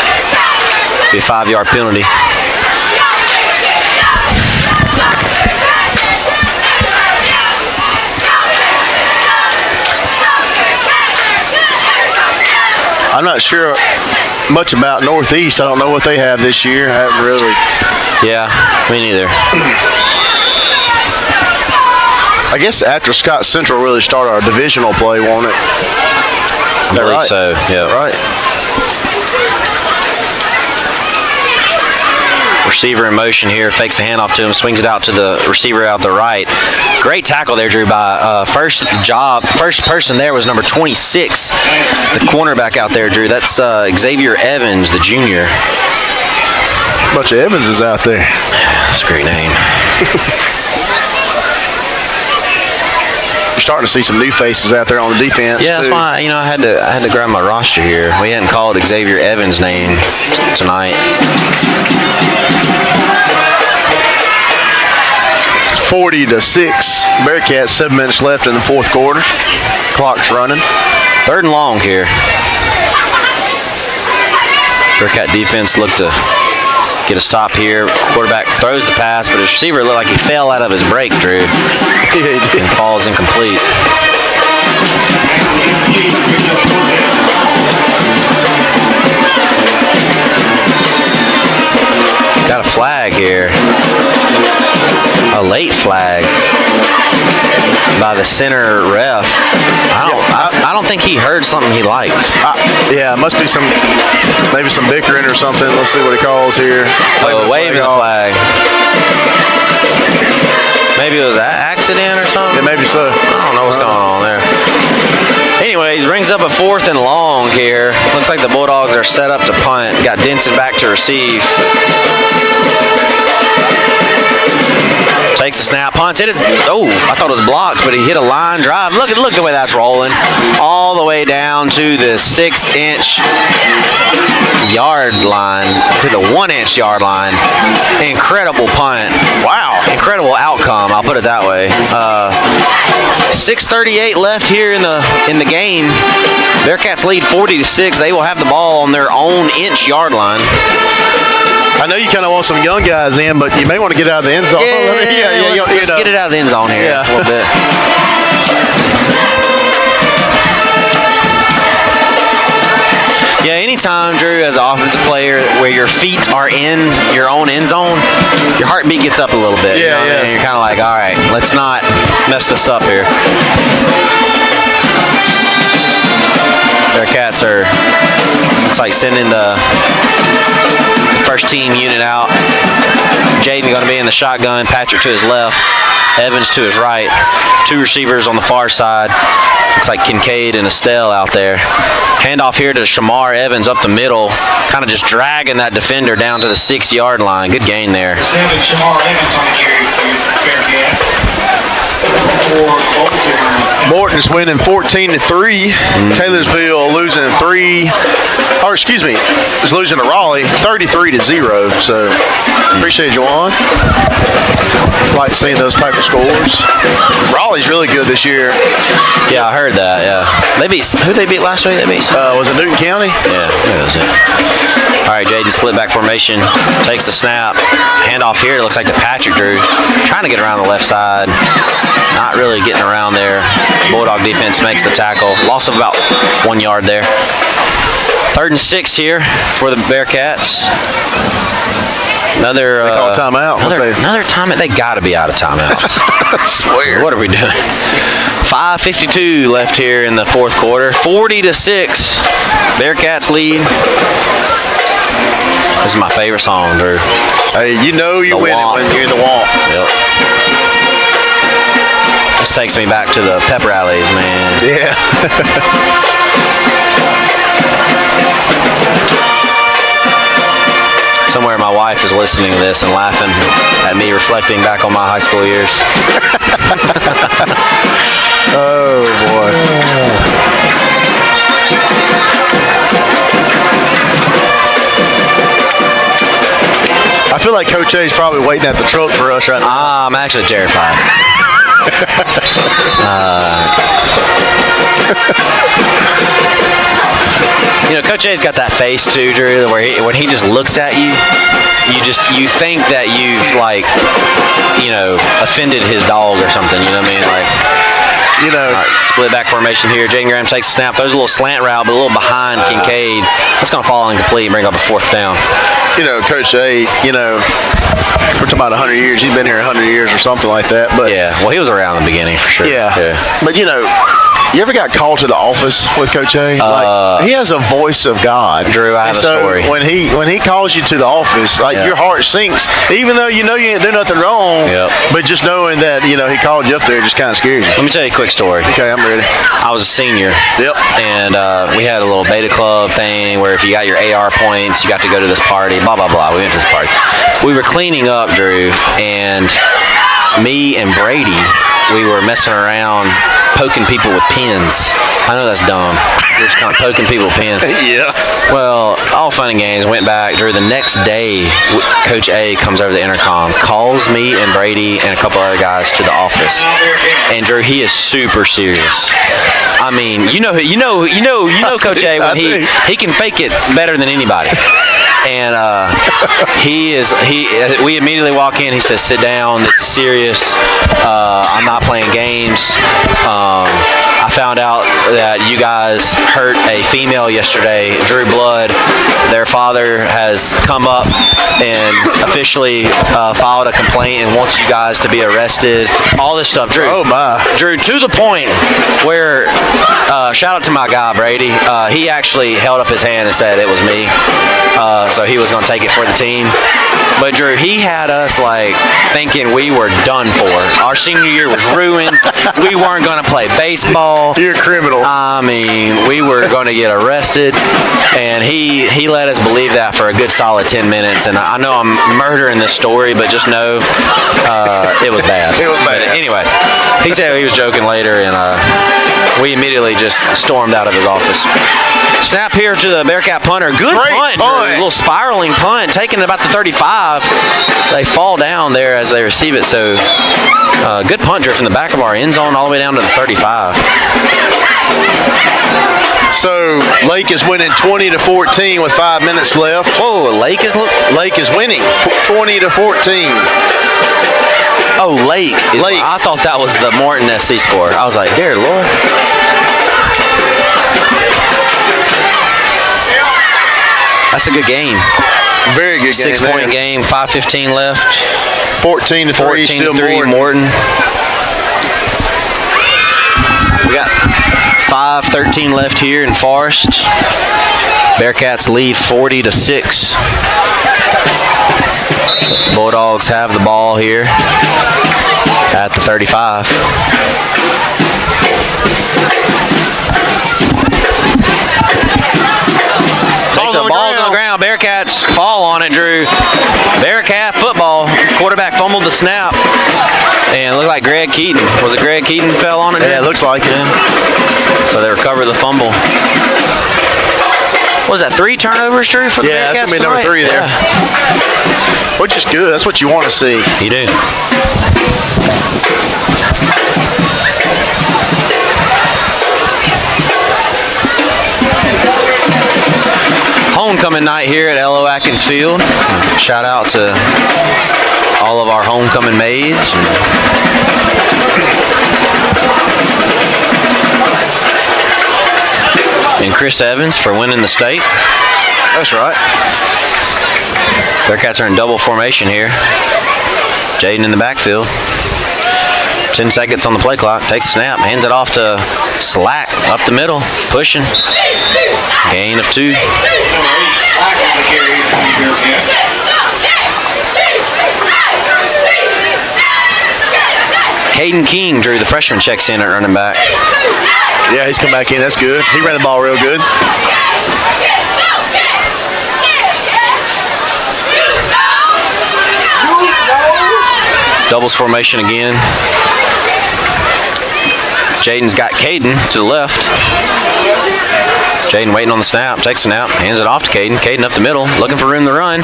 Be a 5-yard penalty. I'm not sure much about Northeast. I don't know what they have this year. I haven't really. Yeah, me neither. I guess after Scott Central really started our divisional play, won't it? I believe so, yeah. Right. Receiver in motion here, fakes the handoff to him, swings it out to the receiver out the right. Great tackle there, Drew, by first person there was number 26, the cornerback out there, Drew. That's Xavier Evans, the junior. A bunch of Evanses out there. That's a great name. You're starting to see some new faces out there on the defense. Yeah, that's why I had to grab my roster here. We hadn't called Xavier Evans' name tonight. 40-6. Bearcats, 7 minutes left in the 4th quarter. Clock's running. 3rd and long here. Bearcat defense looked to get a stop here. Quarterback throws the pass, but his receiver looked like he fell out of his break, Drew. And falls incomplete. Got a flag here. A late flag by the center ref. I don't think he heard something he liked. Yeah, it must be maybe some bickering or something. Let's see what he calls here. Waving the flag. Maybe it was an accident or something. Yeah, maybe so. I don't know what's going on there. Anyways, brings up a 4th and long here. Looks like the Bulldogs are set up to punt. Got Denson back to receive. Takes the snap, punts. It is. Oh, I thought it was blocked, but he hit a line drive. Look the way that's rolling, all the way down to the 6-inch yard line, to the 1-inch yard line. Incredible punt. Wow, incredible outcome. I'll put it that way. 6:38 left here in the game. Bearcats lead 40-6. They will have the ball on their own inch yard line. I know you kind of want some young guys in, but you may want to get out of the end zone. Let's get it out of the end zone here a little bit. Yeah, anytime, Drew, as an offensive player, where your feet are in your own end zone, your heartbeat gets up a little bit. Yeah, you know what I mean? You're kind of like, all right, let's not mess this up here. Bearcats are, looks like sending the first team unit out. Jaden going to be in the shotgun. Patrick to his left. Evans to his right. 2 receivers on the far side. Looks like Kincaid and Estelle out there. Handoff here to Shamar Evans up the middle. Kind of just dragging that defender down to the 6-yard line. Good gain there. Shamar Evans on the carry for Bearcats. Morton's winning 14-3. Taylorsville losing 3. Or excuse me, is losing to Raleigh 33-0. So appreciate you, Juwan. Like seeing those type of scores. Raleigh's really good this year. Yeah, I heard that. Yeah, who they beat last week? They beat. Was it Newton County? Yeah, that was it. All right, Jaden, split back formation, takes the snap, handoff here. It looks like to Patrick Drew, trying to get around the left side, not really getting around there. Bulldog defense makes the tackle. Loss of about 1 yard there. 3rd and 6 here for the Bearcats. Another they call timeout. Another timeout. They got to be out of timeouts. I swear. What are we doing? 5:52 left here in the 4th quarter. 40-6. Bearcats lead. This is my favorite song, Drew. Hey, you know you win it when you're in the wall. Yep. This takes me back to the pep rallies, man. Yeah. Somewhere my wife is listening to this and laughing at me reflecting back on my high school years. Oh, boy. I feel like Coach A's probably waiting at the truck for us right now. I'm actually terrified. You know, Coach A's got that face too, Drew, where when he just looks at you, you think that you've offended his dog or something. You know what I mean? Like, right, split back formation here. Jaden Graham takes the snap, throws a little slant route, but a little behind Kincaid. That's going to fall incomplete and bring up a 4th down. Coach A, we're talking about 100 years. He's been here 100 years or something like that. But yeah, well, he was around in the beginning for sure. Yeah. But you ever got called to the office with Coach A? He has a voice of God. Drew, I have a story. When he calls you to the office, your heart sinks, even though you know you ain't do nothing wrong. Yep. But just knowing that he called you up there just kind of scares you. Let me tell you a quick story. Okay, I'm ready. I was a senior. Yep. And we had a little beta club thing where if you got your AR points, you got to go to this party. Blah blah blah. We went to this party. We were cleaning up, Drew, and me and Brady, we were messing around, poking people with pins. I know that's dumb. We're just kind of poking people with pins. Yeah. Well, all fun and games. Went back. Drew, the next day, Coach A comes over the intercom, calls me and Brady and a couple other guys to the office. And Drew, he is super serious. I mean, you know Coach A when he can fake it better than anybody. And we immediately walk in. He says, "Sit down. It's serious. I'm not playing games. I found out that you guys hurt a female yesterday, drew blood, their father has come up and officially filed a complaint and wants you guys to be arrested. All this stuff, Drew. Oh my. Drew, to the point where shout out to my guy Brady. He actually held up his hand and said it was me. So he was going to take it for the team. But Drew, he had us like thinking we were done for. Our senior year was ruined. We weren't going to play baseball. You're a criminal. I mean, we were going to get arrested, and he let us believe that for a good solid 10 minutes. And I know I'm murdering this story, but just know it was bad. It was bad. But anyway, he said he was joking later, and we immediately just stormed out of his office. Snap here to the Bearcat punter. Good punt, Drew. A little spiraling punt, taking about the 35. They fall down there as they receive it. So good punt, Drew, from the back of our end zone all the way down to the 35. So Lake is winning 20-14 with 5 minutes left. Whoa, Lake is winning 20-14. Oh, Lake. I thought that was the Morton SC score. I was like, dear Lord. That's a good game. Very good game. 6-point game, 5:15 left. 14-3, still Morton. We got 5:13 left here in Forest. Bearcats lead 40-6. Bulldogs have the ball here at the 35. Takes the balls on the ground. Bearcats fall on it, Drew. Bearcat football. Quarterback fumbled the snap. And it looked like Greg Keaton. Was it Greg Keaton fell on it? Yeah, it looks like it. So they recover the fumble. What was that, 3 turnovers, Drew, for the Bearcats? Yeah, that's going to be number 3 there. Yeah. Which is good. That's what you want to see. You do. Homecoming night here at L.O. Atkins Field. Shout out to all of our homecoming maids. And Chris Evans for winning the state. That's right. Bearcats are in double formation here. Jaden in the backfield. 10 seconds on the play clock. Takes the snap, hands it off to Slack up the middle, pushing. Gain of 2. Caden King, Drew, the freshman, checks in at running back. Yeah, he's come back in. That's good. He ran the ball real good. Doubles formation again. Jaden's got Caden to the left. Jaden waiting on the snap, takes the snap, hands it off to Caden. Caden up the middle, looking for room to run.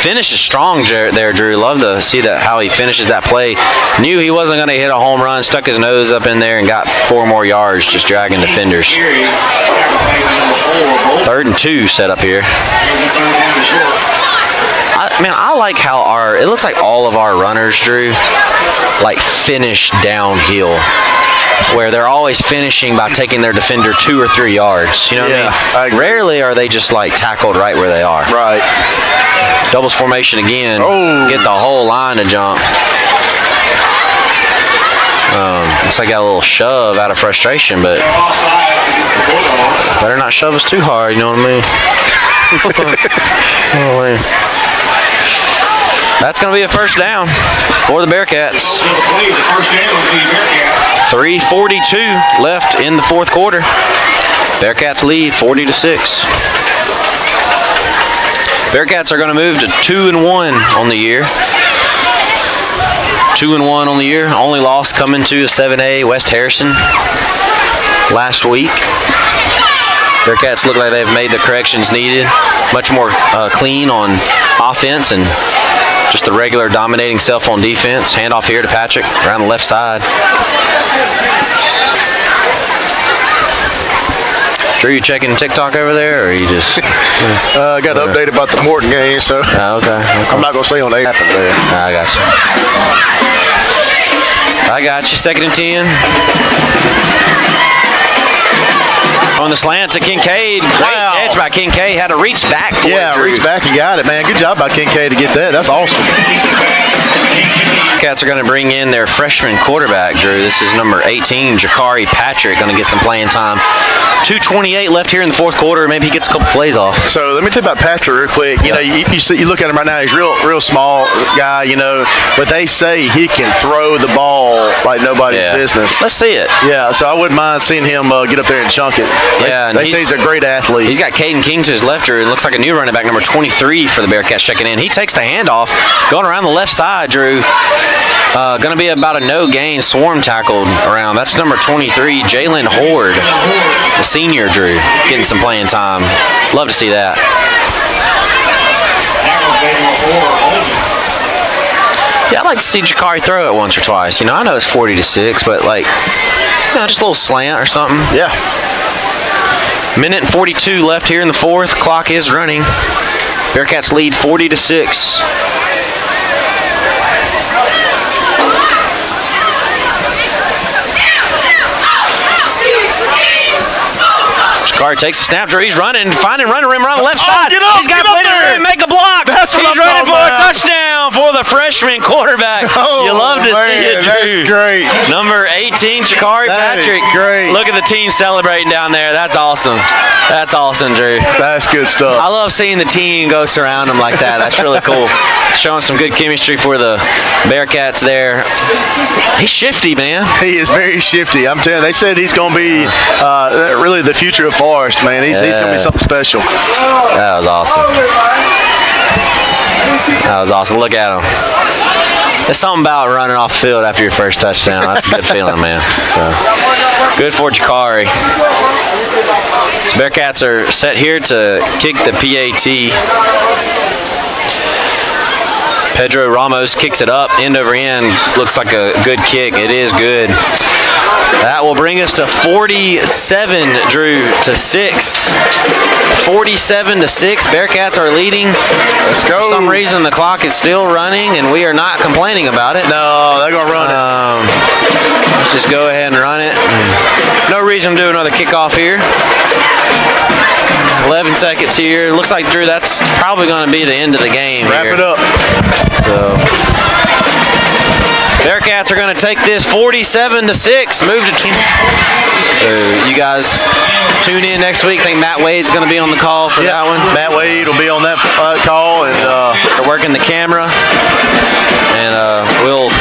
Finishes strong there, Drew. Love to see that how he finishes that play. Knew he wasn't going to hit a home run, stuck his nose up in there and got 4 more yards just dragging defenders. 3rd and 2 set up here. I like how it looks like all of our runners, Drew, like finish downhill, where they're always finishing by taking their defender 2 or 3 yards. You know what I mean? Rarely are they just like tackled right where they are. Right. Doubles formation again. Oh. Get the whole line to jump. Looks like I got a little shove out of frustration, but better not shove us too hard, you know what I mean? Oh, man. That's going to be a first down for the Bearcats. 3:42 left in the 4th quarter. Bearcats lead 40-6. Bearcats are going to move to 2-1 on the year. 2-1 on the year. Only loss coming to 7A West Harrison last week. Bearcats look like they've made the corrections needed. Much more clean on offense and just the regular dominating self on defense. Handoff here to Patrick around the left side. Drew, you checking TikTok over there, or you just? I got an update about the Morton game, so okay. I'm not gonna say on 8 happened there. I got you. 2nd and 10. On the slant to Kincaid. Great catch by Kincaid. Had to reach back for it, Drew. Reach back and got it, man. Good job by Kincaid to get that. That's awesome. Cats are going to bring in their freshman quarterback, Drew. This is number 18, Jakari Patrick, going to get some playing time. 2:28 left here in the fourth quarter. Maybe he gets a couple plays off. So let me tell you about Patrick real quick. You know, you look at him right now. He's real small guy. You know, but they say he can throw the ball like nobody's business. Let's see it. Yeah. So I wouldn't mind seeing him get up there and chunk it. They say he's a great athlete. He's got Caden King to his left. It looks like a new running back, number 23 for the Bearcats checking in. He takes the handoff, going around the left side, Drew. Going to be about a no gain swarm tackled around. That's number 23, Jalen Horde, the senior, Drew, getting some playing time. Love to see that. Yeah, I'd like to see Jakari throw it once or twice. You know, I know it's 40-6, but like, you know, just a little slant or something. Yeah. Minute and 42 left here in the fourth. Clock is running. Bearcats lead 40-6. Jakari takes the snap. He's running, finding running room around the left side. He's got plenty of room. Make a block. He's running for a touchdown for the freshman quarterback. You love to see it, Drew. That's great. Number 18, Jakari Patrick. Is great. Look at the team celebrating down there. That's awesome. That's awesome, Drew. That's good stuff. I love seeing the team go surround them like that. That's really cool. Showing some good chemistry for the Bearcats there. He's shifty, man. He is very shifty. I'm telling you, they said he's going to be really the future of Forest, man. He's going to be something special. That was awesome. That was awesome. Look at him. There's something about running off the field after your first touchdown. That's a good feeling, man. So, good for Jakari. So Bearcats are set here to kick the PAT. Pedro Ramos kicks it up, end over end. Looks like a good kick. It is good. That will bring us to 47, Drew, to 6. 47-6. Bearcats are leading. Let's go. For some reason, the clock is still running, and we are not complaining about it. No, they're going to run it. Let's just go ahead and run it. No reason to do another kickoff here. 11 seconds here. Looks like, Drew, that's probably going to be the end of the game. Wrap here. it up. So Bearcats are going to take this 47-6. Move to team. So you guys tune in next week. I think Matt Wade's going to be on the call for that one. Matt Wade will be on that call, and they're working the camera, and we'll